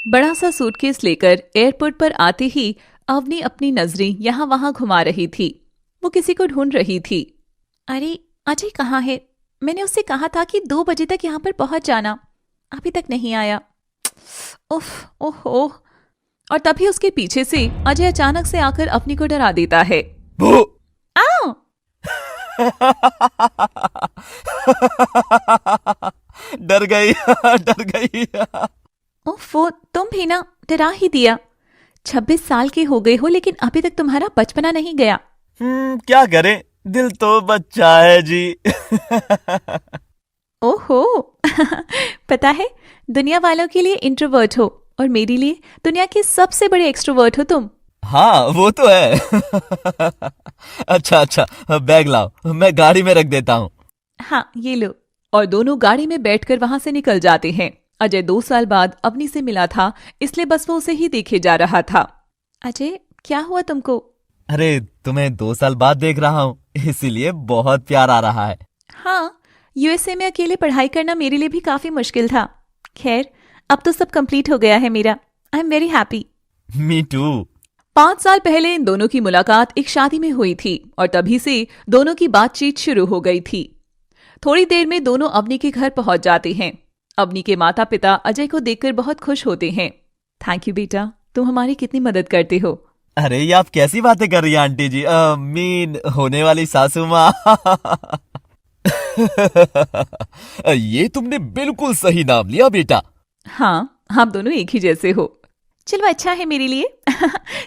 बड़ा सा सूटकेस लेकर एयरपोर्ट पर आते ही अवनी अपनी नजरें यहाँ वहां घुमा रही थी। वो किसी को ढूंढ रही थी। अरे अजय कहाँ है? मैंने उससे कहा था कि 2 बजे तक यहाँ पर पहुंच जाना, अभी तक नहीं आया। उफ ओहो। और तभी उसके पीछे से अजय अचानक से आकर अवनी को डरा देता है। भू! आओ। डर गई डर गई। ओफो, तुम भी ना, डरा ही दिया। 26 साल के हो गए हो लेकिन अभी तक तुम्हारा बचपना नहीं गया। क्या करें, दिल तो बच्चा है जी। ओहो। पता है, दुनिया वालों के लिए इंट्रोवर्ट हो और मेरे लिए दुनिया के सबसे बड़े एक्सट्रोवर्ट हो तुम। हाँ वो तो है। अच्छा अच्छा, बैग लाओ, मैं गाड़ी में रख देता हूँ। हाँ ये लो। और दोनों गाड़ी में बैठकर वहां से निकल जाते हैं। अजय 2 साल बाद अवनी से मिला था, इसलिए बस वो उसे ही देखे जा रहा था। अजय क्या हुआ तुमको? अरे तुम्हें 2 साल बाद देख रहा हूँ, इसीलिए बहुत प्यार आ रहा है। हाँ, यूएसए में अकेले पढ़ाई करना मेरे लिए भी काफी मुश्किल था। खैर, अब तो सब कंप्लीट हो गया है मेरा। I am very happy. Me too. 5 साल पहले इन दोनों की मुलाकात एक शादी में हुई थी और तभी से दोनों की बातचीत शुरू हो गई थी। थोड़ी देर में दोनों अवनी के घर पहुंच जाते हैं। अवनी के माता पिता अजय को देखकर बहुत खुश होते हैं। थैंक यू बेटा, तुम हमारी कितनी मदद करते हो। अरे ये आप कैसी बातें कर रही हैं आंटी जी? मीन होने वाली सासू माँ। ये तुमने बिल्कुल सही नाम लिया बेटा। हाँ, आप दोनों एक ही जैसे हो। चलो अच्छा है मेरे लिए।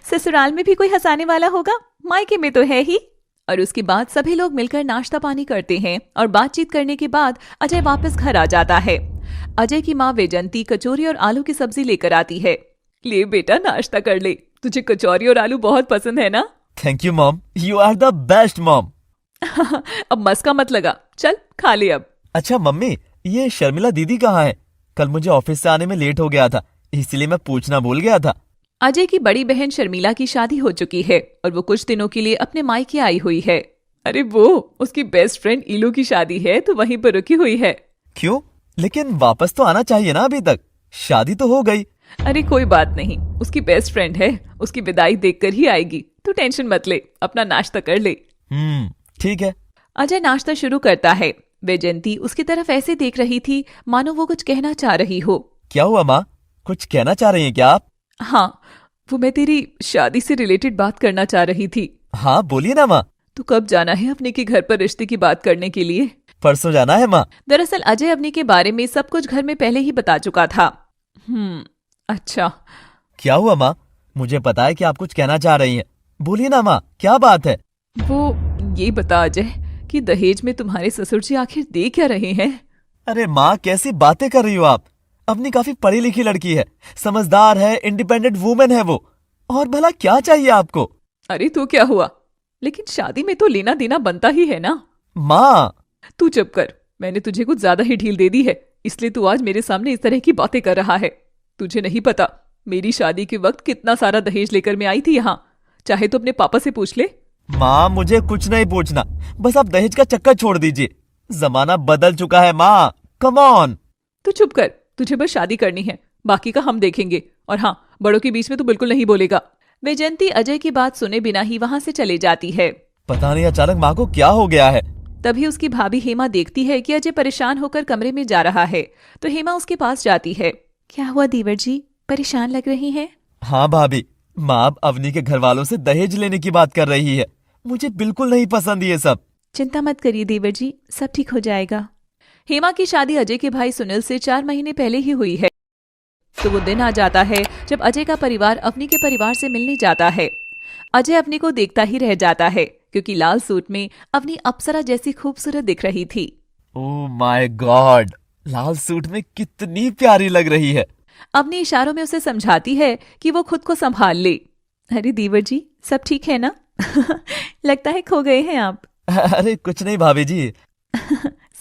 ससुराल में भी कोई हंसाने वाला होगा, मायके में तो है ही। और उसके बाद सभी लोग मिलकर नाश्ता पानी करते हैं और बातचीत करने के बाद अजय वापस घर आ जाता है। अजय की माँ वैजंती कचौरी और आलू की सब्जी लेकर आती है। ले बेटा, नाश्ता कर ले, तुझे कचौरी और आलू बहुत पसंद है ना? Thank you mom, you are the best mom. अब मस्का मत लगा, चल खा ले अब। अच्छा मम्मी, ये शर्मिला दीदी कहाँ है? कल मुझे ऑफिस से आने में लेट हो गया था, इसलिए मैं पूछना भूल गया था। अजय की बड़ी बहन शर्मिला की शादी हो चुकी है और वो कुछ दिनों के लिए अपने मायके आई हुई है। अरे वो उसकी बेस्ट फ्रेंड इलू की शादी है तो वहीं पर रुकी हुई है। क्यों? लेकिन वापस तो आना चाहिए ना, अभी तक शादी तो हो गई। अरे कोई बात नहीं, उसकी बेस्ट फ्रेंड है, उसकी विदाई देखकर ही आएगी। तू टेंशन मत ले, अपना नाश्ता कर ले। ठीक है। अजय नाश्ता शुरू करता है। वैजयंती उसकी तरफ ऐसे देख रही थी मानो वो कुछ कहना चाह रही हो। क्या हुआ माँ, कुछ कहना चाह रही हैं क्या आप? हाँ, वो मैं तेरी शादी से रिलेटेड बात करना चाह रही थी। हाँ बोलिए ना माँ। तू कब जाना है अपने के घर पर रिश्ते की बात करने के लिए? परसों जाना है माँ। दरअसल अजय अपने के बारे में सब कुछ घर में पहले ही बता चुका था। अच्छा। क्या हुआ माँ, मुझे पता है कि आप कुछ कहना चाह रही हैं, बोलिए ना माँ, क्या बात है? वो ये बता अजय कि दहेज में तुम्हारे ससुर जी आखिर दे क्या रहे हैं? अरे माँ कैसी बातें कर रही हो आप? अपनी काफी पढ़ी लिखी लड़की है, समझदार है, इंडिपेंडेंट वुमेन है वो, और भला क्या चाहिए आपको? अरे तो क्या हुआ, लेकिन शादी में तो लेना देना बनता ही है ना। माँ तू चुप कर, मैंने तुझे कुछ ज्यादा ही ढील दे दी है, इसलिए तू आज मेरे सामने इस तरह की बातें कर रहा है। तुझे नहीं पता मेरी शादी के वक्त कितना सारा दहेज लेकर मैं आई थी यहाँ, चाहे तो अपने पापा से पूछ ले। माँ मुझे कुछ नहीं पूछना, बस आप दहेज का चक्कर छोड़ दीजिए, जमाना बदल चुका है माँ, कम ऑन। तू चुप कर, तुझे बस शादी करनी है, बाकी का हम देखेंगे। और हाँ, बड़ों के बीच में तू बिल्कुल नहीं बोलेगा। वैजयंती अजय की बात सुने बिना ही वहां से चले जाती है। पता नहीं अचानक माँ को क्या हो गया है। तभी उसकी भाभी हेमा देखती है कि अजय परेशान होकर कमरे में जा रहा है, तो हेमा उसके पास जाती है। क्या हुआ देवर जी, परेशान लग रही हैं? हाँ भाभी, माँ अब अवनी के घर वालों से दहेज लेने की बात कर रही है, मुझे बिल्कुल नहीं पसंद ये सब। चिंता मत करिए देवर जी, सब ठीक हो जाएगा। हेमा की शादी अजय के भाई सुनील से 4 महीने पहले ही हुई है। तो वो दिन आ जाता है जब अजय का परिवार अवनी के परिवार से मिलने जाता है। अजय अवनी को देखता ही रह जाता है क्योंकि लाल सूट में अवनी अप्सरा जैसी खूबसूरत दिख रही थी। Oh my God, Lal suit में कितनी प्यारी लग रही है। अवनी इशारों में उसे समझाती है कि वो खुद को संभाल ले। अरे देवर जी, सब ठीक है ना? लगता है खो गए हैं आप। अरे कुछ नहीं भाभी जी।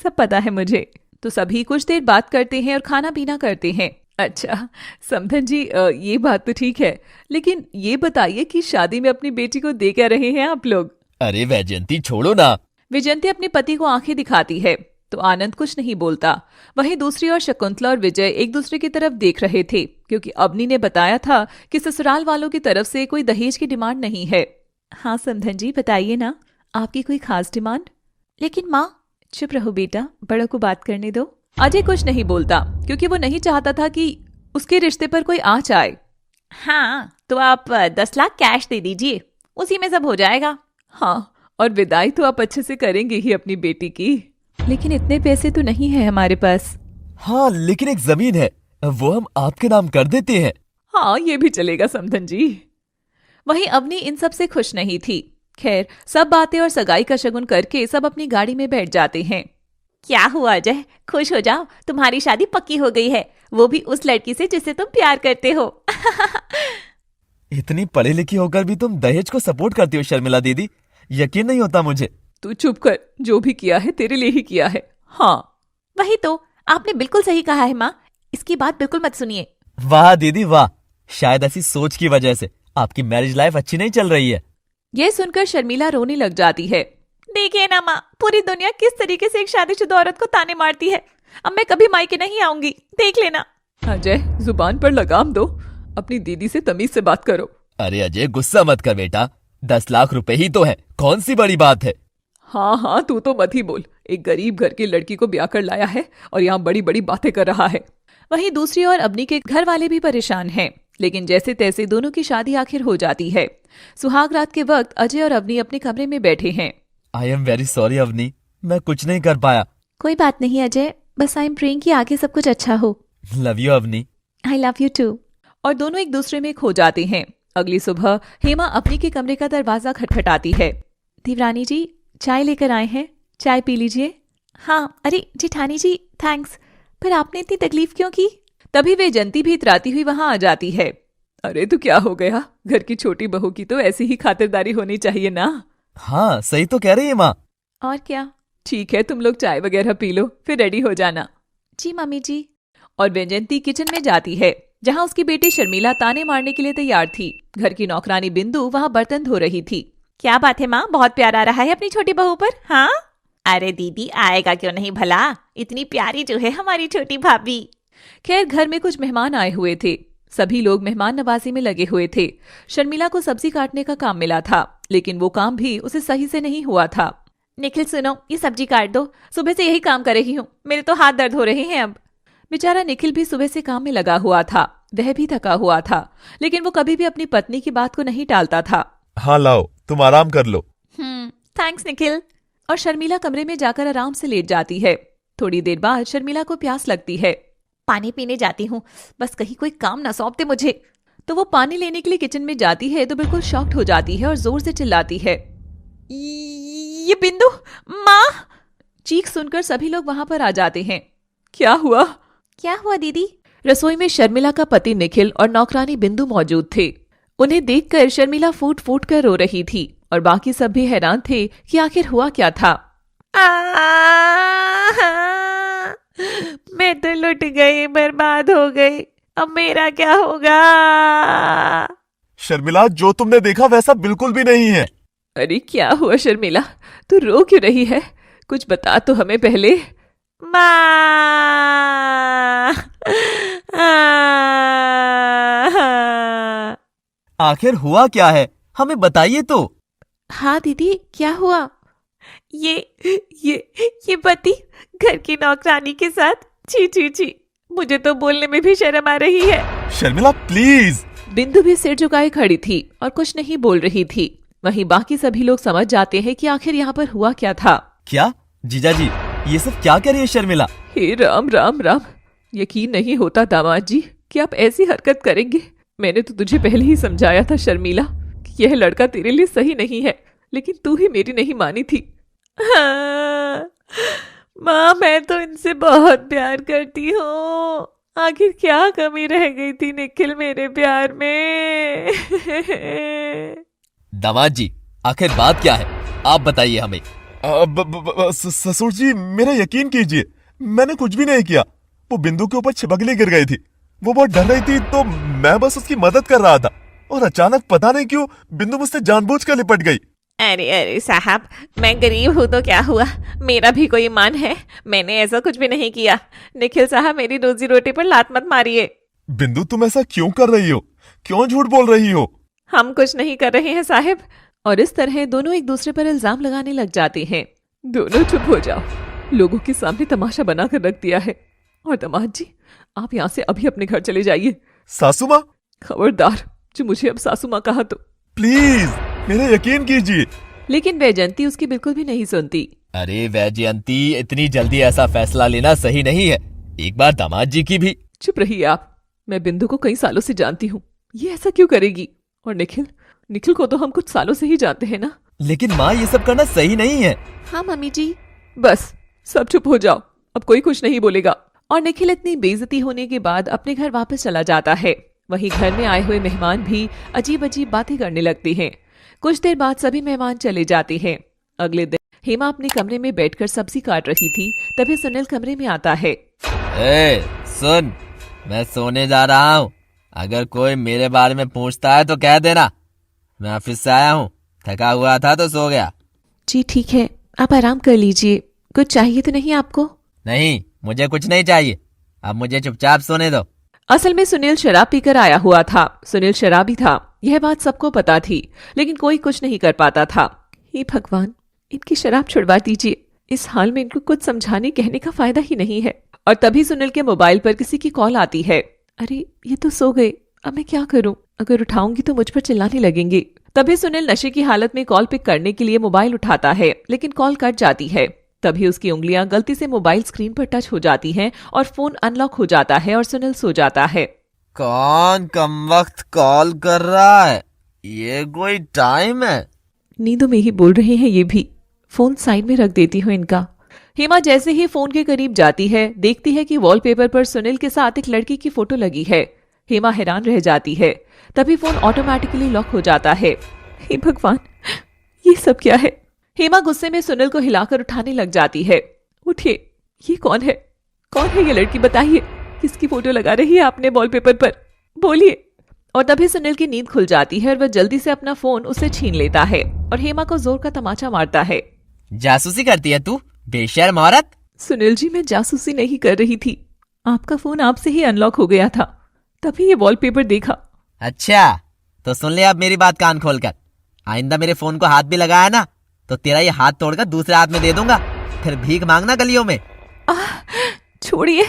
सब पता है मुझे। तो सभी कुछ देर बात करते हैं और खाना पीना करते हैं। अच्छा समधन जी, ये बात तो ठीक है, लेकिन ये बताइए कि शादी में अपनी बेटी को दे क्या रहे हैं आप लोग? अरे वैजयंती छोड़ो ना। वैजयंती अपने पति को आंखें दिखाती है। तो आनंद कुछ नहीं बोलता। वहीं दूसरी ओर शकुंतला और विजय एक दूसरे की तरफ देख रहे थे, क्योंकि अवनी ने बताया था कि ससुराल वालों की तरफ से कोई दहेज की डिमांड नहीं है। हाँ समधन जी, बताइए ना, आपकी कोई खास डिमांड? लेकिन माँ। चुप रहो बेटा, बड़ों को बात करने दो। अजय कुछ नहीं बोलता, क्योंकि वो नहीं चाहता था कि उसके रिश्ते पर कोई आँच आए। हाँ, तो आप 10 लाख कैश दे दीजिए, उसी में सब हो जाएगा। हाँ, और विदाई तो आप अच्छे से करेंगे ही अपनी बेटी की। लेकिन इतने पैसे तो नहीं है हमारे पास। हाँ, लेकिन एक जमीन है, वो हम आपके नाम कर देते हैं। हाँ, ये भी चलेगा समधन जी। वहीं अवनी इन सब से खुश नहीं थी। खैर, सब बातें और सगाई का शगुन करके सब अपनी गाड़ी में बैठ जाते हैं। क्या हुआ अजय, खुश हो जाओ, तुम्हारी शादी पक्की हो गई है, वो भी उस लड़की से जिससे तुम प्यार करते हो। इतनी पढ़ी लिखी होकर भी तुम दहेज को सपोर्ट करती हो शर्मिला दीदी, यकीन नहीं होता मुझे। तू चुप कर, जो भी किया है तेरे लिए ही किया है। हाँ वही तो, आपने बिल्कुल सही कहा है माँ, इसकी बात बिल्कुल मत सुनिए। वाह दीदी वाह, शायद ऐसी सोच की वजह से आपकी मैरिज लाइफ अच्छी नहीं चल रही है। यह सुनकर शर्मिला रोने लग जाती है। देखिए ना माँ, पूरी दुनिया किस तरीके से एक शादीशुदा औरत को ताने मारती है। अब मैं कभी मायके नहीं आऊंगी, देख लेना। अजय, जुबान पर लगाम दो, अपनी दीदी से तमीज से बात करो। अरे अजय, गुस्सा मत कर बेटा, 10 लाख रुपए ही तो है, कौन सी बड़ी बात है। हाँ हाँ, तू तो मत ही बोल, एक गरीब घर की लड़की को ब्याह कर लाया है और यहाँ बड़ी बड़ी बातें कर रहा है। वहीं दूसरी ओर अवनी के घर वाले भी परेशान हैं, लेकिन जैसे तैसे दोनों की शादी आखिर हो जाती है। सुहाग रात के वक्त अजय और अवनी अपने कमरे में बैठे हैं। I am very sorry Avni, मैं कुछ नहीं कर पाया। कोई बात नहीं अजय, बस आई एम प्रेइंग कि आगे सब कुछ अच्छा हो। Love you Avni. I love you too. और दोनों एक दूसरे में खो जाते हैं। अगली सुबह हेमा अवनी के कमरे का दरवाजा खटखटाती है। देवरानी जी, चाय लेकर आए हैं, चाय पी लीजिए। हाँ, अरे जेठानी जी थैंक्स, पर आपने इतनी तकलीफ क्यों की? तभी वे जंती भी इतराती हुई वहां आ जाती है। अरे तो क्या हो गया, घर की छोटी बहू की तो ऐसी ही खातिरदारी होनी चाहिए ना। हाँ सही तो कह रही है माँ। और क्या, ठीक है, तुम लोग चाय वगैरह पी लो, फिर रेडी हो जाना। जी मम्मी जी। और वैजयंती किचन में जाती है, जहां उसकी बेटी शर्मिला ताने मारने के लिए तैयार थी। घर की नौकरानी बिंदु वहां बर्तन धो रही थी। क्या बात है माँ, बहुत प्यार आ रहा है अपनी छोटी बहू पर। हाँ अरे दीदी, आएगा क्यों नहीं भला, इतनी प्यारी जो है हमारी छोटी भाभी। खैर, घर में कुछ मेहमान आए हुए थे। सभी लोग मेहमान नवाजी में लगे हुए थे। शर्मिला को सब्जी काटने का काम मिला था, लेकिन वो काम भी उसे सही से नहीं हुआ था। निखिल सुनो, ये सब्जी काट दो, सुबह से यही काम कर रही हूँ, मेरे तो हाथ दर्द हो रहे हैं अब। बेचारा निखिल भी सुबह से काम में लगा हुआ था, वह भी थका हुआ था, लेकिन वो कभी भी अपनी पत्नी की बात को नहीं टालता था। हाँ लाओ, तुम आराम कर लो। थैंक्स निखिल। और शर्मिला कमरे में जाकर आराम से लेट जाती है। थोड़ी देर बाद शर्मिला को प्यास लगती है। पानी पीने जाती हूँ, बस कहीं कोई काम ना सौंप दे मुझे। तो वो पानी लेने के लिए किचन में जाती है तो बिल्कुल शॉक्ड हो जाती है और जोर से चिल्लाती है, ये बिंदु, माँ। चीख सुनकर सभी लोग वहां पर आ जाते हैं। क्या हुआ? क्या हुआ दीदी? रसोई में शर्मिला का पति निखिल और नौकरानी बिंदु मौजूद थे। उन्हें देखकर शर्मिला फूट फूट कर रो रही थी और बाकी सब भी हैरान थे कि आखिर हुआ क्या था। मैं तो लुट गई, बर्बाद हो गई, अब मेरा क्या होगा? शर्मिला, जो तुमने देखा वैसा बिल्कुल भी नहीं है। अरे क्या हुआ शर्मिला, तू रो क्यों रही है? कुछ बता तो हमें पहले। माँ, आखिर हुआ क्या है, हमें बताइए तो। हाँ दीदी, क्या हुआ? ये पति घर की नौकरानी के साथ, छी छी छी, मुझे तो बोलने में भी शर्म आ रही है। शर्मिला प्लीज। बिंदु भी सिर झुकाए खड़ी थी और कुछ नहीं बोल रही थी। वहीं बाकी सभी लोग समझ जाते हैं कि आखिर यहाँ पर हुआ क्या था। क्या जीजा जी, ये सब क्या कर रही है शर्मिला? हे राम राम राम, यकीन नहीं होता दामाद जी कि आप ऐसी हरकत करेंगे। मैंने तो तुझे पहले ही समझाया था शर्मिला कि यह लड़का तेरे लिए सही नहीं है, लेकिन तू ही मेरी नहीं मानी थी। हाँ, माँ, मैं तो इनसे बहुत प्यार करती हूँ, आखिर क्या कमी रह गई थी निखिल मेरे प्यार में? दामाद जी, आखिर बात क्या है, आप बताइए हमें। ससुर जी, मेरा यकीन कीजिए, मैंने कुछ भी नहीं किया। वो बिंदु के ऊपर छिपकली गिर गई थी, वो बहुत डर रही थी तो मैं बस उसकी मदद कर रहा था, और अचानक पता नहीं क्यों बिंदु मुझसे जानबूझकर लिपट गई। अरे अरे साहब, मैं गरीब हूँ तो क्या हुआ, मेरा भी कोई ईमान है। मैंने ऐसा कुछ भी नहीं किया। निखिल साहब, मेरी रोजी रोटी पर लात मत मारिए। बिंदु, तुम ऐसा क्यों कर रही हो? क्यों झूठ बोल रही हो? हम कुछ नहीं कर रहे हैं साहब। और इस तरह दोनों एक दूसरे पर इल्जाम लगाने लग जाते हैं। दोनों चुप हो जाओ, लोगों के सामने तमाशा बनाकर रख दिया है। और दामाद जी, आप यहाँ से अभी अपने घर चले जाइए। सासू माँ, खबरदार जो मुझे अब सासू माँ कहा तो। प्लीज मेरा यकीन कीजिए। लेकिन वैजयंती उसकी बिल्कुल भी नहीं सुनती। अरे वैजयंती, इतनी जल्दी ऐसा फैसला लेना सही नहीं है। एक बार दामाद जी की भी। चुप रहिए आप। मैं बिंदु को कई सालों से जानती हूँ, ये ऐसा क्यों करेगी? और निखिल को तो हम कुछ सालों से ही जानते हैं ना। लेकिन माँ, ये सब करना सही नहीं है। हाँ मम्मी जी। बस सब चुप हो जाओ, अब कोई कुछ नहीं बोलेगा। और निखिल इतनी बेइज्जती होने के बाद अपने घर वापस चला जाता है। वहीं घर में आए हुए मेहमान भी अजीब अजीब बातें करने लगते हैं। कुछ देर बाद सभी मेहमान चले जाते हैं। अगले दिन हेमा अपने कमरे में बैठकर सब्जी काट रही थी, तभी सुनील कमरे में आता है। सुन, मैं सोने जा रहा हूँ। अगर कोई मेरे बारे में पूछता है तो कह देना। मैं ऑफिस से आया हूँ, थका हुआ था तो सो गया। जी ठीक है, आप आराम कर लीजिए। कुछ चाहिए तो नहीं आपको? नहीं, मुझे कुछ नहीं चाहिए। अब मुझे चुपचाप सोने दो। असल में सुनील शराब पीकर आया हुआ था। सुनील शराबी था, यह बात सबको पता थी, लेकिन कोई कुछ नहीं कर पाता था। हे भगवान, इनकी शराब छुड़वा दीजिए। इस हाल में इनको कुछ समझाने कहने का फायदा ही नहीं है। और तभी सुनील के मोबाइल पर किसी की कॉल आती है। अरे ये तो सो गए, अब मैं क्या करूं? अगर उठाऊंगी तो मुझ पर चिल्लाने लगेंगे। तभी सुनील नशे की हालत में कॉल पिक करने के लिए मोबाइल उठाता है, लेकिन कॉल कट जाती है। तभी उसकी उंगलियां गलती से मोबाइल स्क्रीन पर टच हो जाती हैं और फोन अनलॉक हो जाता है और सुनील सो जाता है। कौन कमबख्त कॉल कर रहा है? ये कोई टाइम है? नींदों में ही बोल रहे हैं ये भी। फोन साइड में रख देती हूँ इनका। हेमा जैसे ही फोन के करीब जाती है, देखती है कि वॉलपेपर पर सुनील के साथ एक लड़की की फोटो लगी है। हेमा हैरान रह जाती है। तभी फोन ऑटोमेटिकली लॉक हो जाता है। हे भगवान, ये सब क्या है? हेमा गुस्से में सुनील को हिलाकर उठाने लग जाती है। उठिए, ये कौन है? कौन है ये लड़की? बताइए, किसकी फोटो लगा रही है आपने वॉलपेपर पर? बोलिए। और तभी सुनील की नींद खुल जाती है और वह जल्दी से अपना फोन उससे छीन लेता है और हेमा को जोर का तमाचा मारता है। जासूसी करती है तू, बेशर्म औरत। सुनील जी, मैं जासूसी नहीं कर रही थी। आपका फोन आपसे ही अनलॉक हो गया था, तभी ये वॉलपेपर देखा। अच्छा, तो सुन ले अब मेरी बात कान खोलकर। आइंदा मेरे फोन को हाथ भी लगाया ना तो तेरा ये हाथ तोड़कर दूसरे हाथ में दे दूंगा। फिर भीख मांगना गलियों में। छोड़िए,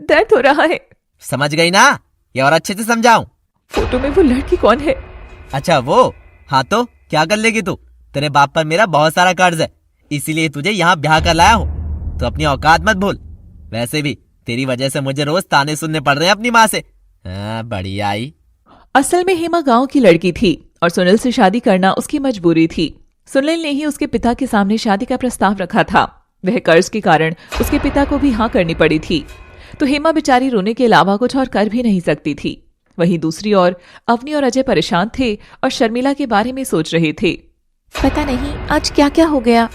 दर्द हो रहा है। समझ गई ना? ये और अच्छे से समझाऊं? फोटो में वो लड़की कौन है? अच्छा वो, हाँ तो क्या कर लेगी तू? तेरे बाप पर मेरा बहुत सारा कर्ज है, इसीलिए तुझे यहाँ ब्याह कर लाया हूँ। तो अपनी औकात मत भूल। वैसे भी तेरी वजह से मुझे रोज ताने सुनने पड़ रहे हैं अपनी माँ से। बढ़िया आई। असल में हेमा गांव की लड़की थी और सुनील से शादी करना उसकी मजबूरी थी। सुनील ने ही उसके पिता के सामने शादी का प्रस्ताव रखा था। वह कर्ज के कारण उसके पिता को भी हाँ करनी पड़ी थी। तो हेमा बेचारी रोने के अलावा कुछ और कर भी नहीं सकती थी। वहीं दूसरी ओर अवनी और अजय परेशान थे और शर्मिला के बारे में सोच रहे थे। पता नहीं आज क्या क्या हो गया।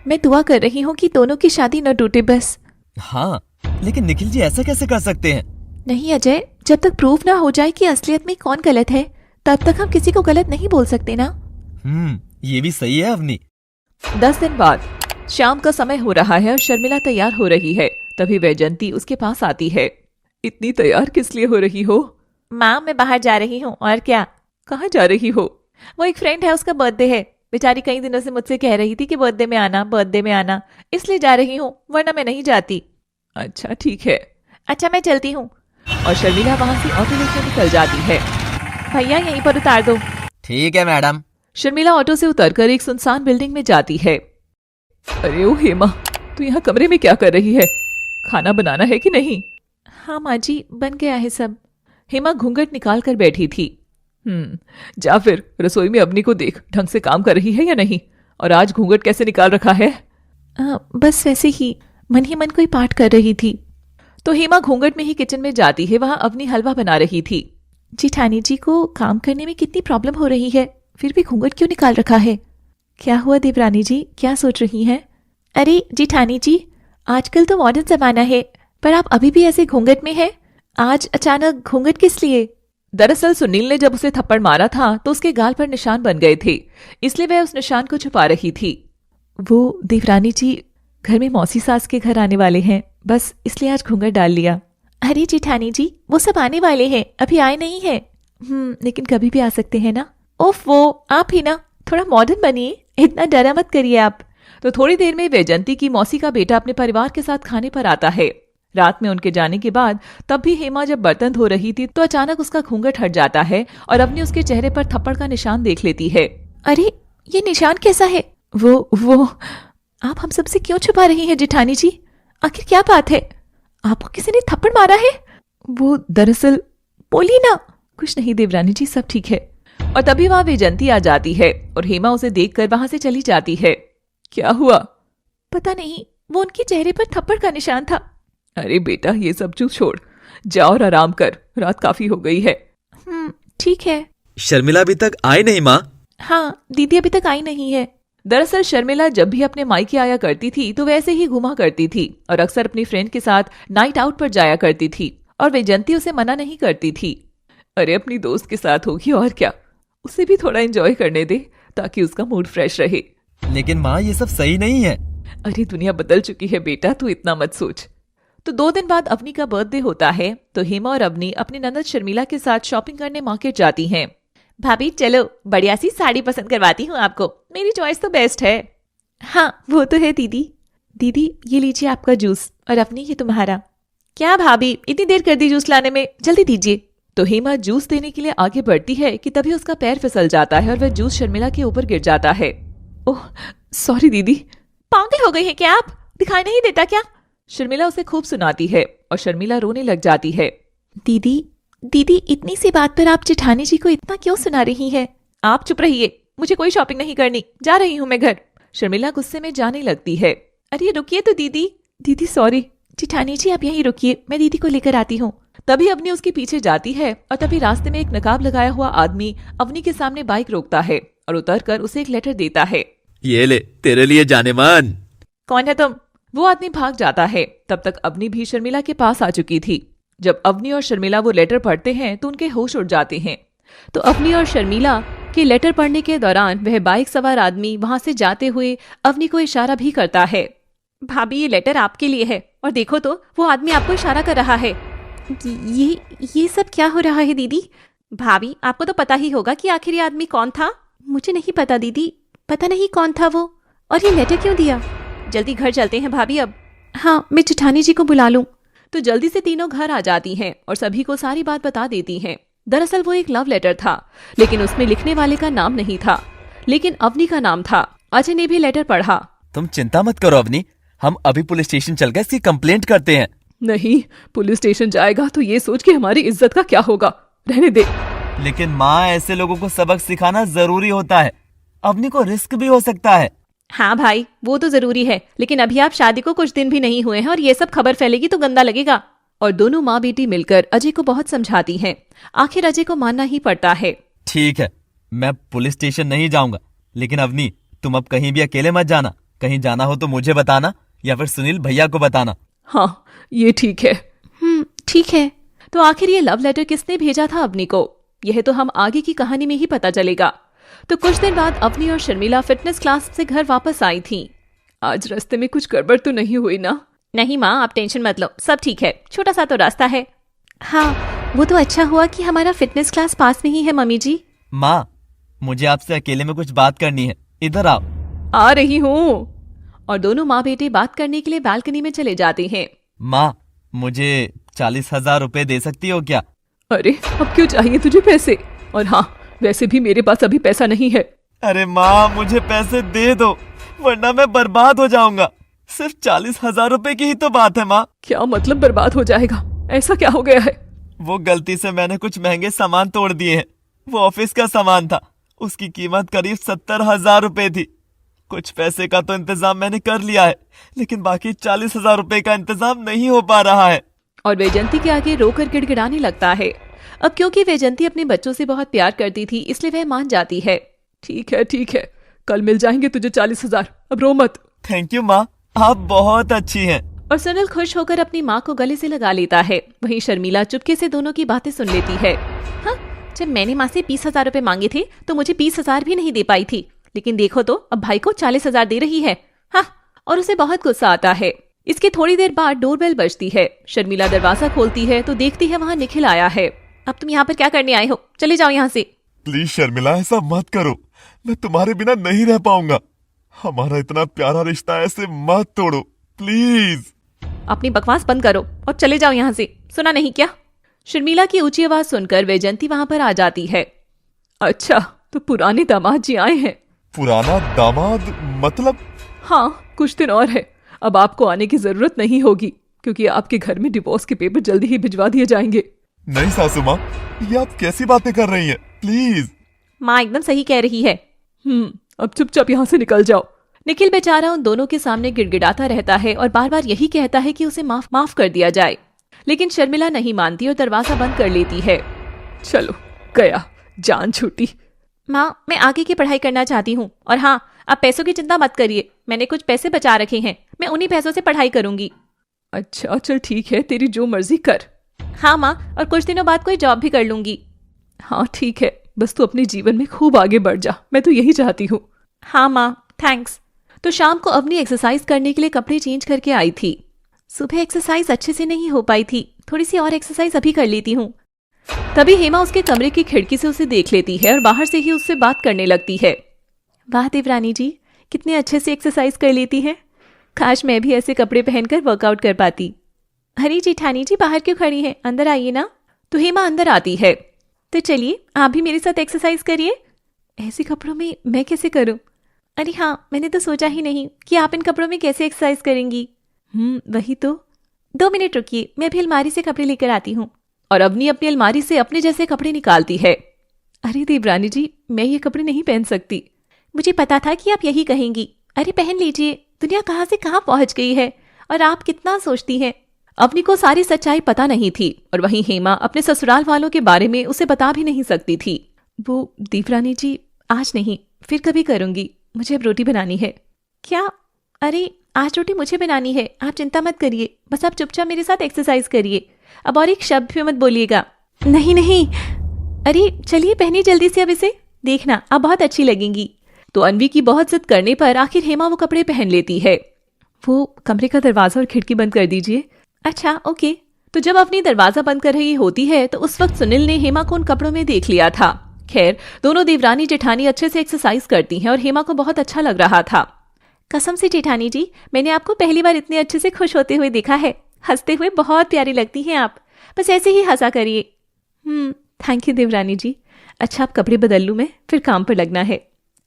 मैं दुआ कर रही हूँ कि दोनों की शादी न टूटे बस। हाँ, लेकिन निखिल जी ऐसा कैसे कर सकते हैं? नहीं अजय, जब तक प्रूफ ना हो जाए कि असलियत में कौन गलत है, तब तक हम किसी को गलत नहीं बोल सकते ना। ये भी सही है अवनी। 10 दिन बाद शाम का समय हो रहा है और शर्मिला तैयार हो रही है। तभी वैजयंती उसके पास आती है। इतनी तैयार किस लिए हो रही हो? माँ, मैं बाहर जा रही हूँ। और क्या? कहाँ जा रही हो? वो एक फ्रेंड है, उसका बर्थडे है। बेचारी कई दिनों से मुझसे कह रही थी कि बर्थडे में आना, इसलिए जा रही हूँ, वरना मैं नहीं जाती। अच्छा ठीक है। अच्छा, मैं चलती हूँ। और शर्मिला वहाँ से ऑटो लेकर निकल जाती है। भैया यहीं पर उतार दो। ठीक है मैडम। शर्मिला ऑटो से उतरकर एक सुनसान बिल्डिंग में जाती है। अरे ओ हेमा, तू यहाँ कमरे में क्या कर रही है? खाना बनाना है कि नहीं? हाँ माँ जी, बन गया है सब। हेमा घूंघट निकाल कर बैठी थी। जा फिर रसोई में अवनी को देख, ढंग से काम कर रही है या नहीं। और आज घूंघट कैसे निकाल रखा है? बस वैसे ही मन कोई पाठ कर रही थी। तो हेमा घूंघट में ही किचन में जाती है। वहां अवनी हलवा बना रही थी। जिठानी जी को काम करने में कितनी प्रॉब्लम हो रही है, फिर भी घूंघट क्यों निकाल रखा है? क्या हुआ देवरानी जी, क्या सोच रही हैं? अरे जिठानी जी, आजकल तो मॉडर्न जमाना है, पर आप अभी भी ऐसे घूंघट में हैं। आज अचानक घूंघट किस लिए? दरअसल सुनील ने जब उसे थप्पड़ मारा था तो उसके गाल पर निशान बन गए थे, इसलिए वह उस निशान को छुपा रही थी। वो देवरानी जी घर में मौसी सास के घर आने वाले हैं, बस इसलिए आज घूंघट डाल लिया। अरे जेठानी जी वो सब आने वाले हैं, अभी आए नहीं हैं। लेकिन कभी भी आ सकते हैं ना। ओफ वो आप ही ना, थोड़ा मॉडर्न बनिए, इतना डरा मत करिए आप। तो थोड़ी देर में वैजंती की मौसी का बेटा अपने परिवार के साथ खाने पर आता है। रात में उनके जाने के बाद तब भी हेमा जब बर्तन धो रही थी तो अचानक उसका घूंघट हट जाता है और अवनी उसके चेहरे पर थप्पड़ का निशान देख लेती है। अरे ये निशान कैसा है? वो आप हम सबसे क्यों छुपा रही हैं जेठानी जी? आखिर क्या बात है? आपको किसी ने थप्पड़ मारा है? वो दरअसल बोली ना। कुछ नहीं देवरानी जी, सब ठीक है। और तभी वहां वैजंती आ जाती है और हेमा उसे देखकर वहां से चली जाती है। क्या हुआ? पता नहीं, वो उनके चेहरे पर थप्पड़ का निशान था। अरे बेटा ये सब चूक छोड़, जाओ और आराम कर, रात काफी हो गई है। ठीक है। शर्मिला अभी तक आई नहीं माँ? हाँ, दीदी अभी तक आई नहीं है। दरअसल शर्मिला जब भी अपने मायके आया करती थी तो वैसे ही घुमा करती थी और अक्सर अपनी फ्रेंड के साथ नाइट आउट पर जाया करती थी और वैजंती उसे मना नहीं करती थी। अरे अपनी दोस्त के साथ होगी और क्या, उसे भी थोड़ा एंजॉय करने दे ताकि उसका मूड फ्रेश रहे। लेकिन माँ ये सब सही नहीं है। अरे दुनिया बदल चुकी है बेटा, तू इतना मत सोच। तो 2 दिन बाद अवनी का बर्थडे होता है तो हेमा और अवनी अपनी ननद शर्मिला के साथ शॉपिंग करने मार्केट जाती हैं। भाभी चलो, बढ़िया सी साड़ी पसंद करवाती हूँ आपको, मेरी चॉइस तो बेस्ट है। हाँ वो तो है दीदी। दीदी ये लीजिए आपका जूस, और अवनी ये तुम्हारा। क्या भाभी इतनी देर कर दी जूस लाने में, जल्दी दीजिए। तो हेमा जूस देने के लिए आगे बढ़ती है कि तभी उसका पैर फिसल जाता है और वह जूस शर्मिला के ऊपर गिर जाता है। ओह सॉरी दीदी। पागल हो गई है क्या आप? दिखाई नहीं देता क्या? शर्मिला उसे खूब सुनाती है और शर्मिला रोने लग जाती है। दीदी इतनी सी बात पर आप जेठानी जी को इतना क्यों सुना रही है? आप चुप रहिए, मुझे कोई शॉपिंग नहीं करनी, जा रही हूँ मैं घर। शर्मिला गुस्से में जाने लगती है। अरे रुकिए तो दीदी सॉरी। जेठानी जी आप यहीं रुकिए, मैं दीदी को लेकर आती हूँ। तभी अवनी उसके पीछे जाती है और तभी रास्ते में एक नकाब लगाया हुआ आदमी अवनी के सामने बाइक रोकता है और उतरकर उसे एक लेटर देता है। ये ले तेरे लिए जाने मान। कौन है तुम? वो आदमी भाग जाता है। तब तक अवनी भी शर्मिला के पास आ चुकी थी। जब अवनी और शर्मिला वो लेटर पढ़ते हैं तो उनके होश उड़ जाते हैं। तो अवनी और शर्मिला के लेटर पढ़ने के दौरान वह बाइक सवार आदमी वहां से जाते हुए अवनी को इशारा भी करता है। भाभी ये लेटर आपके लिए है, और देखो तो वो आदमी आपको इशारा कर रहा है। ये सब क्या हो रहा है दीदी? भाभी आपको तो पता ही होगा कि आखिर ये आदमी कौन था। मुझे नहीं पता दीदी, पता नहीं कौन था वो, और ये लेटर क्यों दिया। जल्दी घर चलते हैं भाभी अब। हाँ मैं जेठानी जी को बुला लूं। तो जल्दी से तीनों घर आ जाती हैं और सभी को सारी बात बता देती हैं। दरअसल वो एक लव लेटर था, लेकिन उसमें लिखने वाले का नाम नहीं था, लेकिन अवनी का नाम था। अजय ने भी लेटर पढ़ा। तुम चिंता मत करो अवनी, हम अभी पुलिस स्टेशन चलकर इसकी कंप्लेंट करते हैं। नहीं, पुलिस स्टेशन जाएगा तो ये सोच के हमारी इज्जत का क्या होगा, रहने दे। लेकिन माँ ऐसे लोगों को सबक सिखाना जरूरी होता है, अवनी को रिस्क भी हो सकता है। हाँ भाई वो तो जरूरी है, लेकिन अभी आप शादी को कुछ दिन भी नहीं हुए हैं और ये सब खबर फैलेगी तो गंदा लगेगा। और दोनों माँ बेटी मिलकर अजय को बहुत समझाती हैं। आखिर अजय को मानना ही पड़ता है। ठीक है, मैं पुलिस स्टेशन नहीं जाऊंगा, लेकिन अवनी तुम अब कहीं भी अकेले मत जाना। कहीं जाना हो तो मुझे बताना या फिर सुनील भैया को बताना। हाँ ये ठीक है। ठीक है। तो आखिर ये लव लेटर किसने भेजा था अवनी को, यह तो हम आगे की कहानी में ही पता चलेगा। तो कुछ दिन बाद अवनी और शर्मिला फिटनेस क्लास से घर वापस आई थीं। आज रास्ते में कुछ गड़बड़ तो नहीं हुई ना? नहीं माँ आप टेंशन मत लो, सब ठीक है, छोटा सा तो रास्ता है। हाँ वो तो अच्छा हुआ कि हमारा फिटनेस क्लास पास में ही है मम्मी जी। माँ मुझे आपसे अकेले में कुछ बात करनी है, इधर आओ। आ रही हूँ। और दोनों माँ बेटे बात करने के लिए बालकनी में चले जाते हैं। माँ मुझे 40,000 रुपए दे सकती हो क्या? अरे अब क्यों चाहिए तुझे पैसे? और हाँ वैसे भी मेरे पास अभी पैसा नहीं है। अरे माँ मुझे पैसे दे दो, वरना मैं बर्बाद हो जाऊंगा। सिर्फ 40,000 रुपए की ही तो बात है माँ। क्या मतलब बर्बाद हो जाएगा? ऐसा क्या हो गया है? वो गलती से मैंने कुछ महंगे सामान तोड़ दिए हैं। वो ऑफिस का सामान था, उसकी कीमत करीब 70,000 रुपए थी। कुछ पैसे का तो इंतजाम मैंने कर लिया है, लेकिन बाकी 40,000 रुपए का इंतजाम नहीं हो पा रहा है। और वैजंती के आगे रोकर गिड़गिड़ाने लगता है। अब क्योंकि वैजंती अपने बच्चों से बहुत प्यार करती थी इसलिए वह मान जाती है। ठीक है, कल मिल जाएंगे तुझे 40,000, अब रो मत। थैंक यू माँ, आप बहुत अच्छी हैं। और सुनील खुश होकर अपनी माँ को गले से लगा लेता है। वहीं शर्मिला चुपके से दोनों की बातें सुन लेती है। हाँ, जब मैंने माँ से 20,000 रुपए मांगे थे तो मुझे 20,000 भी नहीं दे पाई थी, लेकिन देखो तो अब भाई को 40,000 दे रही है। हाँ, और उसे बहुत गुस्सा आता है। इसके थोड़ी देर बाद डोरबेल बजती है। शर्मिला दरवाजा खोलती है तो देखती है वहाँ निखिल आया है। अब तुम यहाँ पर क्या करने आए हो? चले जाओ यहाँ से। प्लीज शर्मिला, ऐसा मत करो, मैं तुम्हारे बिना नहीं रह पाऊंगा। हमारा इतना प्यारा रिश्ता है, ऐसे मत तोड़ो प्लीज। अपनी बकवास बंद करो और चले जाओ यहाँ से। सुना नहीं क्या? शर्मिला की ऊंची आवाज सुनकर वैजंती वहां पर आ जाती है। अच्छा, तो पुराने दामाद जी आए हैं। पुराना दामाद मतलब? हाँ, कुछ दिन और है। अब आपको आने की जरूरत नहीं होगी, क्योंकि आपके घर में डिवोर्स के पेपर जल्दी ही भिजवा दिए जाएंगे। नहीं सासू माँ, ये आप कैसी बातें कर रही हैं? प्लीज। माँ एकदम सही कह रही है। अब चुपचाप यहाँ से निकल जाओ। निखिल बेचारा उन दोनों के सामने गिड़गिड़ाता रहता है और बार बार यही कहता है कि उसे माफ कर दिया जाए, लेकिन शर्मिला नहीं मानती और दरवाजा बंद कर लेती है। चलो, गया, जान छूटी। माँ, मैं आगे की पढ़ाई करना चाहती हूँ, और हाँ, आप पैसों की चिंता मत करिए, मैंने कुछ पैसे बचा रखे हैं, मैं उन्हीं पैसों से पढ़ाई करूंगी। अच्छा, चल ठीक है, तेरी जो मर्जी कर। हाँ माँ, और कुछ दिनों बाद कोई जॉब भी कर लूंगी। हाँ ठीक है, बस तू अपने जीवन में खूब आगे बढ़ जा, मैं तो यही चाहती हूँ। हाँ माँ, थैंक्स। तो शाम को अवनी एक्सरसाइज करने के लिए कपड़े चेंज करके आई थी। सुबह एक्सरसाइज अच्छे से नहीं हो पाई थी, थोड़ी सी और एक्सरसाइज अभी कर लेती हूँ। तभी हेमा उसके कमरे की खिड़की से उसे देख लेती है और बाहर से ही उससे बात करने लगती है। वाह देवरानी जी, कितने अच्छे से एक्सरसाइज कर लेती है। काश मैं भी ऐसे कपड़े पहनकर वर्कआउट कर पाती। अरे जेठानी जी, बाहर क्यों खड़ी हैं? अंदर आइए ना। तो हेमा अंदर आती है। तो चलिए, आप भी मेरे साथ एक्सरसाइज करिए। ऐसे कपड़ों में मैं कैसे करूं? अरे हाँ, मैंने तो सोचा ही नहीं कि आप इन कपड़ों में कैसे एक्सरसाइज करेंगी। वही तो। 2 मिनट रुकिए, मैं अभी अलमारी से कपड़े लेकर आती हूँ। और अवनी अपनी अलमारी से अपने जैसे कपड़े निकालती है। अरे देवरानी जी, मैं ये कपड़े नहीं पहन सकती। मुझे पता था कि आप यही कहेंगी। अरे पहन लीजिए, दुनिया कहाँ से कहाँ पहुंच गई है, और आप कितना सोचती हैं। अवनी को सारी सच्चाई पता नहीं थी, और वहीं हेमा अपने ससुराल वालों के बारे में उसे बता भी नहीं सकती थी। वो देवरानी जी, आज नहीं, फिर कभी करूंगी, मुझे अब रोटी बनानी है। क्या? अरे आज रोटी मुझे बनानी है, आप चिंता मत करिए, बस आप चुपचाप मेरे साथ एक्सरसाइज करिए। अब और एक शब्द भी मत बोलिएगा। नहीं नहीं, अरे चलिए पहनिए जल्दी से अब इसे, देखना आप बहुत अच्छी लगेंगी। तो अनवी की बहुत जिद करने पर आखिर हेमा वो कपड़े पहन लेती है। वो कमरे का दरवाजा और खिड़की बंद कर दीजिए। अच्छा ओके। तो जब अपनी दरवाजा बंद कर रही होती है तो उस वक्त सुनील ने हेमा को उन कपड़ों में देख लिया था। खैर, दोनों देवरानी जेठानी अच्छे से एक्सरसाइज करती हैं और हेमा को बहुत अच्छा लग रहा था। कसम से जेठानी जी, मैंने आपको पहली बार इतने अच्छे से खुश होते हुए देखा है। हंसते हुए बहुत प्यारी लगती हैं आप, बस ऐसे ही हंसा करिए। थैंक यू देवरानी जी। अच्छा, आप कपड़े बदल लूं मैं, फिर काम पर लगना है।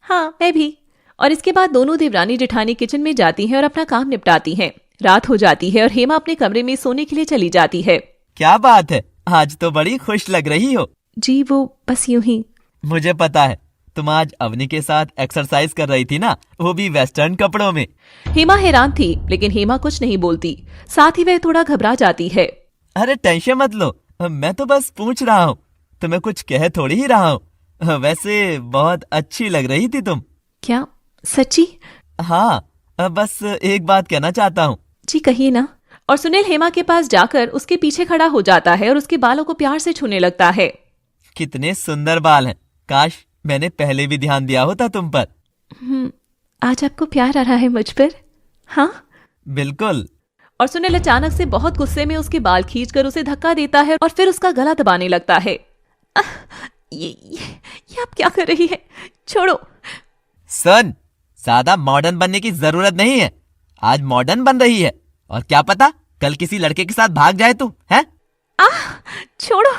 हाँ, मैं भी। और इसके बाद दोनों देवरानी जेठानी किचन में जाती हैं और अपना काम निपटाती हैं। रात हो जाती है और हेमा अपने कमरे में सोने के लिए चली जाती है। क्या बात है, आज तो बड़ी खुश लग रही हो। जी वो बस यूं ही। मुझे पता है, तुम आज अवनी के साथ एक्सरसाइज कर रही थी ना, वो भी वेस्टर्न कपड़ों में। हेमा हैरान थी, लेकिन हेमा कुछ नहीं बोलती, साथ ही वह थोड़ा घबरा जाती है। अरे टेंशन मत लो, मैं तो बस पूछ रहा हूँ, तुम्हें कुछ कह थोड़ी ही रहा हूँ। वैसे बहुत अच्छी लग रही थी तुम। क्या सच्ची? हाँ, बस एक बात कहना चाहता हूँ। जी कहिए ना। और सुनील हेमा के पास जाकर उसके पीछे खड़ा हो जाता है और उसके बालों को प्यार से छूने लगता है। कितने सुंदर बाल हैं, काश मैंने पहले भी ध्यान दिया होता तुम पर। आज आपको प्यार आ रहा है मुझ पर? हाँ बिल्कुल। और सुनील अचानक से बहुत गुस्से में उसके बाल खींचकर उसे धक्का देता है और फिर उसका गला दबाने लगता है। ये आप क्या कर रही है? छोड़ो। सन, ज्यादा मॉडर्न बनने की जरूरत नहीं है। आज मॉडर्न बन रही है, और क्या पता कल किसी लड़के के साथ भाग जाए तू, हैं? छोड़ो।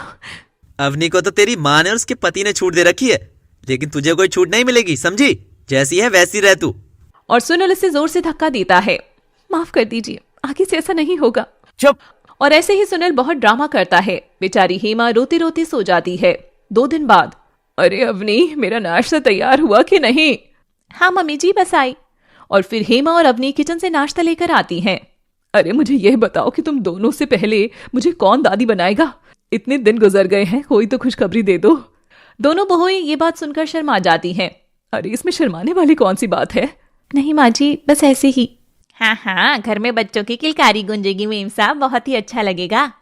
अवनी को तो तेरी माँ ने और उसके पति ने छूट दे रखी है, लेकिन तुझे कोई छूट नहीं मिलेगी, समझी? जैसी है वैसी रह तू। और सुनील इसे जोर से धक्का देता है। माफ कर दीजिए, आगे से ऐसा नहीं होगा। चुप। और ऐसे ही सुनील बहुत ड्रामा करता है। बेचारी हेमा रोती रोती सो जाती है। 2 दिन बाद, अरे अवनी, मेरा नाश्ता तैयार हुआ कि नहीं? हाँ मम्मी जी, बस आई। और फिर हेमा और अवनी किचन से नाश्ता लेकर आती हैं। अरे मुझे यह बताओ कि तुम दोनों से पहले मुझे कौन दादी बनाएगा? इतने दिन गुजर गए हैं, कोई तो खुशखबरी दे दो। दोनों बहुएं ये बात सुनकर शर्मा जाती हैं। अरे इसमें शर्माने वाली कौन सी बात है? नहीं माँ जी, बस ऐसे ही। हाँ हाँ, घर में बच्चों की किलकारी गूंजेगी मेम साहब, बहुत ही अच्छा लगेगा।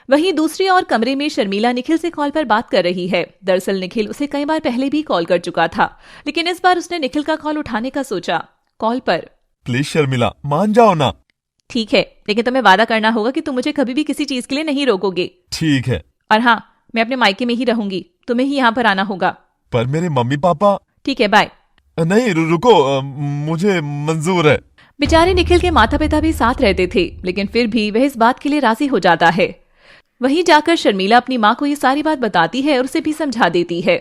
वहीं दूसरी ओर कमरे में शर्मिला निखिल से कॉल पर बात कर रही है। दरअसल निखिल उसे कई बार पहले भी कॉल कर चुका था, लेकिन इस बार उसने निखिल का कॉल उठाने का सोचा। कॉल पर, प्लीज शर्मिला मान जाओ ना। ठीक है, लेकिन तुम्हें वादा करना होगा कि तुम मुझे कभी भी किसी चीज के लिए नहीं रोकोगे। ठीक है, और हाँ, मैं अपने मायके में ही रहूंगी, तुम्हें ही यहाँ पर आना होगा। पर मेरे मम्मी पापा। ठीक है, बाय। नहीं रुको, मुझे मंजूर है। बेचारे निखिल के माता पिता भी साथ रहते थे, लेकिन फिर भी वह इस बात के लिए राजी हो जाता है। वहीं जाकर शर्मिला अपनी माँ को ये सारी बात बताती है और उसे भी समझा देती है।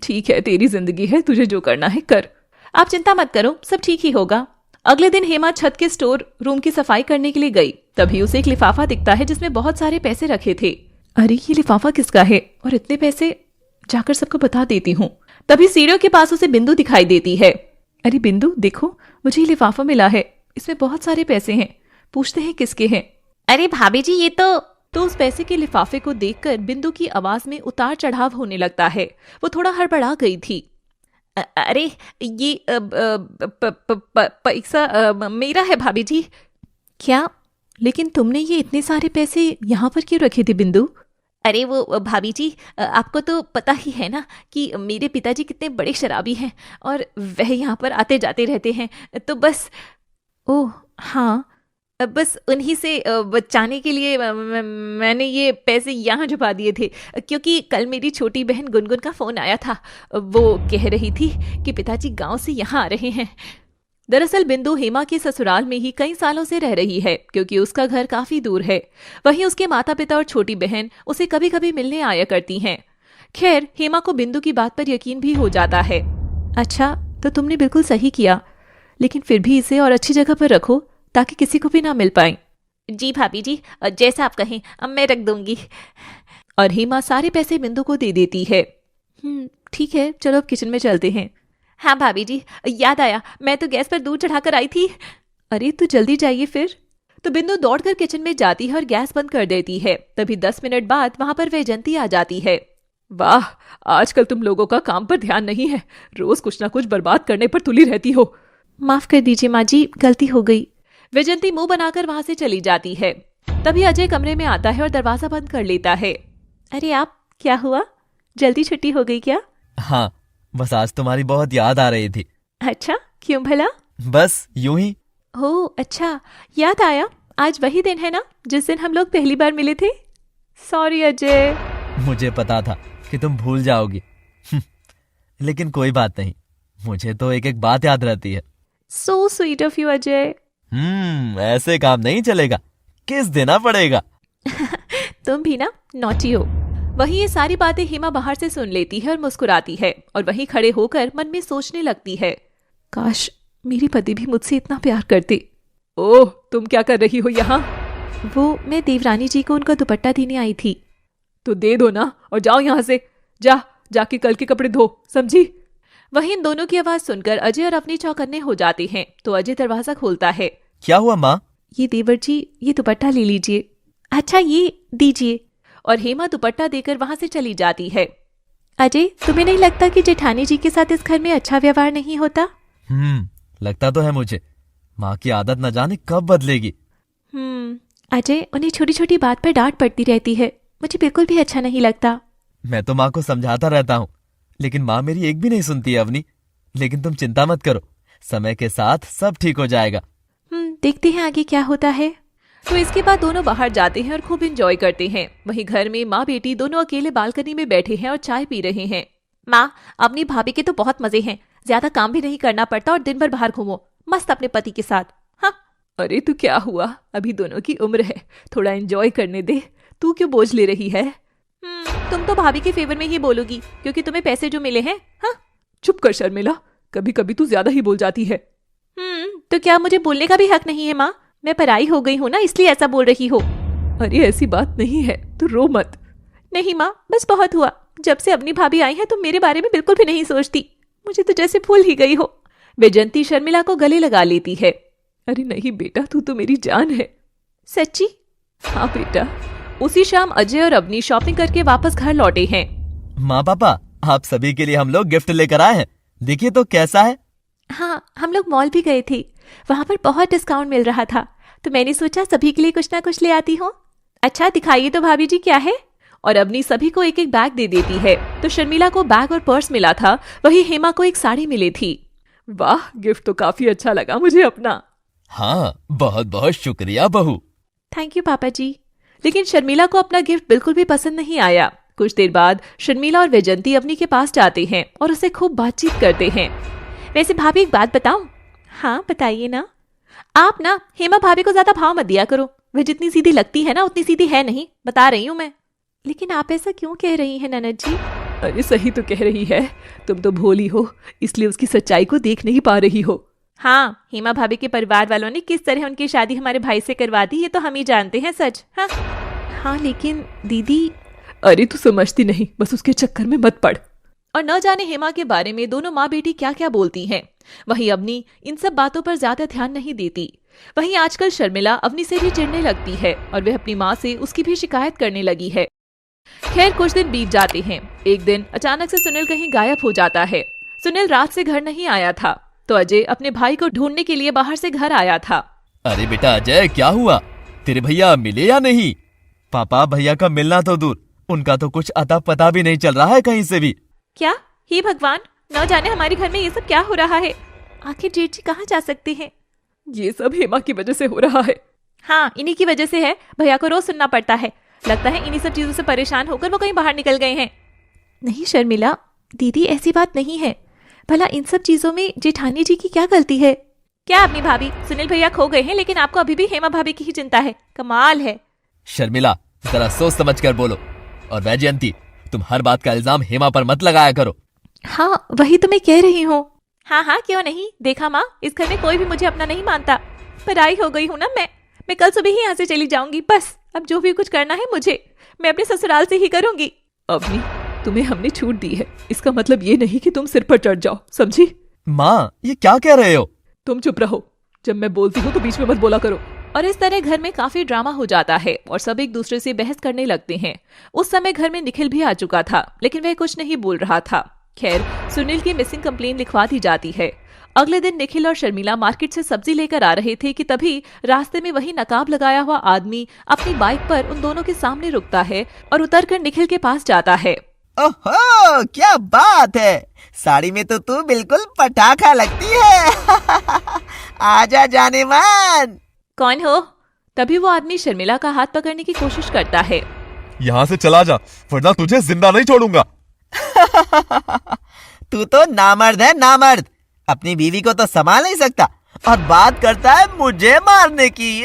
ठीक है, तेरी जिंदगी है, तुझे जो करना है कर, आप चिंता मत करो, सब ठीक ही होगा। अगले दिन हेमा छत के स्टोर रूम की सफाई करने के लिए गई। तभी उसे एक लिफाफा दिखता है जिसमें बहुत सारे पैसे रखे थे। अरे ये लिफाफा किसका है और इतने पैसे, जाकर सबको बता देती हूँ। तभी सीढ़ियों के पास उसे बिंदु दिखाई देती है। अरे बिंदु देखो, मुझे ये लिफाफा मिला है, इसमें बहुत सारे पैसे हैं, पूछते हैं किसके हैं। अरे भाभी जी, ये तो उस पैसे के लिफाफे को देखकर बिंदु की आवाज में उतार चढ़ाव होने लगता है। वो थोड़ा हड़बड़ा गई थी। अरे ये पैसा मेरा है भाभी जी। क्या? लेकिन तुमने ये इतने सारे पैसे यहाँ पर क्यों रखे थे बिंदु? अरे वो भाभी जी, आपको तो पता ही है ना कि मेरे पिताजी कितने बड़े शराबी हैं और वह यहाँ पर आते जाते रहते हैं, तो बस ओह हाँ, बस उन्हीं से बचाने के लिए मैंने ये पैसे यहाँ छुपा दिए थे, क्योंकि कल मेरी छोटी बहन गुनगुन का फ़ोन आया था। वो कह रही थी कि पिताजी गांव से यहाँ आ रहे हैं। दरअसल बिंदु हेमा के ससुराल में ही कई सालों से रह रही है, क्योंकि उसका घर काफी दूर है। वहीं उसके माता पिता और छोटी बहन उसे कभी कभी मिलने आया करती हैं। खैर, हेमा को बिंदु की बात पर यकीन भी हो जाता है। अच्छा, तो तुमने बिल्कुल सही किया, लेकिन फिर भी इसे और अच्छी जगह पर रखो ताकि किसी को भी ना मिल पाए। जी भाभी जी, जैसा आप कहें, अब मैं रख दूंगी। और हेमा सारे पैसे बिंदु को दे देती है। ठीक है, चलो अब किचन में चलते हैं। हाँ भाभी जी, याद आया, मैं तो गैस पर दूध चढ़ाकर आई थी। अरे तो जल्दी जाइए फिर। तो बिंदु दौड़कर किचन में जाती है और गैस बंद कर देती है। तभी 10 मिनट बाद वहां पर वैजंती आ जाती है। वाह, आजकल तुम लोगों का काम पर ध्यान नहीं है, रोज कुछ ना कुछ बर्बाद करने पर तुली रहती हो। माफ कर दीजिए माँ जी, गलती हो गई। वैजंती मुंह बनाकर वहां से चली जाती है। तभी अजय कमरे में आता है और दरवाजा बंद कर लेता है। अरे आप, क्या हुआ, जल्दी छुट्टी हो गई क्या? हाँ, बस आज तुम्हारी बहुत याद आ रही थी। अच्छा, क्यों भला? बस यूं ही। हो अच्छा, याद आया, आज वही दिन है ना जिस दिन हम लोग पहली बार मिले थे। सॉरी अजय। मुझे पता था कि तुम भूल जाओगी। लेकिन कोई बात नहीं, मुझे तो एक एक बात याद रहती है। So sweet of you Ajay. ऐसे काम नहीं चलेगा, किस देना पड़ेगा। तुम भी ना नॉटी हो। वहीं ये सारी बातें हेमा बाहर से सुन लेती है और मुस्कुराती है, और वहीं खड़े होकर मन में सोचने लगती है, काश मेरे पति भी मुझसे इतना प्यार करते। ओह, तुम क्या कर रही हो यहाँ? वो मैं देवरानी जी को उनका दुपट्टा देने आई थी। तो दे दो ना और जाओ यहाँ से। जाके कल के कपड़े धो, समझी? वहीं इन दोनों की आवाज सुनकर अजय और अपनी चौकन्ने हो जाते हैं। तो अजय दरवाजा खोलता है। क्या हुआ माँ? ये देवर जी, ये दुपट्टा ले लीजिए। अच्छा, ये दीजिए। और हेमा दुपट्टा देकर वहां से चली जाती है। अजय, तुम्हें नहीं लगता कि जेठानी जी के साथ इस घर में अच्छा व्यवहार नहीं होता? लगता तो है मुझे। माँ की आदत न जाने कब बदलेगी। अजय, उन्हें छोटी छोटी बात पर डांट पड़ती रहती है, मुझे बिल्कुल भी अच्छा नहीं लगता। मैं तो माँ को समझाता रहता हूँ, लेकिन माँ मेरी एक भी नहीं सुनती है अवनी। लेकिन तुम चिंता मत करो, समय के साथ सब ठीक हो जाएगा। देखते हैं आगे क्या होता है। तो इसके बाद दोनों बाहर जाते हैं और खूब एंजॉय करते हैं। वहीं घर में माँ बेटी दोनों अकेले बालकनी में बैठे हैं और चाय पी रहे हैं। माँ, अपनी भाभी के तो बहुत मजे हैं, ज्यादा काम भी नहीं करना पड़ता और दिन भर बाहर घूमो मस्त अपने पति के साथ। हाँ। अरे तू क्या हुआ, अभी दोनों की उम्र है, थोड़ा एंजॉय करने दे, तू क्यों बोझ ले रही है? तुम तो भाभी के फेवर में ही बोलोगी क्योंकि तुम्हें पैसे जो मिले हैं। हाँ, चुप कर शर्मिला, कभी कभी तू ज्यादा ही बोल जाती है। तो क्या मुझे बोलने का भी हक नहीं है माँ? मैं पराई हो गई हूँ ना, इसलिए ऐसा बोल रही हो। अरे ऐसी बात नहीं है, तू रो मत। नहीं माँ, बस बहुत हुआ, जब से अपनी भाभी आई है तुम मेरे बारे में बिल्कुल भी नहीं सोचती, मुझे तो जैसे भूल ही गई हो। वैजंती शर्मिला को गले लगा लेती है। अरे नहीं बेटा, तू तो मेरी जान है। सच्ची? हाँ बेटा। उसी शाम अजय और अवनी शॉपिंग करके वापस घर लौटे हैं। माँ पापा, आप सभी के लिए हम लोग गिफ्ट लेकर आए हैं, देखिए तो कैसा है। हाँ, हम लोग मॉल भी गए थे, वहां पर बहुत डिस्काउंट मिल रहा था, तो मैंने सोचा सभी के लिए कुछ ना कुछ ले आती हूँ। अच्छा दिखाइए तो भाभी जी क्या है। और अवनी सभी को एक एक बैग दे देती है। तो शर्मिला को बैग और पर्स मिला था, वही हेमा को एक साड़ी मिली थी। वाह, गिफ्ट तो काफी अच्छा लगा मुझे अपना। हाँ, बहुत बहुत शुक्रिया बहू। थैंक यू पापा जी। लेकिन शर्मिला को अपना गिफ्ट बिल्कुल भी पसंद नहीं आया। कुछ देर बाद शर्मिला और वैजंती अवनी के पास जाते हैं और उससे खूब बातचीत करते हैं। वैसे भाभी एक बात बताऊं? हाँ बताइए ना। आप ना हेमा भाभी को ज्यादा भाव मत दिया करो, वह जितनी सीधी लगती है ना उतनी सीधी है नहीं, बता रही हूँ मैं। लेकिन आप ऐसा क्यों कह रही हैं ननद जी? अरे सही तो कह रही है, तुम तो भोली हो इसलिए उसकी सच्चाई को देख नहीं पा रही हो। हाँ, हेमा भाभी के परिवार वालों ने किस तरह उनकी शादी हमारे भाई से करवा दी ये तो हम ही जानते हैं सच। हाँ लेकिन दीदी। अरे तू समझती नहीं, बस उसके चक्कर में मत पड़। और न जाने हेमा के बारे में दोनों माँ बेटी क्या क्या बोलती हैं। वहीं अवनी इन सब बातों पर ज्यादा ध्यान नहीं देती। वहीं आजकल शर्मिला अवनी से भी चिढ़ने लगती है और वह अपनी माँ से उसकी भी शिकायत करने लगी है। खैर कुछ दिन बीत जाते हैं। एक दिन अचानक से सुनील कहीं गायब हो जाता है। सुनील रात से घर नहीं आया था, तो अजय अपने भाई को ढूंढने के लिए बाहर से घर आया था। अरे बेटा अजय, क्या हुआ? तेरे भैया मिले या नहीं? पापा भैया का मिलना तो दूर, उनका तो कुछ अता पता भी नहीं चल रहा है कहीं से भी। क्या? हे भगवान, न जाने हमारे घर में ये सब क्या हो रहा है। आखिर जेठ जी कहाँ जा सकते हैं? ये सब हेमा की वजह से हो रहा है। हाँ, इन्हीं की वजह से है। भैया को रोज सुनना पड़ता है। लगता है इन्हीं सब चीजों से परेशान होकर वो कहीं बाहर निकल गए हैं। नहीं शर्मिला दीदी, ऐसी बात नहीं है। भला इन सब चीजों में जेठानी जी की क्या गलती है? क्या अपनी भाभी, सुनील भैया खो गए हैं लेकिन आपको अभी भी हेमा भाभी की ही चिंता है। कमाल है। शर्मिला जरा सोच समझ कर बोलो। और वैजयंती, तुम हर बात का इल्जाम हेमा पर मत लगाया करो। हाँ वही तो मैं कह रही हूँ। हाँ क्यों नहीं, देखा माँ, इस घर में कोई भी मुझे अपना नहीं मानता। पराई हो गई हूँ ना मैं कल सुबह ही यहाँ से चली जाऊंगी। बस अब जो भी कुछ करना है मुझे, मैं अपने ससुराल से ही करूंगी। अवनी, तुम्हें हमने छूट दी है, इसका मतलब ये नहीं कि तुम सिर पर चढ़ जाओ, समझी? माँ ये क्या कह रहे हो? तुम चुप रहो, जब मैं बोलती हूँ तो बीच में मत बोला करो। और इस तरह घर में काफी ड्रामा हो जाता है और सब एक दूसरे से बहस करने लगते हैं। उस समय घर में निखिल भी आ चुका था, लेकिन वह कुछ नहीं बोल रहा था। खैर सुनील की मिसिंग कंप्लेन लिखवा दी जाती है। अगले दिन निखिल और शर्मिला मार्केट से सब्जी लेकर आ रहे थे कि तभी रास्ते में वही नकाब लगाया हुआ आदमी अपनी बाइक पर उन दोनों के सामने रुकता है और उतरकर निखिल के पास जाता है। ओहो, क्या बात है, साड़ी में तो तू बिल्कुल पटाखा लगती है। आजा जाने मन। कौन हो? तभी वो आदमी शर्मिला का हाथ पकड़ने की कोशिश करता है। यहाँ से चला जा, वरना तुझे जिंदा नहीं छोड़ूंगा। तू तो नामर्द है, नामर्द। अपनी बीवी को तो संभाल नहीं सकता और बात करता है मुझे मारने की।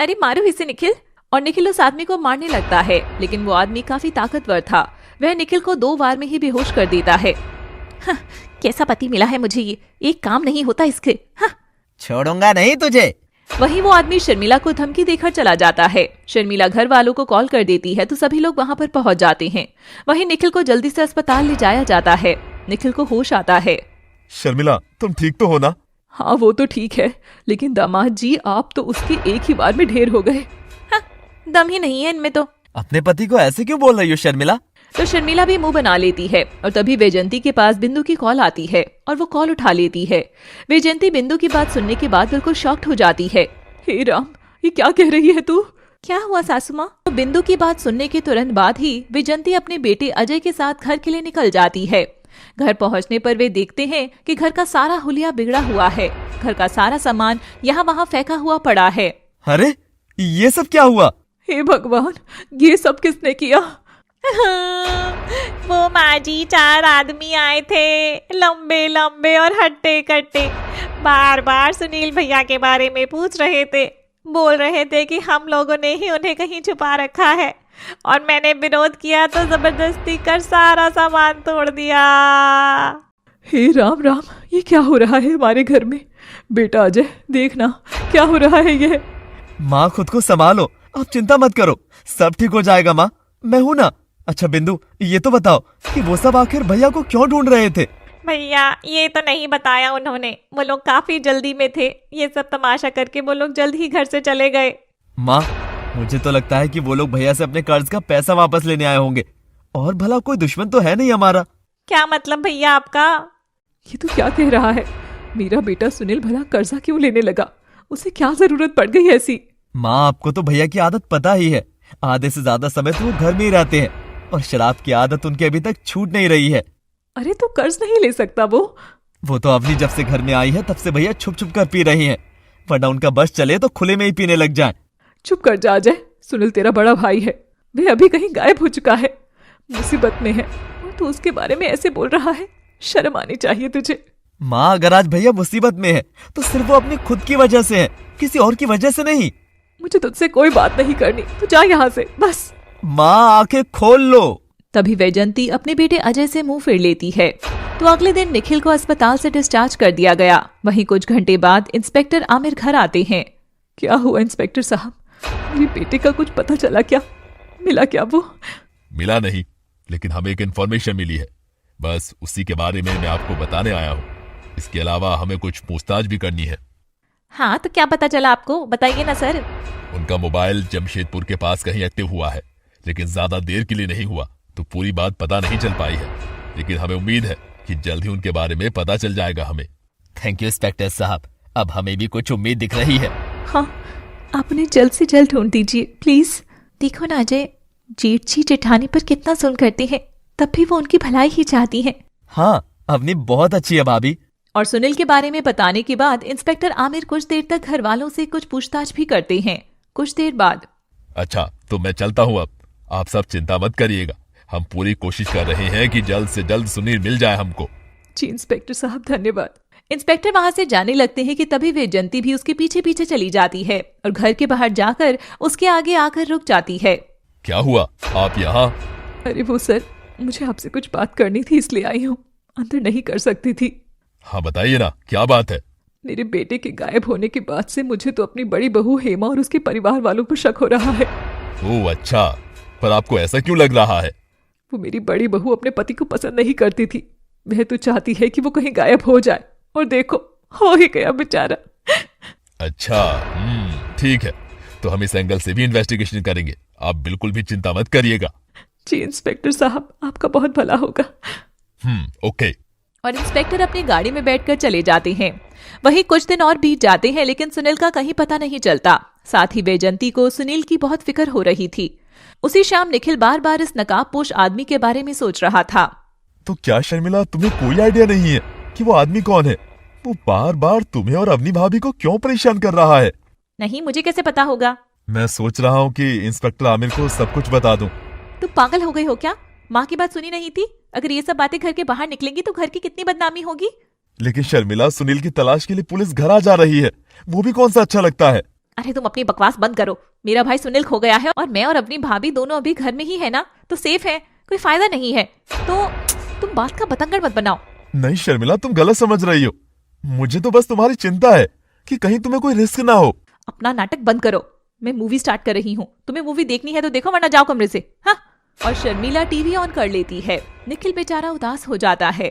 अरे मारो इसे निखिल। और निखिल उस आदमी को मारने लगता है, लेकिन वो आदमी काफी ताकतवर था। वह निखिल को 2 बार में ही बेहोश कर देता है। कैसा पति मिला है मुझे, ये एक काम नहीं होता इसके। छोड़ूंगा नहीं तुझे। वहीं वो आदमी शर्मिला को धमकी देकर चला जाता है। शर्मिला घर वालों को कॉल कर देती है तो सभी लोग वहां पर पहुंच जाते हैं। वहीं निखिल को जल्दी से अस्पताल ले जाया जाता है। निखिल को होश आता है। शर्मिला, तुम ठीक तो हो ना? हाँ वो तो ठीक है, लेकिन दामाद जी आप तो उसके एक ही बार में ढेर हो गए। दम ही नहीं है इनमें तो। अपने पति को ऐसे क्यों बोल रही हो शर्मिला? तो शर्मिला भी मुंह बना लेती है और तभी वैजयंती के पास बिंदु की कॉल आती है और वो कॉल उठा लेती है। वैजयंती बिंदु की बात सुनने के बाद बिल्कुल शॉक्ड हो जाती है। हे राम, ये क्या कह रही है तू? क्या हुआ सासू माँ? तो बिंदु की बात सुनने के तुरंत बाद ही वैजयंती अपने बेटे अजय के साथ घर के लिए निकल जाती है। घर पहुंचने पर वे देखते हैं कि घर का सारा हुलिया बिगड़ा हुआ है। घर का सारा सामान यहाँ वहाँ फेंका हुआ पड़ा है। अरे ये सब क्या हुआ? हे भगवान, ये सब किसने किया? वो माँ जी 4 आदमी आए थे, लंबे लंबे और हट्टे कट्टे। बार बार सुनील भैया के बारे में पूछ रहे थे। बोल रहे थे कि हम लोगों ने ही उन्हें कहीं छुपा रखा है और मैंने विरोध किया तो जबरदस्ती कर सारा सामान तोड़ दिया। हे राम राम, ये क्या हो रहा है हमारे घर में? बेटा अजय, देखना क्या हो रहा है ये। माँ खुद को संभालो, आप चिंता मत करो, सब ठीक हो जाएगा माँ, मैं हूँ ना। अच्छा बिंदु, ये तो बताओ कि वो सब आखिर भैया को क्यों ढूंढ रहे थे? भैया ये तो नहीं बताया उन्होंने, वो लोग काफी जल्दी में थे। ये सब तमाशा करके वो लोग जल्द ही घर से चले गए। माँ मुझे तो लगता है कि वो लोग भैया से अपने कर्ज का पैसा वापस लेने आए होंगे, और भला कोई दुश्मन तो है नहीं हमारा। क्या मतलब भैया आपका? ये तो क्या कह रहा है? मेरा बेटा सुनील भला कर्जा क्यों लेने लगा? उसे क्या जरूरत पड़ गई ऐसी? माँ, आपको तो भैया की आदत पता ही है। आधे से ज्यादा समय तो वो घर में ही रहते हैं और शराब की आदत उनकी अभी तक छूट नहीं रही है। अरे तो कर्ज नहीं ले सकता वो तो अवनी जब से घर में आई है तब से भैया छुप छुप कर पी रही हैं, वरना उनका बस चले तो खुले में ही पीने लग जाए। चुप कर जा अजय। सुनील तेरा बड़ा भाई है, वह अभी कहीं गायब हो चुका है, मुसीबत में है, और तू उसके बारे में ऐसे बोल रहा है। शर्म आनी चाहिए तुझे। माँ, अगर आज भैया मुसीबत में है तो सिर्फ वो अपनी खुद की वजह से है, किसी और की वजह से नहीं। मुझे तुझसे कोई बात नहीं करनी, तू जा यहाँ से बस। माँ, आंखें खोल लो। तभी वैजंती अपने बेटे अजय से मुंह फेर लेती है। तो अगले दिन निखिल को अस्पताल से डिस्चार्ज कर दिया गया। वहीं कुछ घंटे बाद इंस्पेक्टर आमिर घर आते हैं। क्या हुआ इंस्पेक्टर साहब, मेरे बेटे का कुछ पता चला क्या? मिला क्या वो? मिला नहीं, लेकिन हमें एक इन्फॉर्मेशन मिली है, बस उसी के बारे में मैं आपको बताने आया हूँ। इसके अलावा हमें कुछ पूछताछ भी करनी है। हाँ, तो क्या पता चला आपको, बताइए ना सर। उनका मोबाइल जमशेदपुर के पास कहीं एक्टिव हुआ है, लेकिन ज्यादा देर के लिए नहीं हुआ, तो पूरी बात पता नहीं चल पाई है, लेकिन हमें उम्मीद है कि जल्द ही उनके बारे में पता चल जाएगा हमें। थैंक यू इंस्पेक्टर साहब, अब हमें भी कुछ उम्मीद दिख रही है। हाँ, आप उन्हें जल्द से जल्द ढूंढ दीजिए प्लीज। देखो ना अजय, जेठ जी जेठानी पर कितना जुल्म करते हैं, तब भी वो उनकी भलाई ही चाहती हैं। हाँ, अवनी बहुत अच्छी है भाभी। और सुनील के बारे में बताने के बाद इंस्पेक्टर आमिर कुछ देर तक घर वालों से कुछ पूछताछ भी करते हैं। कुछ देर बाद, अच्छा तो मैं चलता हूँ अब, आप सब चिंता मत करिएगा, हम पूरी कोशिश कर रहे हैं कि जल्द से जल्द सुनील मिल जाए हमको। जी इंस्पेक्टर साहब धन्यवाद। इंस्पेक्टर वहां से जाने लगते हैं कि तभी वैजंती भी उसके पीछे पीछे चली जाती है और घर के बाहर जाकर उसके आगे आकर रुक जाती है। क्या हुआ, आप यहाँ? अरे वो सर, मुझे आपसे कुछ बात करनी थी इसलिए आई हूँ, अंदर नहीं कर सकती थी। हाँ बताइए ना, क्या बात है? मेरे बेटे के गायब होने के बाद से मुझे तो अपनी बड़ी बहू हेमा और उसके परिवार वालों पर शक हो रहा है। ओह अच्छा, पर आपको ऐसा क्यों लग रहा है? वो मेरी बड़ी बहू अपने पति को पसंद नहीं करती थी, वह तो चाहती है कि वो कहीं गायब हो जाए, और देखो हो ही गया बेचारा। अच्छा, ठीक है, तो हम इस एंगल से भी इन्वेस्टिगेशन करेंगे, आप बिल्कुल भी चिंता मत करिएगा। जी इंस्पेक्टर साहब, आपका बहुत भला होगा। ओके। और इंस्पेक्टर अपनी गाड़ी में बैठकर चले जाते हैं। वहीं कुछ दिन और बीत जाते हैं, लेकिन सुनील का कहीं पता नहीं चलता। साथ ही वैजंती को सुनील की बहुत फिक्र हो रही थी। उसी शाम निखिल बार बार इस नकाबपोश आदमी के बारे में सोच रहा था। तो क्या शर्मिला, तुम्हें कोई आइडिया नहीं है कि वो आदमी कौन है? वो बार बार तुम्हें और अवनी भाभी को क्यों परेशान कर रहा है? नहीं, मुझे कैसे पता होगा? मैं सोच रहा हूँ कि इंस्पेक्टर आमिर को सब कुछ बता दूं। तुम पागल हो गई हो क्या? माँ की बात सुनी नहीं थी? अगर ये सब बातें घर के बाहर निकलेंगी तो घर की कितनी बदनामी होगी। लेकिन शर्मिला, सुनील की तलाश के लिए पुलिस घर आ जा रही है, वो भी कौन सा अच्छा लगता है? अरे तुम अपनी बकवास बंद करो। मेरा भाई सुनील खो गया है और मैं और अपनी भाभी दोनों अभी घर में ही है ना, तो सेफ है, कोई फायदा नहीं है। तो तुम बात का बतंगड़ मत बनाओ। नहीं शर्मिला, तुम गलत समझ रही हो। मुझे तो बस तुम्हारी चिंता है कि कहीं तुम्हें कोई रिस्क ना हो। अपना नाटक बंद करो, मैं मूवी स्टार्ट कर रही हूँ। तुम्हें मूवी देखनी है तो देखो, वरना जाओ कमरे से। हाँ। और शर्मिला टीवी ऑन कर लेती है। निखिल बेचारा उदास हो जाता है।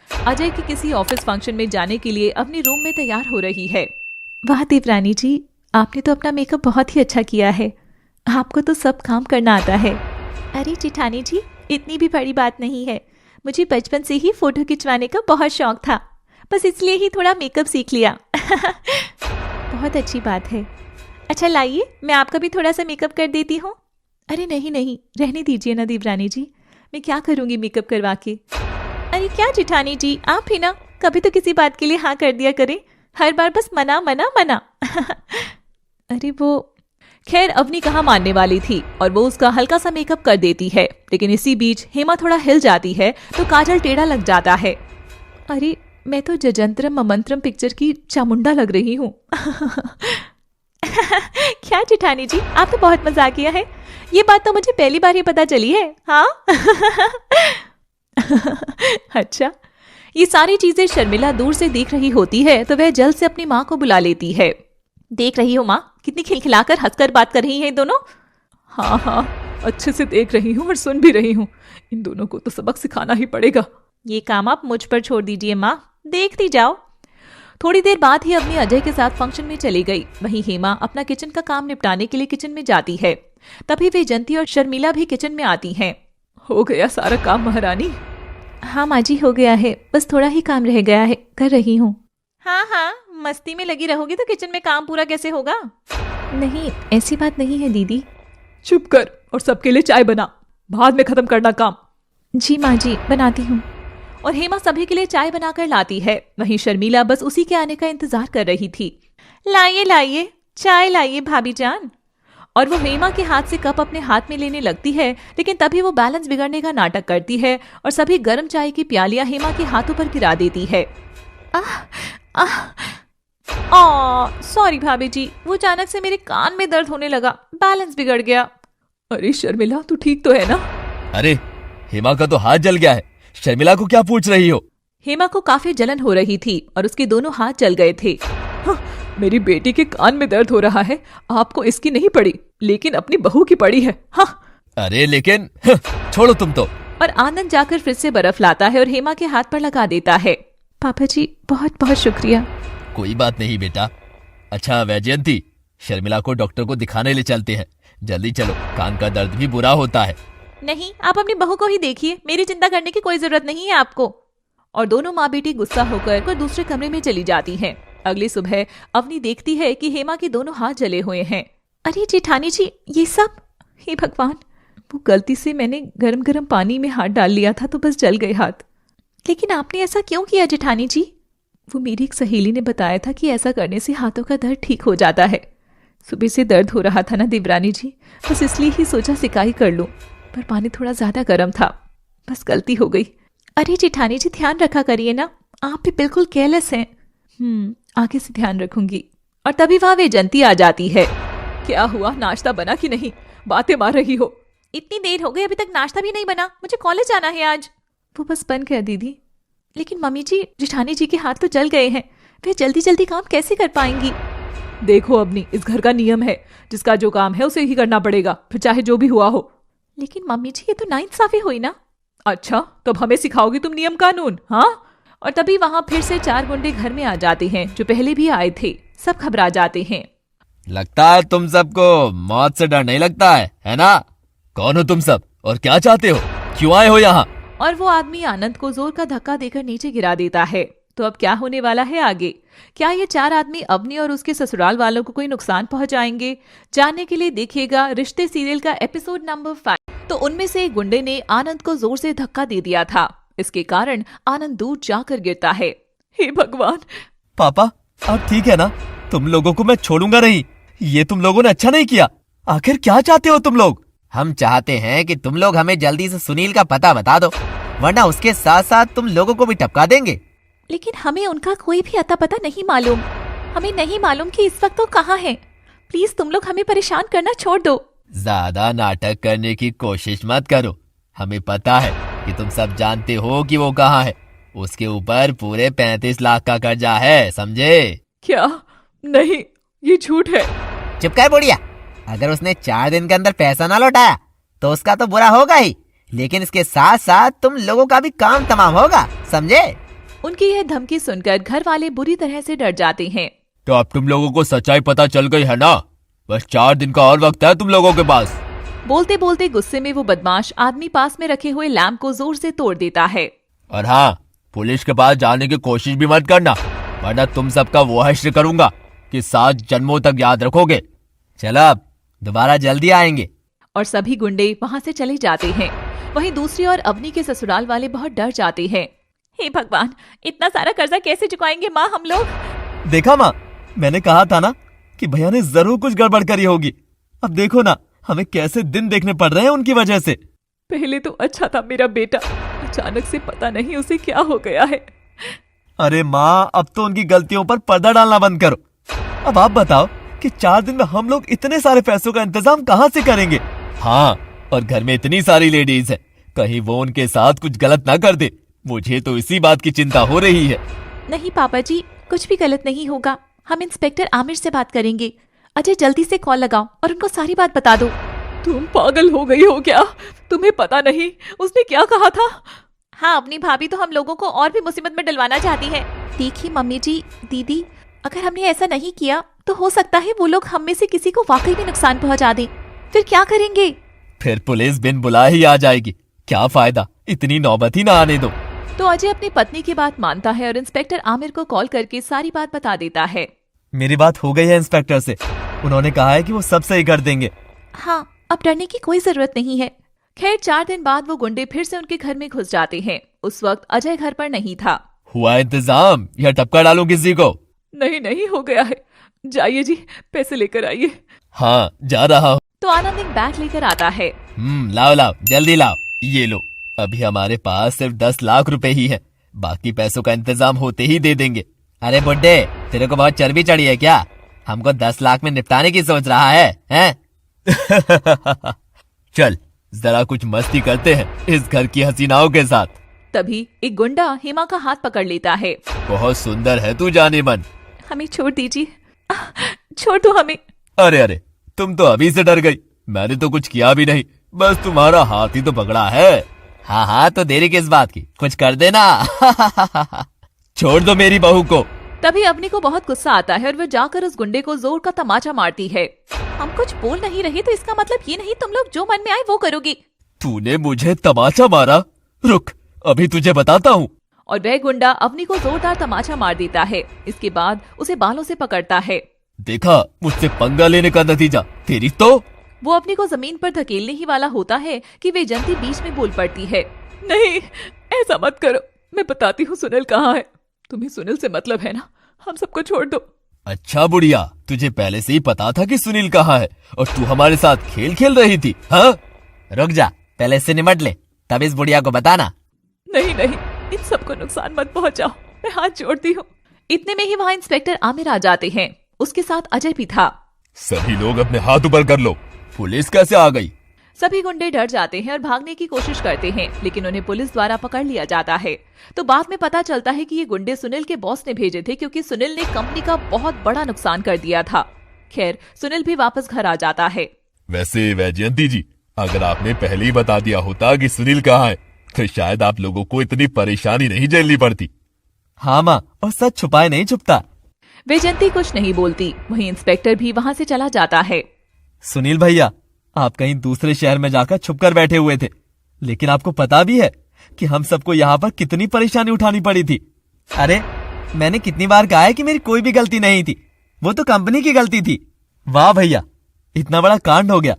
अजय की किसी ऑफिस फंक्शन में जाने के लिए अपने रूम में तैयार हो रही है। वाह देवरानी जी, आपने तो अपना मेकअप बहुत ही अच्छा किया है। आपको तो सब काम करना आता है। अरे जेठानी जी, इतनी भी बड़ी बात नहीं है। मुझे बचपन से ही फोटो खिंचवाने का बहुत शौक था, बस इसलिए ही थोड़ा मेकअप सीख लिया। बहुत अच्छी बात है। अच्छा लाइए, मैं आपका भी थोड़ा सा मेकअप कर देती हूँ। अरे नहीं नहीं, रहने दीजिए ना देवरानी जी, मैं क्या करूँगी मेकअप करवा के। अरे क्या जेठानी जी, आप ही ना कभी तो किसी बात के लिए हाँ कर दिया करें, हर बार बस मना मना मना। अरे वो खैर अवनी कहाँ मानने वाली थी और वो उसका हल्का सा मेकअप कर देती है। लेकिन इसी बीच हेमा थोड़ा हिल जाती है तो काजल टेढ़ा लग जाता है। अरे मैं तो जजंत्रम ममंत्रम पिक्चर की चामुंडा लग रही हूँ। क्या जेठानी जी, आप तो बहुत मजाक किया है। ये बात तो मुझे पहली बार ही पता चली है। हाँ। अच्छा, ये सारी चीजें शर्मिला दूर से देख रही होती है तो वह जल्द से अपनी माँ को बुला लेती है। देख रही हो माँ, कितनी खिलखिलाकर हंसकर बात कर रही हैं दोनों। हाँ हाँ, अच्छे से देख रही हूँ और सुन भी रही हूँ। इन दोनों को तो सबक सिखाना ही पड़ेगा। ये काम आप मुझ पर छोड़ दीजिए माँ, देखती जाओ। थोड़ी देर बाद ही अपने अजय के साथ फंक्शन में चली गई। वहीं हेमा अपना किचन का काम निपटाने के लिए किचन में जाती है। तभी वैजंती और शर्मिला भी किचन में आती हैं। हो गया सारा काम महारानी। हाँ माँ जी, हो गया है, बस थोड़ा ही काम रह गया है, कर रही हूँ। हाँ हाँ, मस्ती में लगी रहोगी तो किचन में काम पूरा कैसे होगा? नहीं, ऐसी बात नहीं है दीदी। चुप कर और सबके लिए चाय बना, बाद में खत्म करना काम। जी माँ जी, बनाती हूँ। और हेमा सभी के लिए चाय बनाकर लाती है। वहीं शर्मिला बस उसी के आने का इंतजार कर रही थी। लाइए लाइए, चाय लाइए भाभी जान। और वो हेमा के हाथ से कप अपने हाथ में लेने लगती है, लेकिन तभी वो बैलेंस बिगड़ने का नाटक करती है और सभी गर्म चाय की प्यालियां हेमा के हाथों पर गिरा देती है। सॉरी भाभी जी, वो अचानक से मेरे कान में दर्द होने लगा, बैलेंस बिगड़ गया। अरे शर्मिला, तू ठीक तो है ना? अरे हेमा का तो हाथ जल गया है, शर्मिला को क्या पूछ रही हो? हेमा को काफी जलन हो रही थी और उसके दोनों हाथ जल गए थे। हाँ, मेरी बेटी के कान में दर्द हो रहा है, आपको इसकी नहीं पड़ी, लेकिन अपनी बहू की पड़ी है। हाँ। अरे लेकिन छोड़ो तुम तो। और आनंद जाकर फ्रिज से बर्फ लाता है और हेमा के हाथ पर लगा देता है। पापा जी, बहुत बहुत शुक्रिया। कोई बात नहीं बेटा। अच्छा वैजयंती, शर्मिला को डॉक्टर को दिखाने ले चलते हैं, जल्दी चलो, कान का दर्द भी बुरा होता है। नहीं, आप अपनी बहू को ही देखिए, मेरी चिंता करने की कोई जरूरत नहीं है आपको। और दोनों माँ बेटी गुस्सा होकर दूसरे कमरे में चली जाती हैं। अगली सुबह अवनी देखती है कि हेमा के दोनों हाथ जले हुए हैं। अरे जेठानी जी, ये सब? हे भगवान, वो गलती से मैंने गरम गरम पानी में हाथ डाल लिया था तो बस जल गए हाथ। लेकिन आपने ऐसा क्यों किया जेठानी जी? वो मेरी एक सहेली ने बताया था कि ऐसा करने से हाथों का दर्द ठीक हो जाता है। सुबह से दर्द हो रहा था ना देवरानी जी, बस इसलिए ही सोचा सिकाई कर लूं, पर पानी थोड़ा ज्यादा गर्म था, बस गलती हो गई। अरे जेठानी जी, ध्यान रखा करिए ना, आप भी बिल्कुल केयरलेस हैं। आगे से ध्यान रखूंगी। और तभी वहां वैजयंती आ जाती है। क्या हुआ, नाश्ता बना कि नहीं? बातें मार रही हो। इतनी देर हो गई, अभी तक नाश्ता भी नहीं बना, मुझे कॉलेज जाना है आज। वो बस बन गया दीदी। लेकिन मम्मी जी, जेठानी जी के हाथ तो जल गए हैं, वे जल्दी जल्दी काम कैसे कर पाएंगी? देखो अवनी, इस घर का नियम है, जिसका जो काम है उसे ही करना पड़ेगा, फिर चाहे जो भी हुआ हो। लेकिन मम्मी जी, ये तो नाइंसाफी हुई ना। अच्छा, तो अब हमें सिखाओगी तुम नियम कानून? हाँ। और तभी वहां फिर से 4 गुंडे घर में आ जाते हैं, जो पहले भी आए थे। सब घबरा जाते हैं। लगता है तुम सबको मौत से डर नहीं लगता है ना? कौन हो तुम सब और क्या चाहते हो? क्यों आए हो यहाँ? और वो आदमी आनंद को जोर का धक्का देकर नीचे गिरा देता है। तो अब क्या होने वाला है आगे? क्या ये 4 आदमी अवनी और उसके ससुराल वालों को कोई नुकसान पहुंचाएंगे? जानने के लिए देखिएगा रिश्ते सीरियल का एपिसोड नंबर 5। तो उनमें से एक गुंडे ने आनंद को जोर से धक्का दे दिया था। इसके कारण आनंद दूर जाकर गिरता है। हे भगवान! पापा, आप ठीक है ना? तुम लोगों को मैं छोड़ूंगा नहीं। ये तुम लोगों ने अच्छा नहीं किया। आखिर क्या चाहते हो तुम लोग? हम चाहते हैं कि तुम लोग हमें जल्दी से सुनील का पता बता दो, वरना उसके साथ साथ तुम लोगों को भी टपका देंगे। लेकिन हमें उनका कोई भी अता पता नहीं मालूम। हमें नहीं मालूम कि इस वक्त वो कहाँ है। प्लीज तुम लोग हमें परेशान करना छोड़ दो। ज्यादा नाटक करने की कोशिश मत करो। हमें पता है कि तुम सब जानते हो कि वो कहाँ है। उसके ऊपर पूरे 35 लाख का कर्जा है, समझे? क्या? नहीं, ये झूठ है। चुप कर बुढ़िया। अगर उसने 4 दिन के अंदर पैसा ना लौटाया तो उसका तो बुरा होगा ही, लेकिन इसके साथ साथ तुम लोगों का भी काम तमाम होगा, समझे? उनकी यह धमकी सुनकर घर वाले बुरी तरह से डर जाते हैं। तो अब तुम लोगों को सच्चाई पता चल गई है ना? बस 4 दिन का और वक्त है तुम लोगों के पास। बोलते बोलते गुस्से में वो बदमाश आदमी पास में रखे हुए लैंप को जोर से तोड़ देता है। और हाँ, पुलिस के पास जाने की कोशिश भी मत करना, वरना तुम सबका वो हश्र करूंगा कि 7 जन्मों तक याद रखोगे। चलो अब दोबारा जल्दी आएंगे। और सभी गुंडे वहां से चले जाते हैं। वहीं दूसरी ओर अवनी के ससुराल वाले बहुत डर जाते हैं। हे भगवान, इतना सारा कर्जा कैसे चुकाएंगे माँ हम लोग? देखा माँ, मैंने कहा था ना कि भैया ने जरूर कुछ गड़बड़ करी होगी। अब देखो ना, हमें कैसे दिन देखने पड़ रहे हैं उनकी वजह से। पहले तो अच्छा था मेरा बेटा, अचानक से पता नहीं उसे क्या हो गया है। अरे माँ, अब तो उनकी गलतियों पर पर्दा डालना बंद करो। अब आप बताओ कि 4 दिन में हम लोग इतने सारे पैसों का इंतजाम कहाँ से करेंगे? हाँ, और घर में इतनी सारी लेडीज है, कहीं वो उनके साथ कुछ गलत ना कर दे। मुझे तो इसी बात की चिंता हो रही है। नहीं पापा जी, कुछ भी गलत नहीं होगा। हम इंस्पेक्टर आमिर से बात करेंगे। अजय, जल्दी से कॉल लगाओ और उनको सारी बात बता दो। तुम पागल हो गई हो क्या? तुम्हें पता नहीं उसने क्या कहा था? हाँ, अपनी भाभी तो हम लोगों को और भी मुसीबत में डलवाना चाहती है। देखिए मम्मी जी, दीदी, अगर हमने ऐसा नहीं किया तो हो सकता है वो लोग हम में से किसी को वाकई में नुकसान पहुंचा दें। फिर क्या करेंगे? फिर पुलिस बिन बुलाए ही आ जाएगी। क्या फायदा, इतनी नौबत ही ना आने दो। तो अजय अपनी पत्नी की बात मानता है और इंस्पेक्टर आमिर को कॉल करके सारी बात बता देता है। मेरी बात हो गई है इंस्पेक्टर से, उन्होंने कहा है कि वो सब सही कर देंगे। हाँ, अब डरने की कोई जरूरत नहीं है। खैर 4 दिन बाद वो गुंडे फिर से उनके घर में घुस जाते हैं। उस वक्त अजय घर पर नहीं था। हुआ इंतजाम या टपका डालूं किसी को? नहीं नहीं, हो गया है। जाइए जी, पैसे लेकर आइए। हाँ, जा रहा हूँ। तो आनंद एक बैग लेकर आता है। लाओ लाओ, जल्दी लाओ। ये लो, अभी हमारे पास सिर्फ 10 लाख रुपए ही है, बाकी पैसों का इंतजाम होते ही दे देंगे। अरे बुड्ढे, तेरे को बहुत चर्बी चढ़ी है क्या? हमको 10 लाख में निपटाने की सोच रहा है, हैं? चल जरा कुछ मस्ती करते हैं इस घर की हसीनाओं के साथ। तभी एक गुंडा हेमा का हाथ पकड़ लेता है। बहुत सुंदर है तू जाने मन। हमें छोड़ दीजिए, छोड़ दो हमें। अरे अरे, तुम तो अभी से डर गई। मैंने तो कुछ किया भी नहीं, बस तुम्हारा हाथ ही तो पकड़ा है। हाँ हाँ, तो देरी किस बात की, कुछ कर देना। छोड़ दो मेरी बहू को। तभी अवनी को बहुत गुस्सा आता है और वह जाकर उस गुंडे को जोर का तमाचा मारती है। हम कुछ बोल नहीं रहे तो इसका मतलब ये नहीं तुम लोग जो मन में आए वो करोगे। तूने मुझे तमाचा मारा? रुक, अभी तुझे बताता हूँ। और वह गुंडा अवनी को जोरदार तमाचा मार देता है। इसके बाद उसे बालों से पकड़ता है। देखा, मुझसे पंगा लेने का नतीजा तेरी तो। वो अपनी को जमीन पर धकेलने ही वाला होता है कि वैजयंती बीच में बोल पड़ती है। नहीं, ऐसा मत करो, मैं बताती हूँ सुनील कहाँ है। तुम्हें सुनील से मतलब है ना, हम सबको छोड़ दो। अच्छा बुढ़िया, तुझे पहले से ही पता था कि सुनील कहाँ है और तू हमारे साथ खेल खेल रही थी? हाँ, रुक जा, पहले इससे निमट ले, तब इस बुढ़िया को बताना। नहीं नहीं, इन सबको नुकसान मत पहुंचाओ, मैं हाथ जोड़ती हूँ। इतने में ही वहाँ इंस्पेक्टर आमिर आ जाते हैं। उसके साथ अजय भी था। सभी लोग अपने हाथ ऊपर कर लो। पुलिस कैसे आ गई? सभी गुंडे डर जाते हैं और भागने की कोशिश करते हैं, लेकिन उन्हें पुलिस द्वारा पकड़ लिया जाता है। तो बाद में पता चलता है कि ये गुंडे सुनील के बॉस ने भेजे थे, क्योंकि सुनील ने कंपनी का बहुत बड़ा नुकसान कर दिया था। खैर, सुनील भी वापस घर आ जाता है। वैसे वैजयंती जी, अगर आपने पहले ही बता दिया होता कि सुनील कहाँ है, तो शायद आप लोगों को इतनी परेशानी नहीं झेलनी पड़ती। हाँ माँ, और सच छुपाए नहीं छुपता। वैजयंती कुछ नहीं बोलती। वहीं इंस्पेक्टर भी वहाँ से चला जाता है। सुनील भैया, आप कहीं दूसरे शहर में जाकर छुपकर बैठे हुए थे, लेकिन आपको पता भी है कि हम सबको यहाँ पर कितनी परेशानी उठानी पड़ी थी। अरे, मैंने कितनी बार कहा है कि मेरी कोई भी गलती नहीं थी, वो तो कंपनी की गलती थी। वाह भैया, इतना बड़ा कांड हो गया,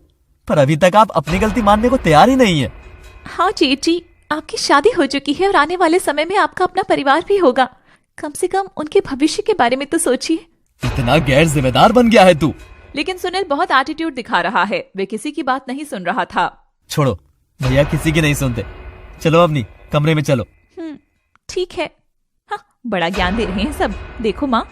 पर अभी तक आप अपनी गलती मानने को तैयार ही नहीं है। हाँ जेठ जी, आपकी शादी हो चुकी है और आने वाले समय में आपका अपना परिवार भी होगा। कम से कम उनके भविष्य के बारे में तो सोचिए। इतना गैर जिम्मेदार बन गया है तू। लेकिन सुनील बहुत एटीट्यूड दिखा रहा है। वे किसी की बात नहीं सुन रहा था। छोड़ो, भैया किसी की नहीं सुनते। चलो अपनी कमरे में चलो। ठीक है। हाँ, बड़ा ज्ञान दे रहे हैं सब। देखो माँ,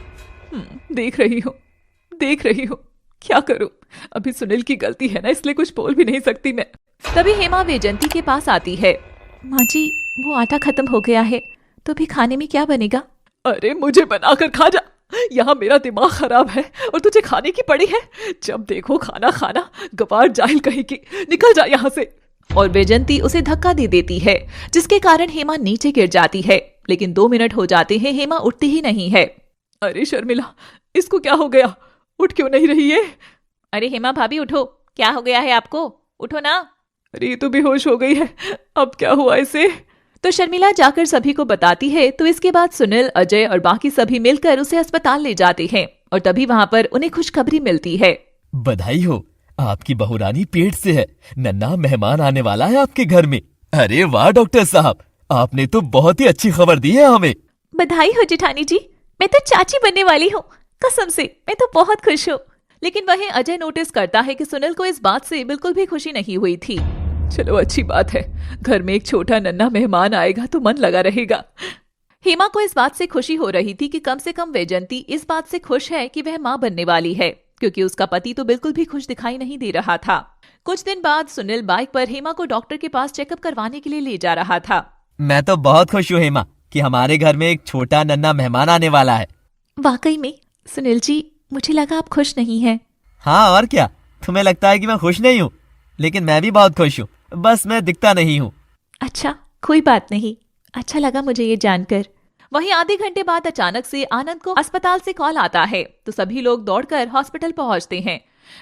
देख रही हूँ। क्या करूँ, अभी सुनील की गलती है ना, इसलिए कुछ बोल भी नहीं सकती मैं। तभी हेमा वैजयंती के पास आती है। माँ जी, वो आटा खत्म हो गया है, तो भी खाने में क्या बनेगा? अरे मुझे बनाकर खा जा, यहाँ मेरा दिमाग खराब है और तुझे खाने की पड़ी है। जब देखो खाना खाना, गवार जाहिल कहीं की, निकल जा यहाँ से। और वैजयंती उसे धक्का दे देती है, जिसके कारण हेमा नीचे गिर जाती है। लेकिन 2 मिनट हो जाते हैं, हेमा उठती ही नहीं है। अरे शर्मिला, इसको क्या हो गया, उठ क्यों नहीं रही है? अरे हेमा भाभी उठो, क्या हो गया है आपको, उठो ना। अरे ये तो बेहोश हो गई है, अब क्या हुआ इसे? तो शर्मिला जाकर सभी को बताती है। तो इसके बाद सुनील, अजय और बाकी सभी मिलकर उसे अस्पताल ले जाते हैं। और तभी वहाँ पर उन्हें खुशखबरी मिलती है। बधाई हो, आपकी बहुरानी पेट से है, नन्हा मेहमान आने वाला है आपके घर में। अरे वाह डॉक्टर साहब, आपने तो बहुत ही अच्छी खबर दी है हमें। बधाई हो जेठानी जी, मैं तो चाची बनने वाली हूँ, कसम से मैं तो बहुत खुश हूँ। लेकिन वहीं अजय नोटिस करता है कि सुनील को इस बात से बिल्कुल भी खुशी नहीं हुई थी। चलो अच्छी बात है, घर में एक छोटा नन्हा मेहमान आएगा तो मन लगा रहेगा। हेमा को इस बात से खुशी हो रही थी कि कम से कम वैजयंती इस बात से खुश है कि वह मां बनने वाली है, क्योंकि उसका पति तो बिल्कुल भी खुश दिखाई नहीं दे रहा था। कुछ दिन बाद सुनील बाइक पर हेमा को डॉक्टर के पास चेकअप करवाने के लिए ले जा रहा था। मैं तो बहुत खुश हूँ हेमा कि हमारे घर में एक छोटा नन्हा मेहमान आने वाला है। वाकई में सुनील जी, मुझे लगा आप खुश नहीं हैं। हाँ और क्या, तुम्हें लगता है कि मैं खुश नहीं हूँ, लेकिन मैं भी बहुत खुश हूँ, बस मैं दिखता नहीं हूँ। अच्छा, कोई बात नहीं, अच्छा लगा मुझे ये जानकर। वहीं आधे घंटे बाद अचानक से आनंद को अस्पताल से कॉल आता है। तो सभी लोग दौड़कर हॉस्पिटल पहुंचते हैं।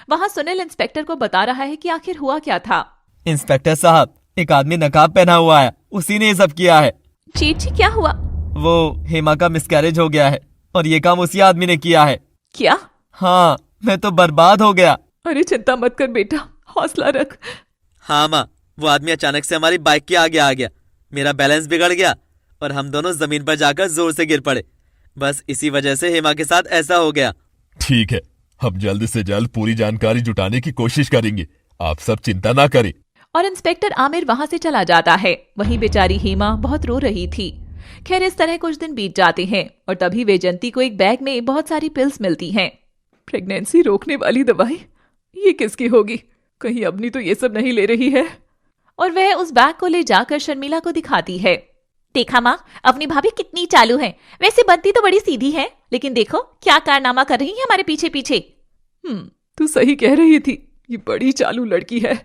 वहां सुनील इंस्पेक्टर को बता रहा है कि आखिर हुआ क्या था। इंस्पेक्टर साहब, एक आदमी नकाब पहना हुआ है, उसी ने ये सब किया है। जेठ जी क्या हुआ? वो हेमा का मिसकैरेज हो गया है और ये काम उसी आदमी ने किया है। क्या? हाँ, मैं तो बर्बाद हो गया। अरे चिंता मत कर बेटा, हौसला रख। हाँ माँ, वो आदमी अचानक से हमारी बाइक के आगे आ गया, मेरा बैलेंस बिगड़ गया और हम दोनों जमीन पर जाकर जोर से गिर पड़े। बस इसी वजह से हेमा के साथ ऐसा हो गया। ठीक है, हम जल्द से जल्द पूरी जानकारी जुटाने की कोशिश करेंगे, आप सब चिंता ना करें। और इंस्पेक्टर आमिर वहां से चला जाता है। वहीं बेचारी हेमा बहुत रो रही थी। खैर इस तरह कुछ दिन बीत जाते हैं और तभी वैजयंती को एक बैग में बहुत सारी पिल्स मिलती हैं। प्रेगनेंसी रोकने वाली दवाई, ये किसकी होगी? कहीं अपनी तो ये सब नहीं ले रही है। और वह उस बैग को ले जाकर शर्मिला को दिखाती है। देखा माँ, अपनी भाभी कितनी चालू है। वैसे बनती तो बड़ी सीधी है, लेकिन देखो क्या कारनामा कर रही है हमारे पीछे पीछे। तू सही कह रही थी, ये बड़ी चालू लड़की है।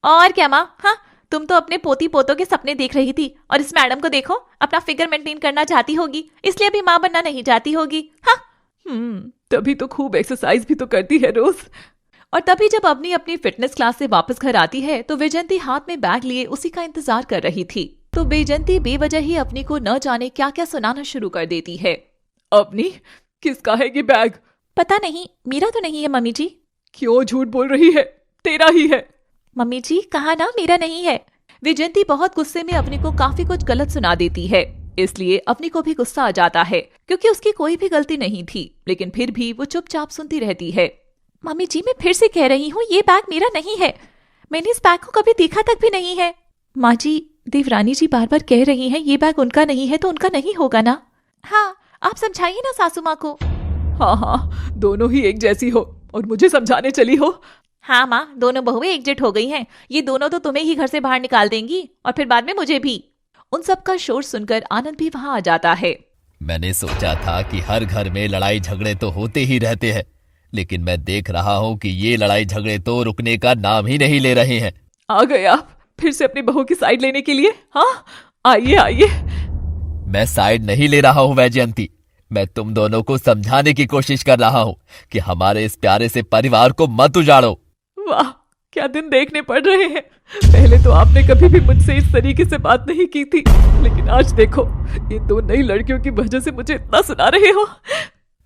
और क्या माँ, हाँ तुम तो अपने पोती पोतों के सपने देख रही थी और इस मैडम को देखो, अपना फिगर मेंटेन करना चाहती होगी, इसलिए अभी माँ बनना नहीं चाहती होगी। हाँ तभी तो खूब एक्सरसाइज भी तो करती है रोज। और तभी जब अपनी अपनी फिटनेस क्लास से वापस घर आती है तो वैजयंती हाथ में बैग लिए उसी का इंतजार कर रही थी। तो वैजयंती बेवजह ही अपनी को न जाने क्या क्या सुनाना शुरू कर देती है। अपनी? किसका है ये बैग? पता नहीं, मेरा तो नहीं है मम्मी जी। क्यों झूठ बोल रही है? तेरा ही है। मम्मी जी कहा ना मेरा नहीं है। वैजयंती बहुत गुस्से में अपनी को काफी कुछ गलत सुना देती है, इसलिए अपनी को भी गुस्सा आ जाता है क्योंकि उसकी कोई भी गलती नहीं थी, लेकिन फिर भी वो चुपचाप सुनती रहती है। मम्मी जी मैं फिर से कह रही हूँ, ये बैग मेरा नहीं है। मैंने इस बैग को कभी देखा तक भी नहीं है। माँ जी, देवरानी जी बार बार कह रही हैं ये बैग उनका नहीं है, तो उनका नहीं होगा ना? हाँ, आप समझाइए ना सासू माँ को। हाँ, दोनों ही एक जैसी हो और मुझे समझाने चली हो। हाँ माँ, दोनों बहुएं एकजुट हो गई हैं। ये दोनों तो तुम्हें ही घर से बाहर निकाल देंगी और फिर बाद में मुझे भी। उन सब का शोर सुनकर आनंद भी वहां आ जाता है। मैंने सोचा था कि हर घर में लड़ाई झगड़े तो होते ही रहते हैं, लेकिन मैं देख रहा हूँ कि ये लड़ाई झगड़े तो रुकने का नाम ही नहीं ले रहे हैं। आ गए आप फिर से अपनी बहू की साइड लेने के लिए? हाँ, आइए आइए। मैं साइड नहीं ले रहा हूँ वैजयंती, मैं तुम दोनों को समझाने की कोशिश कर रहा हूँ कि हमारे इस प्यारे से परिवार को मत उजाड़ो। वाह, क्या दिन देखने पड़ रहे हैं। पहले तो आपने कभी भी मुझसे इस तरीके से बात नहीं की थी, लेकिन आज देखो इन दो नई लड़कियों की वजह से मुझे इतना सुना रहे हो।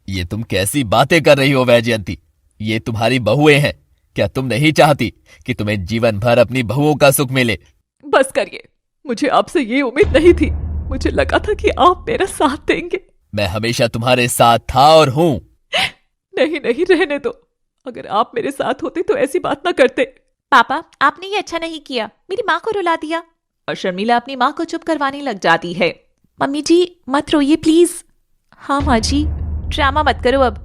ये तुम कैसी बातें कर रही हो वैजयंती? ये तुम्हारी बहुएं हैं, क्या तुम नहीं चाहती कि तुम्हें जीवन भर अपनी बहुओं का सुख मिले? बस करिए, मुझे आपसे ये उम्मीद नहीं थी। मुझे लगा था कि आप मेरा साथ देंगे। मैं हमेशा तुम्हारे साथ था और हूँ। नहीं नहीं, रहने दो। अगर आप मेरे साथ होते तो ऐसी बात ना करते। पापा, आपने ये अच्छा नहीं किया, मेरी माँ को रुला दिया। और शर्मिला अपनी माँ को चुप करवाने लग जाती है। मम्मी जी मत रोइए प्लीज। हाँ माँ जी, ड्रामा मत करो अब।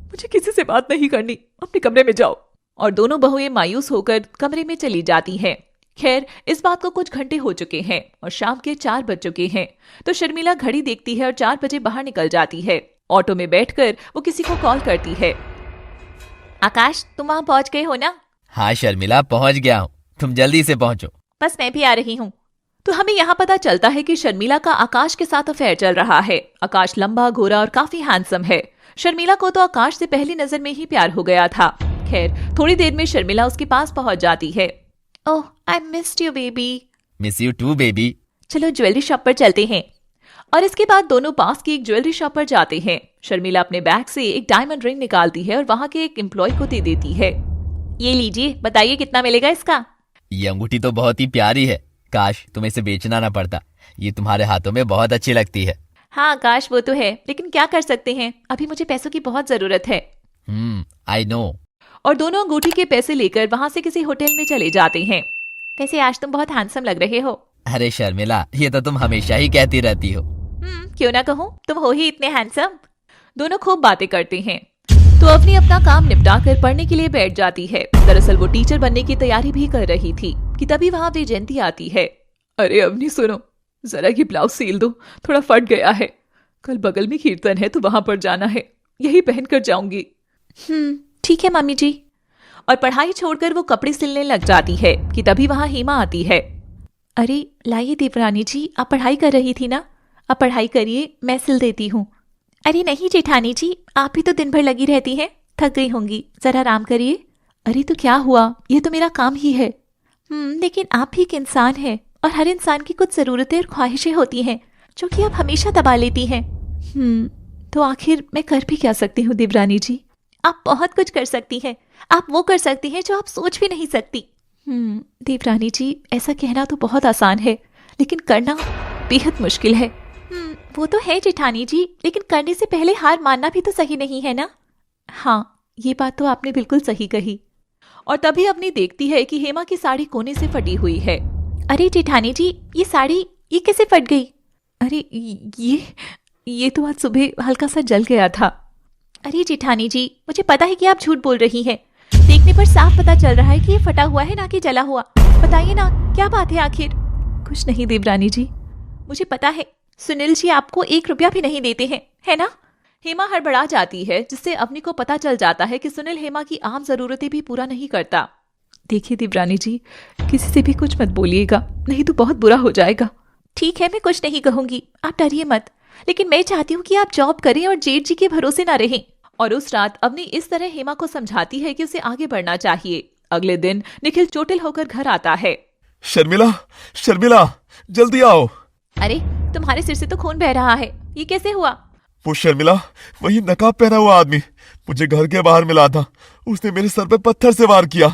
मुझे किसी से बात नहीं करनी, अपने कमरे में जाओ। और दोनों बहुएं मायूस होकर कमरे में चली जाती हैं। खैर इस बात को कुछ घंटे हो चुके हैं और शाम के 4 बज चुके हैं। तो शर्मिला घड़ी देखती है और 4 बजे बाहर निकल जाती है। ऑटो में बैठकर वो किसी को कॉल करती है। आकाश, तुम वहां पहुंच गए हो ना? हाँ शर्मिला, पहुंच गया हूँ, तुम जल्दी से पहुंचो। बस मैं भी आ रही हूँ। तो हमें यहाँ पता चलता है कि शर्मिला का आकाश के साथ अफेयर चल रहा है। आकाश लंबा, गोरा और काफी हैंडसम है। शर्मिला को तो आकाश से पहली नजर में ही प्यार हो गया था। खैर थोड़ी देर में शर्मिला उसके पास पहुंच जाती है। Oh, I missed you baby. Miss you too baby. चलो ज्वेलरी शॉप पर चलते हैं। और इसके बाद दोनों पास की एक ज्वेलरी शॉप पर जाते हैं। शर्मिला अपने बैग से एक डायमंड रिंग निकालती है और वहां के एक एम्प्लॉय को दे देती है। ये लीजिए, बताइए कितना मिलेगा इसका? ये अंगूठी तो बहुत ही प्यारी है, काश तुम्हें इसे बेचना ना पड़ता। ये तुम्हारे हाथों में बहुत अच्छी लगती है। हाँ आकाश, वो तो है, लेकिन क्या कर सकते हैं, अभी मुझे पैसों की बहुत जरूरत है। I know. और दोनों अंगूठी के पैसे लेकर वहां से किसी होटल में चले जाते हैं। वैसे आज तुम बहुत हैंडसम लग रहे हो। अरे शर्मिला, ये तो तुम हमेशा ही कहती रहती हो। क्यों ना कहूँ, तुम हो ही इतने हैंडसम। दोनों खूब बातें करते हैं। तो अवनी अपना काम निपटा कर पढ़ने के लिए बैठ जाती है। दरअसल वो टीचर बनने की तैयारी भी कर रही थी कि तभी वहां वैजयंती आती है। अरे अवनी सुनो, जरा ये ब्लाउज सील दो, थोड़ा फट गया है। कल बगल में कीर्तन है तो वहां पर जाना है, यही पहनकर जाऊंगी। ठीक है मम्मी जी। और पढ़ाई छोड़कर वो कपड़े सिलने लग जाती है कि तभी वहां हेमा आती है। अरे लाइए देवरानी जी, आप पढ़ाई कर रही थी ना, आप पढ़ाई करिए, मैं सिल देती हूँ। अरे नहीं जेठानी जी, आप ही तो दिन भर लगी रहती हैं, थक गई होंगी, जरा आराम करिए। अरे तो क्या हुआ, ये तो मेरा काम ही है। लेकिन आप भी एक इंसान है, और हर इंसान की कुछ ज़रूरतें और ख्वाहिशें होती हैं जो कि आप हमेशा दबा लेती हैं। तो आखिर मैं कर भी क्या सकती हूँ देवरानी जी? आप बहुत कुछ कर सकती हैं। आप वो कर सकती हैं जो आप सोच भी नहीं सकती। देवरानी जी, ऐसा कहना तो बहुत आसान है, लेकिन करना बेहद मुश्किल है। वो तो है जेठानी जी, लेकिन करने से पहले हार मानना भी तो सही नहीं है ना? हाँ, ये बात तो आपने बिल्कुल सही कही। और तभी अवनी देखती है कि हेमा की साड़ी कोने से फटी हुई है। अरे जेठानी जी, ये साड़ी ये कैसे फट गई? अरे ये तो आज सुबह हल्का सा जल गया था। अरे जेठानी जी, मुझे पता है कि आप झूठ बोल रही हैं। देखने पर साफ पता चल रहा है कि ये फटा हुआ है, ना कि जला हुआ। बताइए ना, क्या बात है आखिर? कुछ नहीं देवरानी जी, मुझे पता है सुनील जी आपको 1 रुपया भी नहीं देते हैं, है ना? हेमा हड़बड़ा जाती है, जिससे अवनी को पता चल जाता है कि सुनील हेमा की आम जरूरतें भी पूरा नहीं करता। देखिए देवरानी जी, किसी से भी कुछ मत बोलिएगा, नहीं तो बहुत बुरा हो जाएगा। ठीक है, मैं कुछ नहीं कहूंगी, आप डरिए मत। लेकिन मैं चाहती हूँ कि आप जॉब करें और जेठ जी के भरोसे ना रहें। और उस रात अवनी इस तरह हेमा को समझाती है कि उसे आगे बढ़ना चाहिए। अगले दिन निखिल चोटिल होकर घर आता है। शर्मिला, शर्मिला, जल्दी आओ। अरे, तुम्हारे सिर से तो खून बह रहा है, ये कैसे हुआ? वो शर्मिला, वही नकाब पहना हुआ आदमी मुझे घर के बाहर मिला था। उसने मेरे सर पे पत्थर से वार किया।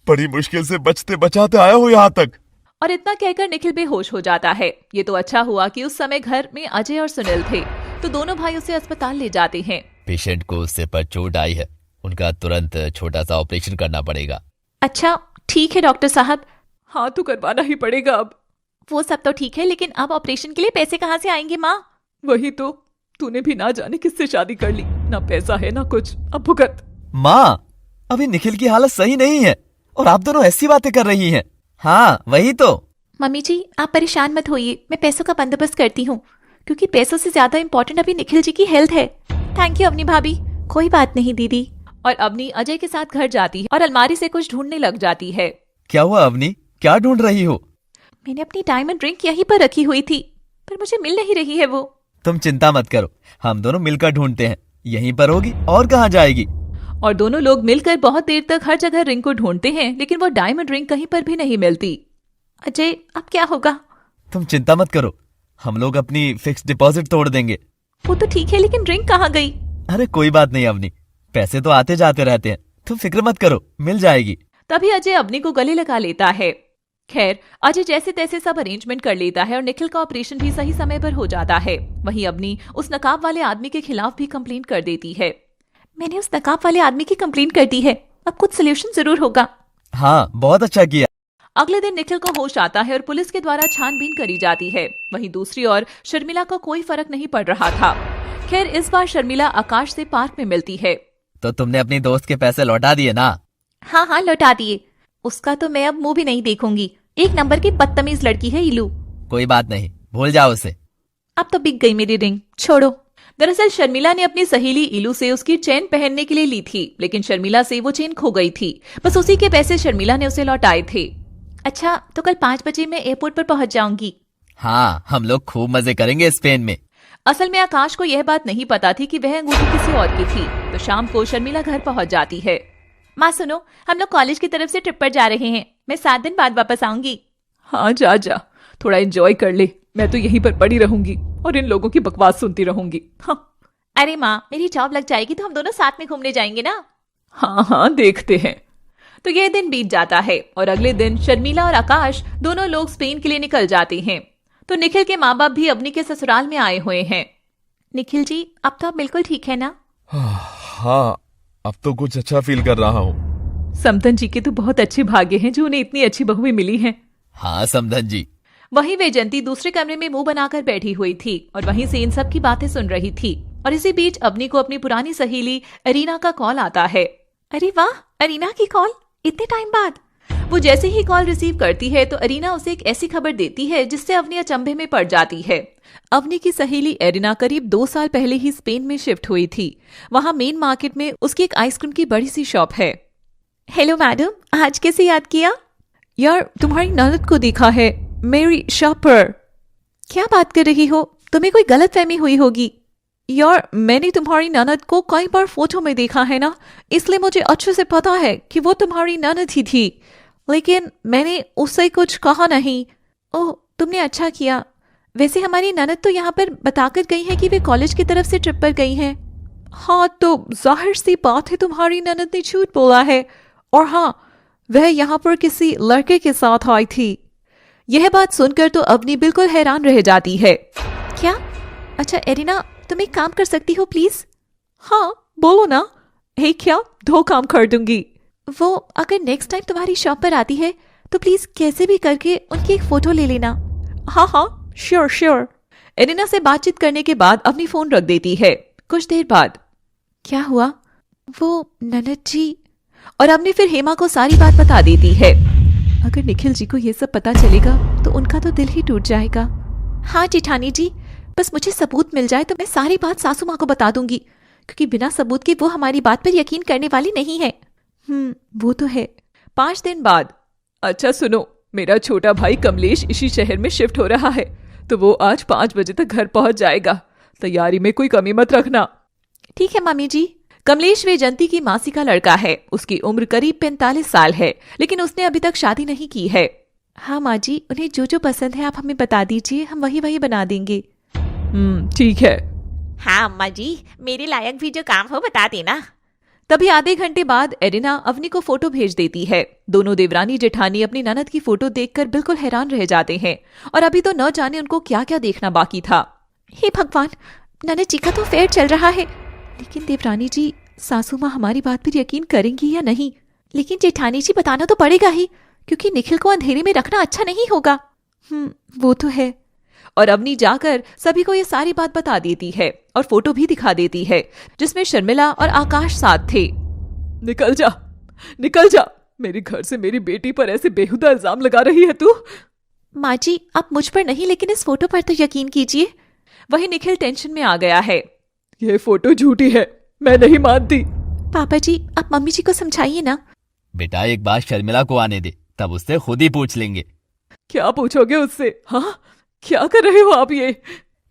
बड़ी मुश्किल से बचते बचाते आया हूँ यहाँ तक। और इतना कहकर निखिल बेहोश हो जाता है। ये तो अच्छा हुआ कि उस समय घर में अजय और सुनील थे, तो दोनों भाई उसे अस्पताल ले जाते हैं। पेशेंट को सिर पर चोट आई है, उनका तुरंत छोटा सा ऑपरेशन करना पड़ेगा। अच्छा, ठीक है डॉक्टर साहब। हाँ, तो करवाना ही पड़ेगा अब। वो सब तो ठीक है, लेकिन अब ऑपरेशन के लिए पैसे कहाँ से आएंगे माँ? वही तो, तूने भी ना जाने किससे शादी कर ली, ना पैसा है ना कुछ, अब भुगत। माँ, अभी निखिल की हालत सही नहीं है और आप दोनों ऐसी बातें कर रही हैं। हाँ, वही तो। मम्मी जी, आप परेशान मत होइए, मैं पैसों का बंदोबस्त करती हूँ, क्योंकि पैसों से ज्यादा इम्पोर्टेंट अभी निखिल जी की हेल्थ है। थैंक यू अवनी भाभी। कोई बात नहीं दीदी। और अवनी अजय के साथ घर जाती है और अलमारी से कुछ ढूंढने लग जाती है। क्या हुआ अवनी, क्या ढूंढ रही हो? मैंने अपनी डायमंड रिंग यहीं पर रखी हुई थी, पर मुझे मिल नहीं रही है वो। तुम चिंता मत करो, हम दोनों मिलकर ढूंढते हैं। यहीं पर होगी और कहाँ जाएगी। और दोनों लोग मिलकर बहुत देर तक हर जगह रिंग को ढूंढते हैं, लेकिन वो डायमंड रिंग कहीं पर भी नहीं मिलती। अजय, अब क्या होगा? तुम चिंता मत करो, हम लोग अपनी फिक्स डिपॉजिट तोड़ देंगे। वो तो ठीक है, लेकिन रिंग कहाँ गई? अरे कोई बात नहीं अवनी, पैसे तो आते जाते रहते हैं, तुम फिक्र मत करो, मिल जाएगी। तभी अजय अवनी को गले लगा लेता है। खैर, अजय जैसे तैसे सब अरेंजमेंट कर लेता है और निखिल का ऑपरेशन भी सही समय पर हो जाता है। वहीं अवनी उस नकाब वाले आदमी के खिलाफ भी कंप्लेंट कर देती है। मैंने उस नकाब वाले आदमी की कंप्लेंट कर दी है, अब कुछ सोल्यूशन जरूर होगा। हाँ, बहुत अच्छा किया। अगले दिन निखिल को होश आता है और पुलिस के द्वारा छानबीन करी जाती है। वहीं दूसरी ओर शर्मिला को कोई फर्क नहीं पड़ रहा था। खैर, इस बार शर्मिला आकाश से पार्क में मिलती है। तो तुमने अपनी दोस्त के पैसे लौटा दिए ना? हाँ हाँ, लौटा दिए। उसका तो मैं अब मुंह भी नहीं देखूंगी। एक नंबर की बदतमीज लड़की है इलू। कोई बात नहीं, भूल जाओ उसे। अब तो बिक गई मेरी रिंग, छोड़ो। दरअसल शर्मिला ने अपनी सहेली इलू से उसकी चेन पहनने के लिए ली थी, लेकिन शर्मिला से वो चेन खो गई थी। बस उसी के पैसे शर्मिला ने उसे लौटाए थे। अच्छा, तो कल 5 बजे मैं एयरपोर्ट पर पहुंच जाऊंगी। हाँ, हम लोग खूब मजे करेंगे स्पेन में। असल में आकाश को यह बात नहीं पता थी कि वह अंगूठी किसी और की थी। तो शाम को शर्मिला घर पहुंच जाती है। माँ सुनो, हम लोग कॉलेज की तरफ से ट्रिप पर जा रहे हैं, मैं 7 दिन बाद वापस आऊंगी। हाँ, जा जा, थोड़ा एंजॉय कर ले। मैं तो यहीं पर पड़ी रहूंगी और इन लोगों की बकवास सुनती रहूंगी। हाँ। अरे माँ, मेरी जॉब लग जाएगी तो हम दोनों साथ में घूमने जाएंगे ना। हाँ हाँ, देखते हैं। तो यह दिन बीत जाता है और अगले दिन शर्मिला और आकाश दोनों लोग स्पेन के लिए निकल जाते हैं। तो निखिल के माँ बाप भी अवनी के ससुराल में आए हुए हैं। निखिल जी, अब तो आप बिल्कुल ठीक है ना? हाँ, अब तो कुछ अच्छा फील कर रहा हूँ। समधन जी के तो बहुत अच्छे भाग्य हैं जो उन्हें इतनी अच्छी बहुएं मिली हैं। हाँ समधन जी। वहीं वैजंती दूसरे कमरे में मुंह बनाकर बैठी हुई थी और वहीं से इन सब की बातें सुन रही थी। और इसी बीच अवनी को अपनी पुरानी सहेली अरीना का कॉल आता है। अरे वाह, अरीना की कॉल, इतने टाइम बाद। वो जैसे ही कॉल रिसीव करती है तो अरीना उसे एक ऐसी खबर देती है जिससे अवनी अचंभे में पड़ जाती है। अवनी की सहेली एरिना करीब 2 साल पहले ही स्पेन में शिफ्ट हुई थी। वहां मेन मार्केट में उसकी एक आइसक्रीम की बड़ी सी शॉप है। हेलो मैडम, आज कैसे याद किया? यार, तुम्हारी ननद को देखा है मेरी शॉप पर। क्या बात कर रही हो? तुम्हें कोई गलतफहमी हुई होगी। यार, मैंने तुम्हारी ननद को कई बार फोटो में देखा है ना, इसलिए मुझे अच्छे से पता है कि वो तुम्हारी ननद ही थी, लेकिन मैंने उससे कुछ कहा नहीं। ओह, तुमने अच्छा किया। वैसे हमारी ननद तो यहाँ पर बताकर गई है कि वे कॉलेज की तरफ से ट्रिप पर गई हैं। हाँ, तो जाहिर सी बात है तुम्हारी ननद ने झूठ बोला है। और हाँ, वह यहाँ पर किसी लड़के के साथ आई थी। यह बात सुनकर तो अवनी बिल्कुल हैरान रह जाती है। क्या? अच्छा एरिना, तुम एक काम कर सकती हो प्लीज? हाँ बोलो ना। एक क्या 2 काम कर दूंगी। वो अगर नेक्स्ट टाइम तुम्हारी शॉप पर आती है तो प्लीज कैसे भी करके उनकी एक फोटो ले लेना। हाँ श्योर श्योर। एरिना से बातचीत करने के बाद अपनी फोन रख देती है। कुछ देर बाद क्या हुआ? वो ननद जी। और अवनी फिर हेमा को सारी बात बता देती है। अगर निखिल जी को ये सब पता चलेगा तो उनका तो दिल ही टूट जाएगा। हाँ जेठानी जी, बस मुझे सबूत मिल जाए तो मैं सारी बात सासू माँ को बता दूंगी, क्योंकि बिना सबूत के वो हमारी बात पर यकीन करने वाली नहीं है। वो तो है। 5 दिन बाद। अच्छा सुनो, मेरा छोटा भाई कमलेश इसी शहर में शिफ्ट हो रहा है, तो वो आज 5 बजे तक घर पहुंच जाएगा। तैयारी में कोई कमी मत रखना। ठीक है मामी जी। कमलेश वेजंती की मासी का लड़का है। उसकी उम्र करीब 45 साल है, लेकिन उसने अभी तक शादी नहीं की है। हाँ माँ जी, उन्हें जो जो पसंद है आप हमें बता दीजिए, हम वही वही बना देंगे। ठीक है। हाँ अम्मा जी, मेरे लायक भी जो काम हो बता देना। तभी आधे घंटे बाद एरिना अवनी को फोटो भेज देती है। दोनों देवरानी जेठानी अपनी ननद की फोटो देखकर बिल्कुल हैरान रह जाते हैं, और अभी तो न जाने उनको क्या क्या देखना बाकी था। हे भगवान, ननद जी का तो फेयर चल रहा है, लेकिन देवरानी जी सासू माँ हमारी बात पर यकीन करेंगी या नहीं? लेकिन जेठानी जी बताना तो पड़ेगा ही, क्योंकि निखिल को अंधेरे में रखना अच्छा नहीं होगा। वो तो है। और अवनी जाकर सभी को ये सारी बात बता देती है और फोटो भी दिखा देती है, जिसमें शर्मिला और आकाश साथ थे। निकल जा, निकल जा, मेरे घर से मेरी बेटी पर ऐसे बेहुदा इल्जाम लगा रही है तू। माँ जी, आप मुझ पर नहीं लेकिन इस फोटो पर तो यकीन कीजिए। वही निखिल टेंशन में आ गया है। ये फोटो झूठी है, मैं नहीं मानती। पापा जी, आप मम्मी जी को समझाइए ना। बेटा एक बार शर्मिला को आने दे, तब उससे खुद ही पूछ लेंगे। क्या पूछोगे उससे? हाँ, क्या कर रहे हो आप ये?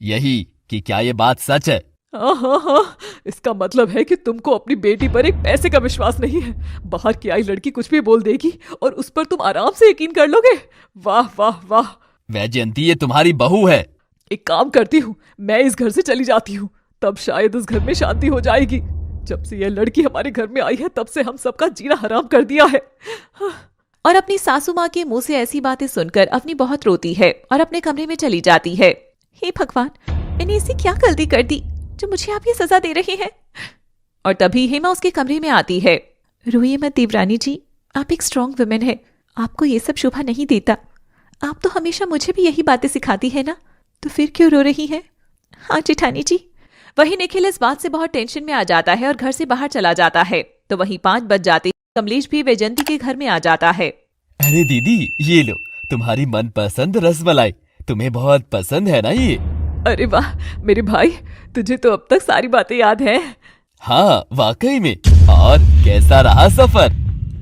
यही कि क्या ये बात सच है? हाँ, इसका मतलब है कि तुमको अपनी बेटी पर एक पैसे का विश्वास नहीं है। बाहर की आई लड़की कुछ भी बोल देगी और उस पर तुम आराम से यकीन कर लोगे। वाह वाह वाह। वैजयंती, ये तुम्हारी बहू है। एक काम करती हूँ, मैं इस घर से चली जाती हूँ, तब शायद इस घर में शांति हो जाएगी। जब से यह लड़की हमारे घर में आई है तब से हम सबका जीना हराम कर दिया है। और अपनी सासू माँ के मुंह से ऐसी बातें सुनकर अवनी बहुत रोती है और अपने कमरे में चली जाती है। हे भगवान, मैंने ऐसी क्या गलती कर दी जो मुझे आप ये सजा दे रहे हैं? और तभी हेमा उसके कमरे में आती है। रोइए मत देवरानी जी, आप एक स्ट्रॉन्ग वुमेन है, आपको ये सब शोभा नहीं देता। आप तो हमेशा मुझे भी यही बातें सिखाती है ना, तो फिर क्यों रो रही है? हाँ जेठानी जी। वही निखिल इस बात से बहुत टेंशन में आ जाता है और घर से बाहर चला जाता है। तो वहीं 5 बज जाते कमलेश भी वैजयंती के घर में आ जाता है। अरे दीदी, ये लो तुम्हारी मनपसंद रसमलाई, तुम्हें बहुत पसंद है ना ये? अरे वाह मेरे भाई, तुझे तो अब तक सारी बातें याद हैं। हाँ वाकई में। और कैसा रहा सफर?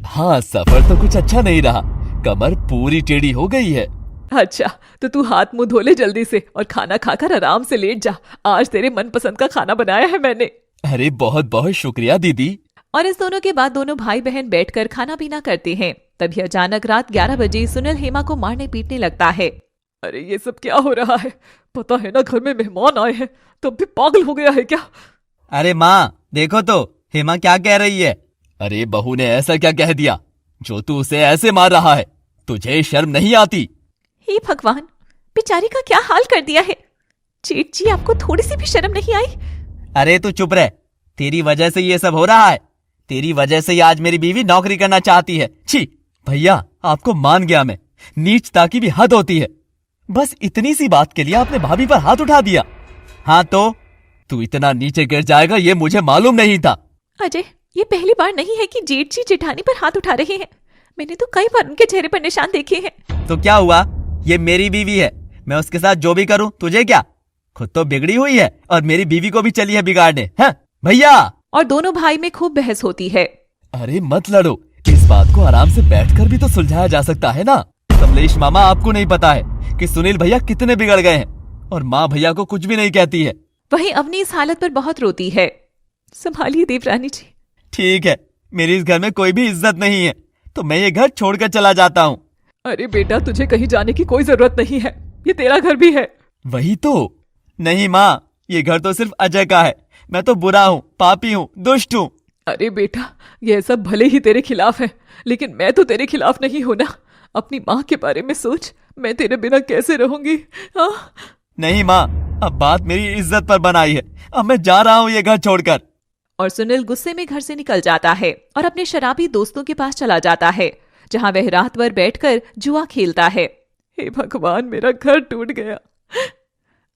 हाँ, सफर तो कुछ अच्छा नहीं रहा, कमर पूरी टेढ़ी हो गई है। अच्छा, तो तू हाथ मुंह धो ले जल्दी से और खाना खाकर आराम से लेट जा। आज तेरे मनपसंद का खाना बनाया है मैंने। अरे बहुत बहुत शुक्रिया दीदी। और इस दोनों के बाद दोनों भाई बहन बैठकर खाना पीना करते हैं। तभी अचानक रात 11 बजे सुनील हेमा को मारने पीटने लगता है। अरे ये सब क्या हो रहा है? पता है ना घर में मेहमान आए हैं, तब भी पागल हो गया है क्या? अरे माँ देखो तो हेमा क्या कह रही है। अरे बहू ने ऐसा क्या कह दिया जो तू उसे ऐसे मार रहा है? तुझे शर्म नहीं आती? हे भगवान, बेचारी का क्या हाल कर दिया है। जेठ जी, आपको थोड़ी सी भी शर्म नहीं आई? अरे तू चुप रह, तेरी वजह से ये सब हो रहा है। तेरी वजह से आज मेरी बीवी नौकरी करना चाहती है। छी भैया, आपको मान गया मैं, नीचता की भी हद होती है। बस इतनी सी बात के लिए आपने भाभी पर हाथ उठा दिया। हाँ तो तू इतना नीचे गिर जाएगा ये मुझे मालूम नहीं था। अजय, ये पहली बार नहीं है कि जेठ जी जेठानी पर हाथ उठा रहे हैं। मैंने तो कई बार उनके चेहरे पर निशान देखे हैं। तो क्या हुआ, ये मेरी बीवी है, मैं उसके साथ जो भी करूं तुझे क्या? खुद तो बिगड़ी हुई है और मेरी बीवी को भी चली है बिगाड़ने। हैं भैया? और दोनों भाई में खूब बहस होती है। अरे मत लड़ो, इस बात को आराम से बैठकर भी तो सुलझाया जा सकता है ना। कमलेश मामा, आपको नहीं पता है कि सुनील भैया कितने बिगड़ गए हैं, और माँ भैया को कुछ भी नहीं कहती है। वहीं अवनी इस हालत पर बहुत रोती है। संभालिए देवरानी जी। ठीक है, मेरी इस घर में कोई भी इज्जत नहीं है, तो मैं ये घर छोड़कर चला जाता हूँ। अरे बेटा, तुझे कहीं जाने की कोई जरूरत नहीं है, ये तेरा घर भी है। वही तो। नहीं माँ, ये घर तो सिर्फ अजय का है। मैं तो बुरा हूँ, पापी हूँ, दुष्ट हूँ। अरे बेटा, यह सब भले ही तेरे खिलाफ है, लेकिन मैं तो तेरे खिलाफ नहीं हूं ना। अपनी माँ के बारे में सोच, मैं तेरे बिना कैसे रहूंगी। हाँ? नहीं माँ, अब बात मेरी इज्जत पर बनाई है। अब मैं जा रहा हूँ ये घर छोड़कर। और सुनील गुस्से में घर से निकल जाता है और अपने शराबी दोस्तों के पास चला जाता है, जहां वह रात भर बैठकर जुआ खेलता है। हे भगवान, मेरा घर टूट गया।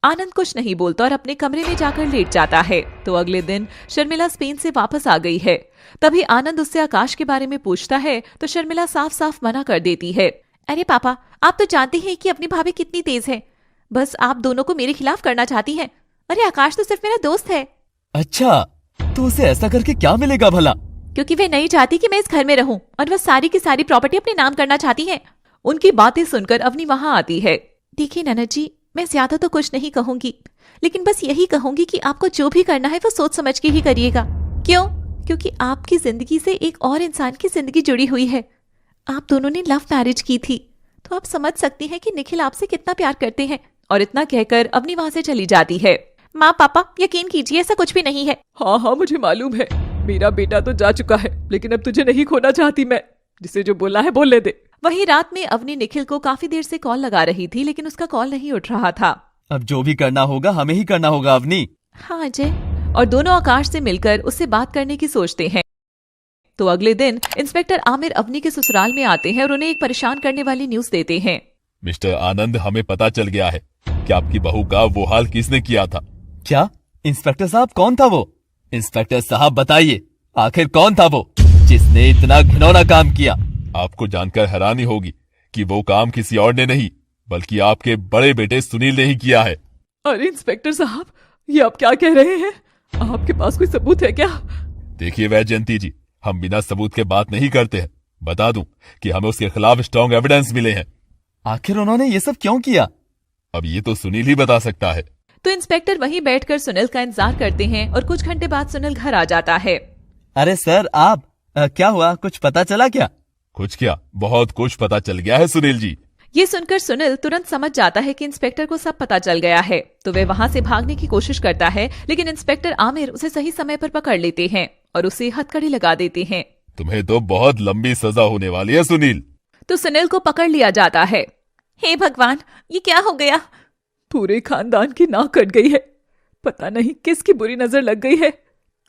आनंद कुछ नहीं बोलता और अपने कमरे में जाकर लेट जाता है। तो अगले दिन शर्मिला स्पेन से वापस आ गई है। तभी आनंद उससे आकाश के बारे में पूछता है तो शर्मिला साफ साफ मना कर देती है। अरे पापा, आप तो जानते हैं कि अपनी भाभी कितनी तेज है। बस आप दोनों को मेरे खिलाफ करना चाहती हैं। अरे आकाश तो सिर्फ मेरा दोस्त है। अच्छा, तो उसे ऐसा करके क्या मिलेगा भला? क्योंकि वे नहीं चाहती कि मैं इस घर में रहूं और वह सारी की सारी प्रॉपर्टी अपने नाम करना चाहती है। उनकी बातें सुनकर अवनी वहां आती है। देखिए ननद जी, मैं ज्यादा तो कुछ नहीं कहूंगी, लेकिन बस यही कहूंगी कि आपको जो भी करना है वो सोच समझ के ही करिएगा। क्यों? क्योंकि आपकी जिंदगी से एक और इंसान की जिंदगी जुड़ी हुई है। आप दोनों ने लव मैरिज की थी, तो आप समझ सकती हैं कि निखिल आपसे कितना प्यार करते हैं। और इतना कहकर अवनी वहां से चली जाती है। माँ पापा, यकीन कीजिए, ऐसा कुछ भी नहीं है। हाँ हाँ, मुझे मालूम है। मेरा बेटा तो जा चुका है, लेकिन अब तुझे नहीं खोना चाहती मैं। जिसे जो बोला है बोलने दे। वही रात में अवनी निखिल को काफी देर से कॉल लगा रही थी, लेकिन उसका कॉल नहीं उठ रहा था। अब जो भी करना होगा हमें ही करना होगा अवनी। हाँ अजय। और दोनों आकाश से मिलकर उससे बात करने की सोचते हैं। तो अगले दिन इंस्पेक्टर आमिर अवनी के ससुराल में आते हैं और उन्हें एक परेशान करने वाली न्यूज देते हैं। मिस्टर आनंद, हमें पता चल गया है कि आपकी बहू का वो हाल किसने किया था। क्या? इंस्पेक्टर साहब, कौन था वो? इंस्पेक्टर साहब बताइए, आखिर कौन था वो जिसने इतना घिनौना काम किया? आपको जानकर हैरानी होगी कि वो काम किसी और ने नहीं, बल्कि आपके बड़े बेटे सुनील ने ही किया है। अरे इंस्पेक्टर साहब, ये आप क्या कह रहे हैं? आपके पास कोई सबूत है क्या? देखिए वैजयंती जी, हम बिना सबूत के बात नहीं करते हैं। बता दूं कि हमें उसके खिलाफ स्ट्रॉन्ग एविडेंस मिले हैं। आखिर उन्होंने ये सब क्यों किया? अब ये तो सुनील ही बता सकता है। तो इंस्पेक्टर वहीं बैठकर सुनील का इंतजार करते हैं और कुछ घंटे बाद सुनील घर आ जाता है। अरे सर, आप क्या हुआ? कुछ पता चला क्या? कुछ क्या, बहुत कुछ पता चल गया है सुनील जी। ये सुनकर सुनील तुरंत समझ जाता है कि इंस्पेक्टर को सब पता चल गया है। तो वह वहां से भागने की कोशिश करता है, लेकिन इंस्पेक्टर आमिर उसे सही समय पर पकड़ लेते हैं और उसे हथकड़ी लगा देते हैं। तुम्हें तो बहुत लंबी सजा होने वाली है सुनील। तो सुनील को पकड़ लिया जाता है। हे भगवान, ये क्या हो गया? पूरे खानदान की नाक कट गई है। पता नहीं किसकी बुरी नजर लग गई है।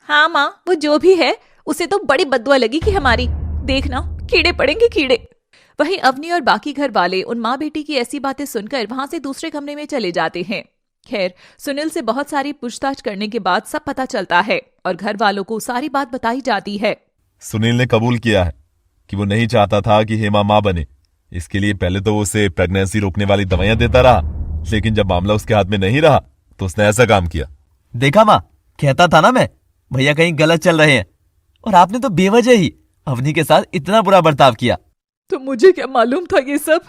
हाँ माँ, वो जो भी है उसे तो बड़ी बद्दुआ लगी कि हमारी। देखना, कीड़े पड़ेंगे कीड़े। वहीं अवनी और बाकी घर वाले उन माँ बेटी की ऐसी बातें सुनकर वहां से दूसरे कमरे में चले जाते हैं। खैर, सुनील से बहुत सारी पूछताछ करने के बाद सब पता चलता है और घर वालों को सारी बात बताई जाती है। सुनील ने कबूल किया है कि वो नहीं चाहता था कि हेमा माँ बने। इसके लिए पहले तो वो उसे प्रेगनेंसी रोकने वाली दवाइयां देता रहा, लेकिन जब मामला उसके हाथ में नहीं रहा तो उसने ऐसा काम किया। देखा माँ, कहता था ना मैं, भैया कहीं गलत चल रहे हैं। और आपने तो बेवजह ही अवनी के साथ इतना बुरा बर्ताव किया। तो मुझे क्या मालूम था ये सब?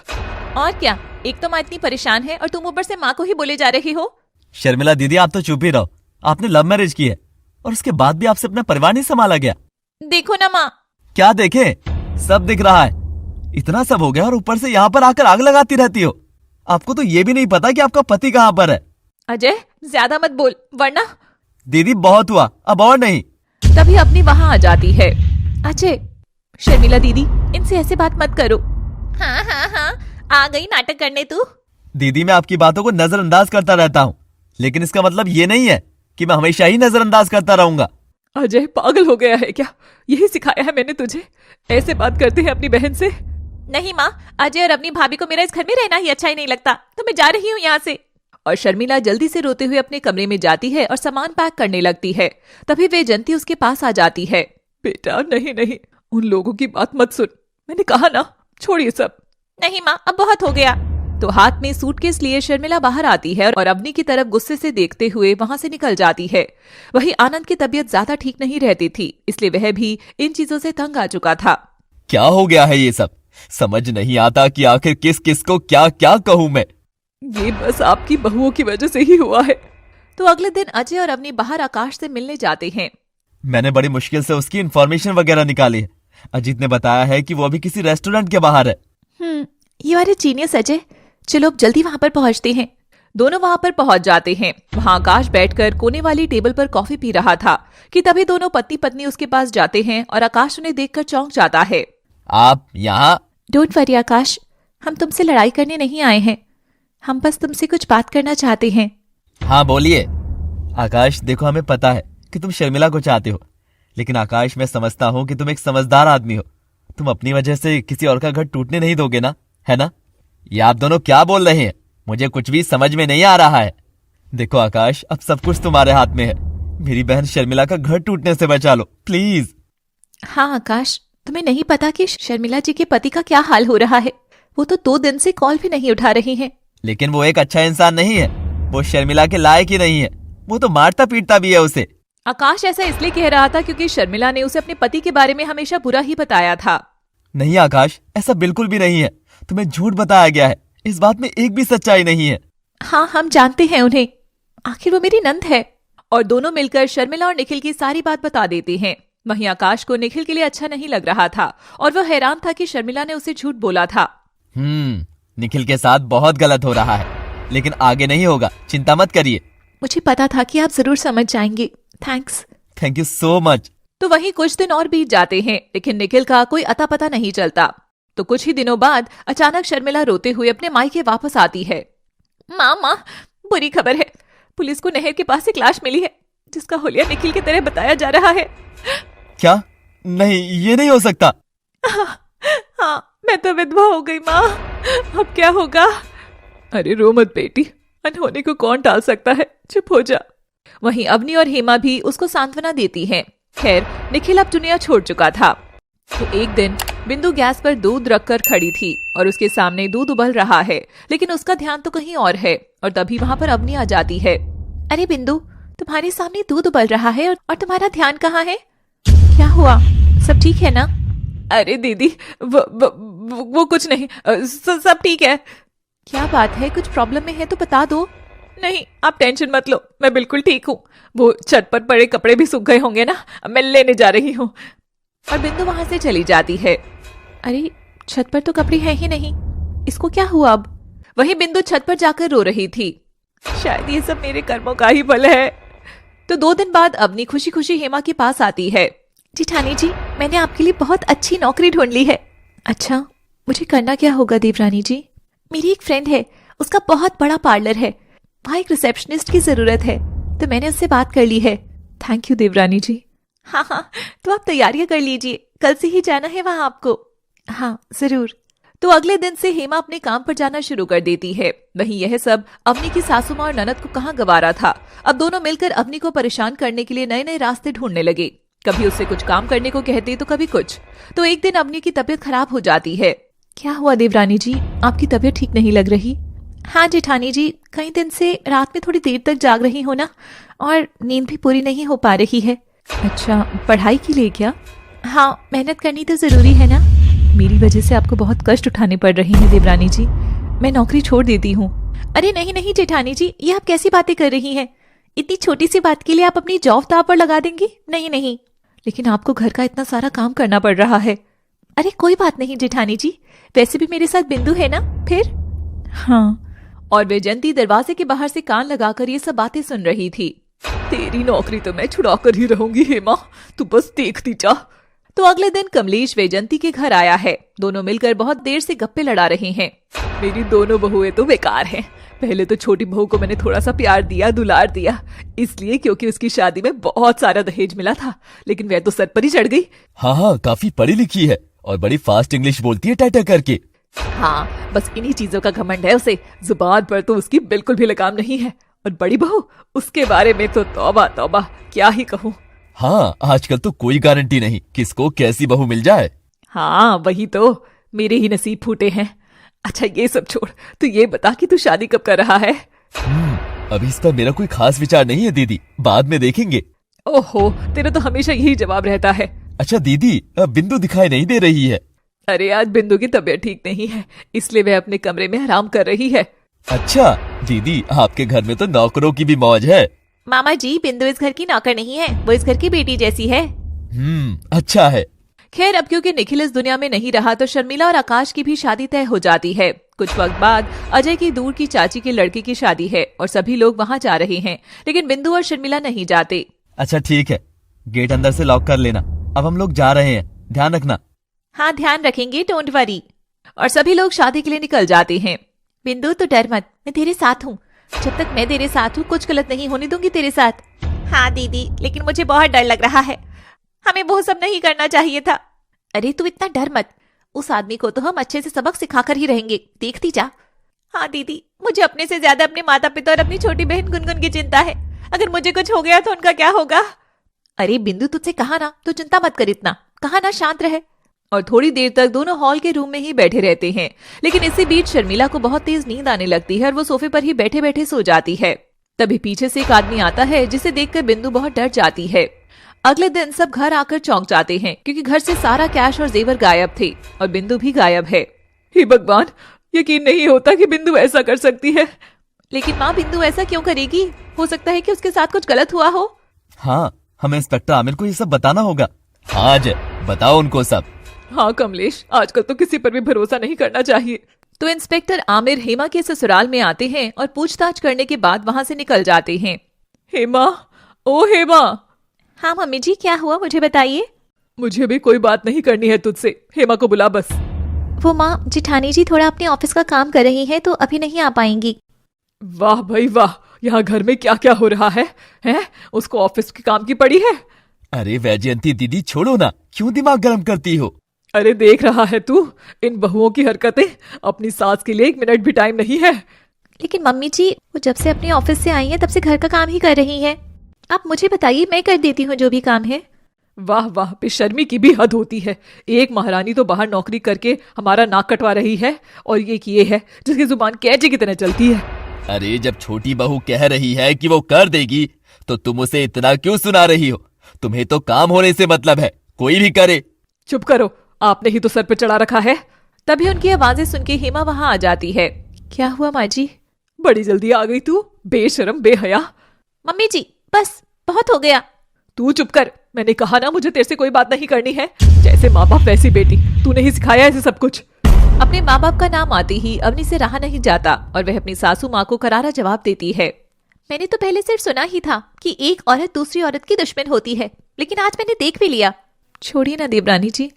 और क्या, एक तो माँ इतनी परेशान है और तुम ऊपर से माँ को ही बोले जा रही हो। शर्मिला दीदी, आप तो चुप ही रहो। आपने लव मैरिज की है और उसके बाद भी आपसे अपना परिवार नहीं संभाला गया। देखो ना माँ। क्या देखे? सब दिख रहा है। इतना सब हो गया और ऊपर से यहाँ पर आकर आग लगाती रहती हो। आपको तो ये भी नहीं पता कि आपका पति कहाँ पर है। अजय, ज्यादा मत बोल वरना। दीदी बहुत हुआ, अब और नहीं। तभी अपनी वहां आ जाती है। अजय, शर्मिला दीदी, इनसे ऐसे बात मत करो। हाँ हाँ हाँ, आ गई नाटक करने तू। दीदी, मैं आपकी बातों को नजरअंदाज करता रहता हूँ, लेकिन इसका मतलब ये नहीं है कि मैं हमेशा ही नजरअंदाज करता रहूंगा। अजय, पागल हो गया है क्या? यही सिखाया है मैंने तुझे? ऐसे बात करते हैं अपनी बहन से? नहीं माँ, अजय और अपनी भाभी को मेरा इस घर में रहना ही अच्छा ही नहीं लगता, तो मैं जा रही हूँ यहाँ से। और शर्मिला जल्दी से रोते हुए अपने कमरे में जाती है और सामान पैक करने लगती है। तभी वैजयंती उसके पास आ जाती है। बेटा नहीं नहीं, उन लोगों की बात मत सुन, मैंने कहा ना, छोड़िए सब। नहीं माँ, अब बहुत हो गया। तो हाथ में सूटकेस लिए शर्मिला बाहर आती है और अवनी की तरफ गुस्से से देखते हुए वहां से निकल जाती है। वहीं आनंद की तबीयत ज्यादा ठीक नहीं रहती थी, इसलिए वह भी इन चीजों से तंग आ चुका था। क्या हो गया है ये सब? समझ नहीं आता कि आखिर किस किस को क्या क्या कहूँ मैं। ये बस आपकी बहुओं की वजह से ही हुआ है। तो अगले दिन अजय और अवनी बाहर आकाश से मिलने जाते हैं। मैंने बड़ी मुश्किल से उसकी इन्फॉर्मेशन वगैरह निकाली है। अजीत ने बताया है कि वो अभी किसी रेस्टोरेंट के बाहर है। You are a genius Ajay. चलो अब जल्दी वहां पर पहुंचते हैं। दोनों वहां पर पहुंच जाते हैं। वहां आकाश बैठकर कोने वाली टेबल पर कॉफी पी रहा था कि तभी दोनों पति पत्नी उसके पास जाते हैं और आकाश उन्हें देखकर चौंक जाता है। आप यहाँ? डोंट वरी आकाश, हम तुमसे लड़ाई करने नहीं आए हैं, हम बस तुमसे कुछ बात करना चाहते हैं। हाँ बोलिए। आकाश देखो, हमें पता है कि तुम शर्मिला को चाहते हो, लेकिन आकाश मैं समझता हूँ कि तुम एक समझदार आदमी हो। तुम अपनी वजह से किसी और का घर टूटने नहीं दोगे ना, है ना? ये आप दोनों क्या बोल रहे हैं? मुझे कुछ भी समझ में नहीं आ रहा है। देखो आकाश, अब सब कुछ तुम्हारे हाथ में है। मेरी बहन शर्मिला का घर टूटने से बचा लो प्लीज। हाँ आकाश, तुम्हें नहीं पता कि शर्मिला जी के पति का क्या हाल हो रहा है। वो तो 2 दिन से कॉल भी नहीं उठा रही हैं। लेकिन वो एक अच्छा इंसान नहीं है, वो शर्मिला के लायक ही नहीं है। वो तो मारता पीटता भी है उसे। आकाश ऐसा इसलिए कह रहा था क्योंकि शर्मिला ने उसे अपने पति के बारे में हमेशा बुरा ही बताया था। नहीं आकाश, ऐसा बिल्कुल भी नहीं है। तुम्हें झूठ बताया गया है, इस बात में एक भी सच्चाई नहीं है। हाँ, हम जानते हैं उन्हें, आखिर वो मेरी नंद है। और दोनों मिलकर शर्मिला और निखिल की सारी बात बता देते हैं। वहीं आकाश को निखिल के लिए अच्छा नहीं लग रहा था और वह हैरान था कि शर्मिला ने उसे झूठ बोला था। निखिल के साथ बहुत गलत हो रहा है, लेकिन आगे नहीं होगा, चिंता मत करिए। मुझे पता था कि आप जरूर समझ जाएंगे। Thanks. Thank you so much. तो वहीं कुछ दिन और बीत जाते हैं, लेकिन निखिल का कोई अता पता नहीं चलता। तो कुछ ही दिनों बाद अचानक शर्मिला रोते हुए अपने मायके वापस आती है। माँ, बुरी खबर है, पुलिस को नहर के पास एक लाश मिली है जिसका हुलिया निखिल की तरह बताया जा रहा है। क्या? नहीं, ये नहीं हो सकता। हाँ, मैं तो विधवा हो गई माँ, अब क्या होगा? अरे रो मत बेटी, अनहोनी को कौन टाल सकता है, चुप हो जा। वहीं अवनी और हेमा भी उसको सांत्वना देती हैं। खैर, निखिल अब दुनिया छोड़ चुका था। तो एक दिन बिंदु गैस पर दूध रखकर खड़ी थी और उसके सामने दूध उबल रहा है, लेकिन उसका ध्यान तो कहीं और है। और तभी वहां पर अवनी आ जाती है। अरे बिंदु, तुम्हारे सामने दूध उबल रहा है और तुम्हारा ध्यान कहाँ है? क्या हुआ, सब ठीक है ना? अरे दीदी, वो कुछ नहीं, सब ठीक है। क्या बात है, कुछ प्रॉब्लम में है तो बता दो। नहीं, आप टेंशन मत लो, मैं बिल्कुल ठीक हूँ। वो छत पर पड़े कपड़े भी सूख गए होंगे ना, मैं लेने जा रही हूँ। और बिंदु वहां से चली जाती है। अरे छत पर तो कपड़े हैं ही नहीं, इसको क्या हुआ अब? वही बिंदु छत पर जाकर रो रही थी। शायद ये सब मेरे कर्मों का ही फल है। तो 2 दिन बाद अवनी खुशी खुशी हेमा के पास आती है। जिठानी जी, मैंने आपके लिए बहुत अच्छी नौकरी ढूंढ ली है। अच्छा, मुझे करना क्या होगा देवरानी जी? मेरी एक फ्रेंड है, उसका बहुत बड़ा पार्लर है, वहाँ एक रिसेप्शनिस्ट की जरूरत है, तो मैंने उससे बात कर ली है। थैंक यू देवरानी जी। हाँ, तो आप तैयारियां कर लीजिए, कल से ही जाना है वहां आपको। हाँ जरूर। तो अगले दिन से हेमा अपने काम पर जाना शुरू कर देती है। वहीं यह सब अवनी की सासू माँ और ननद को कहाँ गवारा था। अब दोनों मिलकर अवनी को परेशान करने के लिए नए नए रास्ते ढूंढने लगे। कभी उससे कुछ काम करने को कहते तो कभी कुछ। तो एक दिन अवनी की तबीयत खराब हो जाती है। क्या हुआ देवरानी जी, आपकी तबीयत ठीक नहीं लग रही? हाँ जेठानी जी, कई दिन से रात में थोड़ी देर तक जाग रही हो ना, और नींद भी पूरी नहीं हो पा रही है। अच्छा, पढ़ाई के लिए क्या? हाँ, मेहनत करनी तो जरूरी है ना। मेरी वजह से आपको बहुत कष्ट उठाने पड़ रहे हैं देवरानी जी, मैं नौकरी छोड़ देती हूँ। अरे नहीं नहीं जेठानी जी, ये आप कैसी बातें कर रही हैं? इतनी छोटी सी बात के लिए आप अपनी जॉब दांव पर लगा देंगी? नहीं नहीं, लेकिन आपको घर का इतना सारा काम करना पड़ रहा है। अरे कोई बात नहीं जेठानी जी, वैसे भी मेरे साथ बिंदु है ना फिर। हाँ। और वैजयंती दरवाजे के बाहर से कान लगाकर ये सब बातें सुन रही थी। तेरी नौकरी तो मैं छुड़ा कर ही रहूंगी हेमा, तू बस देखती जा। तो अगले दिन कमलेश वैजयंती के घर आया है। दोनों मिलकर बहुत देर से गप्पे लड़ा रहे हैं। मेरी दोनों बहुएं तो बेकार हैं। पहले तो छोटी बहू को मैंने थोड़ा सा प्यार दिया, दुलार दिया, इसलिए क्योंकि उसकी शादी में बहुत सारा दहेज मिला था, लेकिन वह तो सर पर ही चढ़ गई। हाँ, काफी पढ़ी लिखी है और बड़ी फास्ट इंग्लिश बोलती है टाटा करके। हाँ, बस इन्हीं चीजों का घमंड है उसे, जुबान पर तो उसकी बिल्कुल भी लगाम नहीं है। और बड़ी बहू, उसके बारे में तो तौबा तौबा, क्या ही कहूँ। हाँ, आजकल तो कोई गारंटी नहीं किसको कैसी बहू मिल जाए। हाँ वही तो, मेरे ही नसीब फूटे हैं। अच्छा ये सब छोड़, तू ये बता कि तू शादी कब कर रहा है? अभी इस पर मेरा कोई खास विचार नहीं है दीदी, बाद में देखेंगे। ओहो, तेरा तो हमेशा यही जवाब रहता है। अच्छा दीदी, बिंदु दिखाई नहीं दे रही है। अरे आज बिंदु की तबीयत ठीक नहीं है, इसलिए वह अपने कमरे में आराम कर रही है। अच्छा दीदी, आपके घर में तो नौकरों की भी मौज है। मामा जी, बिंदु इस घर की नौकर नहीं है, वो इस घर की बेटी जैसी है। अच्छा है। खैर अब क्योंकि निखिल इस दुनिया में नहीं रहा तो शर्मिला और आकाश की भी शादी तय हो जाती है। कुछ वक्त बाद अजय की दूर की चाची के लड़के की शादी है और सभी लोग वहां जा रहे हैं, लेकिन बिंदु और शर्मिला नहीं जाते। अच्छा ठीक है, गेट अंदर से लॉक कर लेना। अब हम लोग जा रहे हैं, ध्यान रखना। हाँ ध्यान रखेंगे, डोंट वरी। और सभी लोग शादी के लिए निकल जाते हैं। बिंदु तो डर मत, मैं तेरे साथ हूँ। जब तक मैं तेरे साथ हूँ कुछ गलत नहीं होने दूंगी तेरे साथ। हाँ दीदी, लेकिन मुझे बहुत डर लग रहा है, हमें वो सब नहीं करना चाहिए था। अरे तू इतना डर मत, उस आदमी को तो हम अच्छे से सबक सिखाकर ही रहेंगे, देखती जा। हाँ दीदी, मुझे अपने से ज्यादा अपने माता पिता और अपनी छोटी बहन गुनगुन की चिंता है। अगर मुझे कुछ हो गया तो उनका क्या होगा? अरे बिंदु, तुझसे कहा ना, तू चिंता मत कर इतना, कहा ना शांत रहे। और थोड़ी देर तक दोनों हॉल के रूम में ही बैठे रहते हैं, लेकिन इसी बीच शर्मिला को बहुत तेज नींद आने लगती है और वो सोफे पर ही बैठे बैठे सो जाती है। तभी पीछे से एक आदमी आता है जिसे देखकर बिंदु बहुत डर जाती है। अगले दिन सब घर आकर चौंक जाते हैं क्योंकि घर से सारा कैश और जेवर गायब थे और बिंदु भी गायब है। हे भगवान, यकीन नहीं होता कि बिंदु ऐसा कर सकती है। लेकिन माँ, बिंदु ऐसा क्यों करेगी? हो सकता है कि उसके साथ कुछ गलत हुआ हो। हाँ, हमें इंस्पेक्टर आमिर को ये सब बताना होगा। हाँ अजय, बताओ उनको सब। हाँ कमलेश, आजकल तो किसी पर भी भरोसा नहीं करना चाहिए। तो इंस्पेक्टर आमिर हेमा के ससुराल में आते हैं और पूछताछ करने के बाद वहां से निकल जाते हैं। हेमा, ओ हेमा। हाँ मम्मी जी, क्या हुआ मुझे बताइए। मुझे भी कोई बात नहीं करनी है तुझसे, हेमा को बुला बस। वो माँ, जिठानी जी थोड़ा अपने ऑफिस का काम कर रही हैं तो अभी नहीं आ पाएंगी। वाह भाई वाह, यहाँ घर में क्या क्या हो रहा है? हैं? उसको ऑफिस के काम की पड़ी है। अरे वैजयंती दीदी, छोड़ो ना, क्यों दिमाग गर्म करती हो? अरे देख रहा है तू, इन बहुओं की हरकतें। अपनी सास के लिए 1 मिनट भी टाइम नहीं है। लेकिन मम्मी जी, वो जब से अपने ऑफिस से आई हैं तब से घर का काम ही कर रही हैं। आप मुझे बताइए, मैं कर देती हूँ जो भी काम है। वाह वाह, बेशर्मी की भी हद होती है। एक महारानी तो बाहर नौकरी करके हमारा नाक कटवा रही है और ये किए है जिसकी जुबान कैचे की तरह चलती है। अरे जब छोटी बहू कह रही है कि वो कर देगी तो तुम उसे इतना क्यों सुना रही हो? तुम्हें तो काम होने से मतलब है, कोई भी करे। चुप करो, आपने ही तो सर पर चढ़ा रखा है। तभी उनकी आवाजें सुन के हेमा वहां आ जाती है। क्या हुआ माँ जी? बड़ी जल्दी आ गई तू, बेशरम बेहया। मम्मी जी बस, बहुत हो गया। तू चुप कर, मैंने कहा ना मुझे तेरे से कोई बात नहीं करनी है। जैसे माँ बाप वैसी बेटी, तूने ही सिखाया ऐसे सब कुछ। अपने माँ बाप का नाम आते ही अवनी से रहा नहीं जाता और वह अपनी सासू माँ को करारा जवाब देती है। मैंने तो पहले सिर्फ सुना ही था कि एक औरत दूसरी औरत की दुश्मन होती है, लेकिन आज मैंने देख भी लिया। छोड़िए ना देवरानी जी।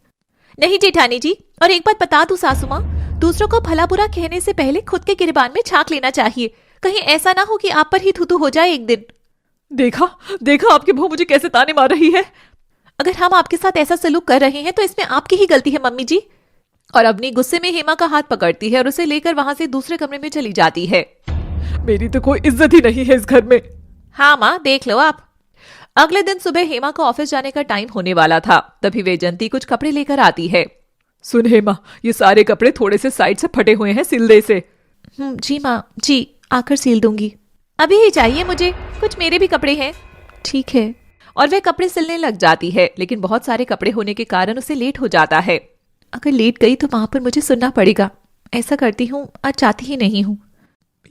नहीं जेठानी जी, और एक बात बता दूं सासू माँ, दूसरों को भला बुरा कहने से पहले खुद के गिरबान में झांक लेना चाहिए। कहीं ऐसा ना हो कि आप पर ही थूथू हो जाए एक दिन। देखा देखा आपकी बहू मुझे कैसे ताने मार रही है। अगर हम आपके साथ ऐसा सलूक कर रहे हैं तो इसमें आपकी ही गलती है मम्मी जी। और अपनी गुस्से में हेमा का हाथ पकड़ती है और उसे लेकर वहां से दूसरे कमरे में चली जाती है। मेरी तो कोई इज्जत ही नहीं है इस घर में। हाँ माँ, देख लो आप। अगले दिन सुबह हेमा को ऑफिस जाने का टाइम होने वाला था, तभी वैजयंती कुछ कपड़े लेकर आती है। सुन हेमा, ये सारे कपड़े थोड़े से साइड से फटे हुए हैं, सिल दे से। जी माँ जी, आकर सील दूंगी। अभी ही चाहिए मुझे, कुछ मेरे भी कपड़े हैं। ठीक है। और वह कपड़े सिलने लग जाती है, लेकिन बहुत सारे कपड़े होने के कारण उसे लेट हो जाता है। अगर लेट गई तो वहां पर मुझे सुनना पड़ेगा। ऐसा करती हूँ, आज चाहती ही नहीं हूँ।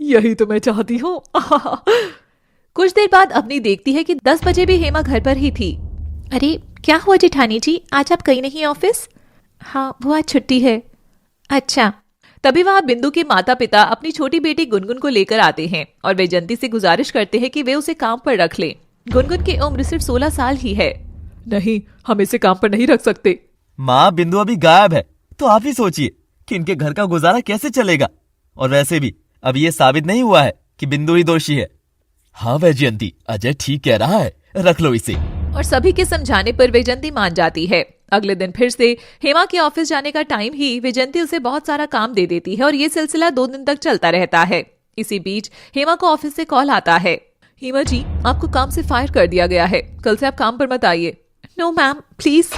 यही तो मैं चाहती हूँ। कुछ देर बाद अपनी देखती है कि 10 बजे भी हेमा घर पर ही थी। अरे क्या हुआ जेठानी जी, आज आप गई नहीं ऑफिस? हाँ, वो आज छुट्टी है। अच्छा। तभी वहां बिंदु के माता पिता अपनी छोटी बेटी गुनगुन को लेकर आते हैं और वैजयंती से गुजारिश करते हैं कि वे उसे काम पर रख लें। गुनगुन की उम्र सिर्फ 16 साल ही है। नहीं, हम इसे काम पर नहीं रख सकते। माँ, बिंदु अभी गायब है, तो आप ही सोचिए कि इनके घर का गुजारा कैसे चलेगा। और वैसे भी अब ये साबित नहीं हुआ है कि बिंदु ही दोषी है। हाँ वैजयंती, अजय ठीक कह रहा है, रख लो इसे। और सभी के समझाने पर वैजयंती मान जाती है। अगले दिन फिर से हेमा के ऑफिस जाने का टाइम ही वैजयंती उसे बहुत सारा काम दे देती है और ये सिलसिला 2 दिन तक चलता रहता है। इसी बीच हेमा को ऑफिस से कॉल आता है। हेमा जी, आपको काम से फायर कर दिया गया है, कल से आप काम पर मत आइए। No ma'am, please.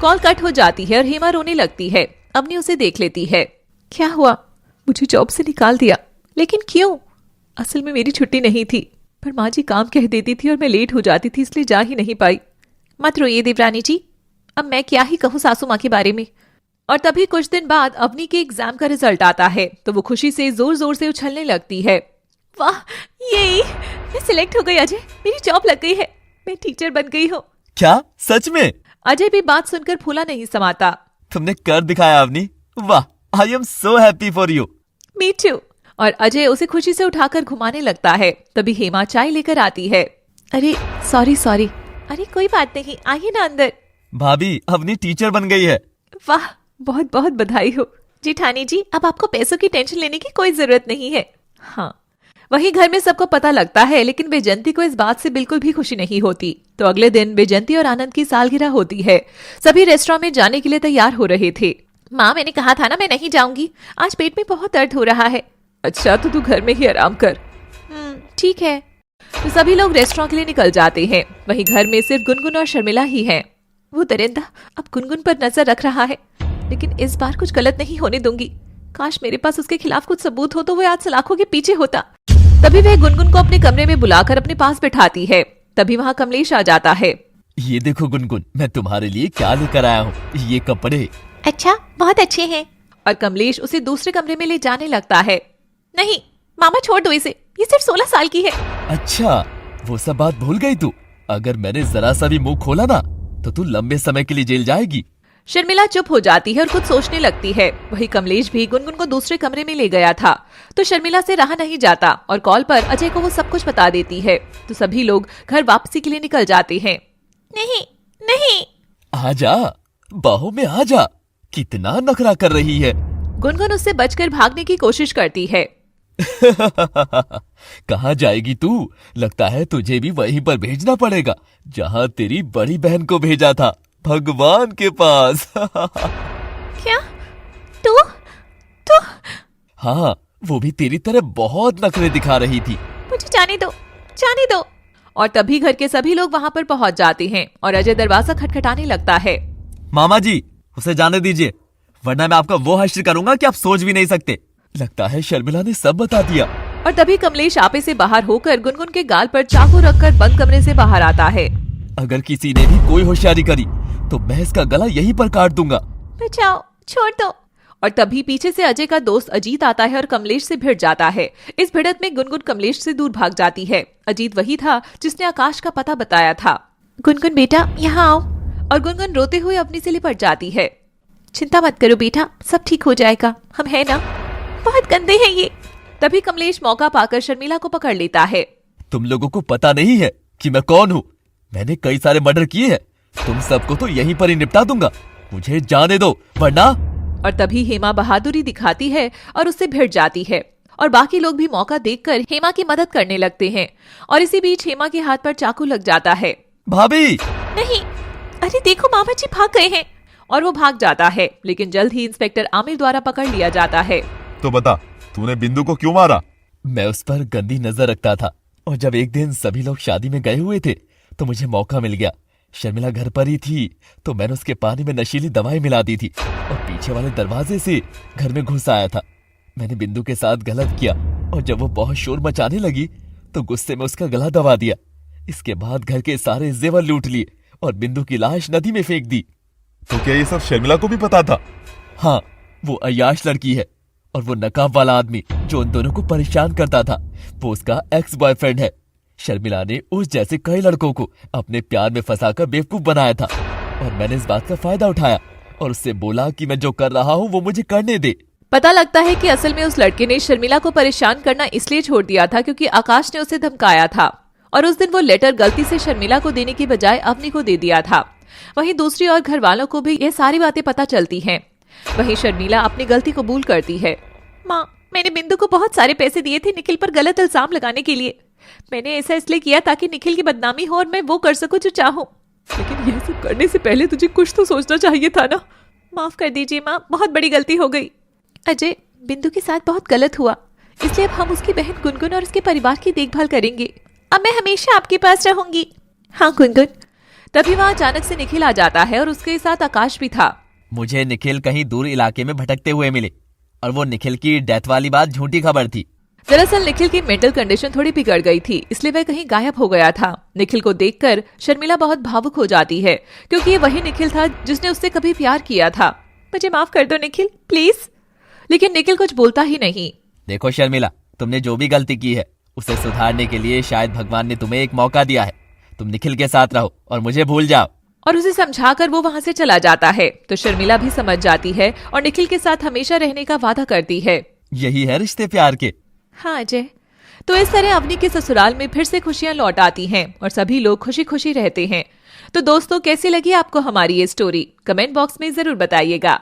Call cut हो जाती है और हेमा रोने लगती है। अवनी उसे देख लेती है। क्या हुआ? मुझे जॉब से निकाल दिया। लेकिन क्यों? असल में मेरी छुट्टी नहीं थी, पर माँ जी काम कह देती थी और मैं लेट हो जाती थी, इसलिए जा ही नहीं पाई। मत रोइए देवरानी जी, अब मैं क्या ही कहूँ सासू माँ के बारे में। और तभी कुछ दिन बाद अवनी के एग्जाम का रिजल्ट आता है तो वो खुशी से जोर जोर से उछलने लगती है। वाह, ये मैं सिलेक्ट हो गई अजय, मेरी जॉब लग गई है, मैं टीचर बन गई हूँ। क्या सच में? अजय भी बात सुनकर फूला नहीं समाता। तुमने कर दिखाया अवनी, वाह, I am so happy for you. Me too. और अजय उसे खुशी से उठाकर घुमाने लगता है। तभी हेमा चाय लेकर आती है। अरे सॉरी सॉरी। अरे कोई बात नहीं, आइए ना अंदर। भाभी, अवनी टीचर बन गई है। वाह, बहुत बहुत बधाई हो। जेठानी जी, अब आपको पैसों की टेंशन लेने की कोई जरूरत नहीं है। हाँ, वही घर में सबको पता लगता है, लेकिन वैजयंती को इस बात से बिल्कुल भी खुशी नहीं होती। तो अगले दिन वैजयंती और आनंद की सालगिरह होती है। सभी रेस्टोरेंट में जाने के लिए तैयार हो रहे थे। माँ, मैंने कहा था ना मैं नहीं जाऊंगी, आज पेट में बहुत दर्द हो रहा है। अच्छा, तो तू घर में ही आराम कर। ठीक है। तो सभी लोग रेस्टोरेंट के लिए निकल जाते हैं। वहीं घर में सिर्फ गुनगुन और शर्मिला ही हैं। वो दरिंदा अब गुनगुन पर नजर रख रहा है, लेकिन इस बार कुछ गलत नहीं होने दूंगी। काश मेरे पास उसके खिलाफ कुछ सबूत हो तो वो आज सलाखों के पीछे होता। तभी वह गुनगुन को अपने कमरे में बुलाकर अपने पास बिठाती है। तभी वहाँ कमलेश आ जाता है। ये देखो गुनगुन, मैं तुम्हारे लिए क्या लेकर आया हूँ, ये कपड़े। अच्छा, बहुत अच्छे हैं। और कमलेश उसे दूसरे कमरे में ले जाने लगता है। नहीं मामा, छोड़ दो इसे, ये सिर्फ 16 साल की है। अच्छा, वो सब बात भूल गई तू। अगर मैंने जरा सा भी मुंह खोला ना तो तू लंबे समय के लिए जेल जाएगी। शर्मिला चुप हो जाती है और कुछ सोचने लगती है। वही कमलेश भी गुनगुन को दूसरे कमरे में ले गया था। तो शर्मिला से रहा नहीं जाता और कॉल पर अजय को वो सब कुछ बता देती है। तो सभी लोग घर वापसी के लिए निकल जाते हैं। नहीं नहीं। आजा, बाहों में आजा, कितना नखरा कर रही है। गुनगुन उससे बचकर भागने की कोशिश करती है। कहाँ जाएगी तू? लगता है तुझे भी वहीं पर भेजना पड़ेगा जहाँ तेरी बड़ी बहन को भेजा था, भगवान के पास। क्या? तू? हाँ, वो भी तेरी तरह बहुत नखरे दिखा रही थी। मुझे जाने दो, जाने दो। और तभी घर के सभी लोग वहाँ पर पहुँच जाते हैं और अजय दरवाजा खटखटाने लगता है। मामा जी, उसे जाने दीजिए, वरना मैं आपका वो हश्र करूंगा कि आप सोच भी नहीं सकते। लगता है शर्मिला ने सब बता दिया। और तभी कमलेश आपे से बाहर होकर गुनगुन के गाल पर चाकू रखकर बंद कमरे से बाहर आता है। अगर किसी ने भी कोई होशियारी करी तो मैं इसका गला यहीं पर काट दूंगा। बचाओ, छोड़ दो। और तभी पीछे से अजय का दोस्त अजीत आता है और कमलेश से भिड़ जाता है। इस भिड़त में गुनगुन कमलेश से दूर भाग जाती है। अजीत वही था जिसने आकाश का पता बताया था। गुनगुन बेटा, यहाँ आओ। और गुनगुन रोते हुए अपनी से लिपट जाती है। चिंता मत करो बेटा, सब ठीक हो जाएगा, हम है ना। बहुत गंदे हैं ये। तभी कमलेश मौका पाकर शर्मिला को पकड़ लेता है। तुम लोगों को पता नहीं है कि मैं कौन हूँ। मैंने कई सारे मर्डर किए हैं। तुम सबको तो यहीं पर ही निपटा दूंगा। मुझे जाने दो, वरना। और तभी हेमा बहादुरी दिखाती है और उससे भिड़ जाती है। और बाकी लोग भी मौका देखकर हेमा की मदद करने लगते हैं। और इसी बीच हेमा के हाथ पर चाकू लग जाता है। भाभी! नहीं, अरे देखो मामा जी भाग गए हैं। और वो भाग जाता है, लेकिन जल्द ही इंस्पेक्टर आमिर द्वारा पकड़ लिया जाता है। तो बता, तूने बिंदु को क्यों मारा? मैं उस पर गंदी नजर रखता था, और जब एक दिन सभी लोग शादी में गए हुए थे तो मुझे मौका मिल गया। शर्मिला घर पर ही थी तो मैंने उसके पानी में नशीली दवाई मिला दी थी और पीछे वाले दरवाजे से घर में घुस आया था। मैंने बिंदु के साथ गलत किया और जब वो बहुत शोर मचाने लगी तो गुस्से में उसका गला दबा दिया। इसके बाद घर के सारे जेवर लूट लिए और बिंदु की लाश नदी में फेंक दी। तो क्या ये सब शर्मिला को भी पता था? हाँ, वो अय्याश लड़की है और वो नकाब वाला आदमी जो उन दोनों को परेशान करता था, वो उसका एक्स बॉयफ्रेंड है। शर्मिला ने उस जैसे कई लड़कों को अपने प्यार में फंसाकर बेवकूफ बनाया था और मैंने इस बात का फायदा उठाया और उससे बोला कि मैं जो कर रहा हूँ वो मुझे करने दे। पता लगता है कि असल में उस लड़के ने शर्मिला को परेशान करना इसलिए छोड़ दिया था क्योंकि आकाश ने उसे धमकाया था और उस दिन वो लेटर गलती से शर्मिला को देने की बजाय अवनी को दे दिया था। वहीं दूसरी ओर घर वालों को भी ये सारी बातें पता चलती हैं। वहीं शर्मिला अपनी गलती कबूल करती है। माँ, मैंने बिंदु को बहुत सारे पैसे दिए थे निखिल पर गलत इल्जाम लगाने के लिए। मैंने ऐसा इसलिए किया ताकि निखिल की बदनामी हो और मैं वो कर सकूं जो चाहूं। लेकिन यह सब करने से पहले तुझे कुछ तो सोचना चाहिए था ना। माफ कर दीजिए माँ, बहुत बड़ी गलती हो गई। अजय, बिंदु के साथ बहुत गलत हुआ, इसलिए अब हम उसकी बहन गुनगुन और उसके परिवार की देखभाल करेंगे। अब मैं हमेशा आपके पास रहूंगी। हाँ गुनगुन। तभी वहाँ अचानक से निखिल आ जाता है और उसके साथ आकाश भी था। मुझे निखिल कहीं दूर इलाके में भटकते हुए मिले और वो निखिल की डेथ वाली बात झूठी खबर थी। दरअसल निखिल की मेंटल कंडीशन थोड़ी बिगड़ गई थी, इसलिए वह कहीं गायब हो गया था। निखिल को देखकर शर्मिला बहुत भावुक हो जाती है क्योंकि ये वही निखिल था जिसने उससे कभी प्यार किया था। मुझे माफ कर दो निखिल, प्लीज। लेकिन निखिल कुछ बोलता ही नहीं। देखो शर्मिला, तुमने जो भी गलती की है उसे सुधारने के लिए शायद भगवान ने तुम्हें एक मौका दिया है। तुम निखिल के साथ रहो और मुझे भूल जाओ। और उसे समझाकर वो वहां से चला जाता है। तो शर्मिला भी समझ जाती है और निखिल के साथ हमेशा रहने का वादा करती है। यही है रिश्ते प्यार के। हाँ अजय। तो इस तरह अवनी के ससुराल में फिर से खुशियां लौट आती हैं और सभी लोग खुशी खुशी रहते हैं। तो दोस्तों, कैसी लगी आपको हमारी ये स्टोरी? कमेंट बॉक्स में जरूर बताइएगा।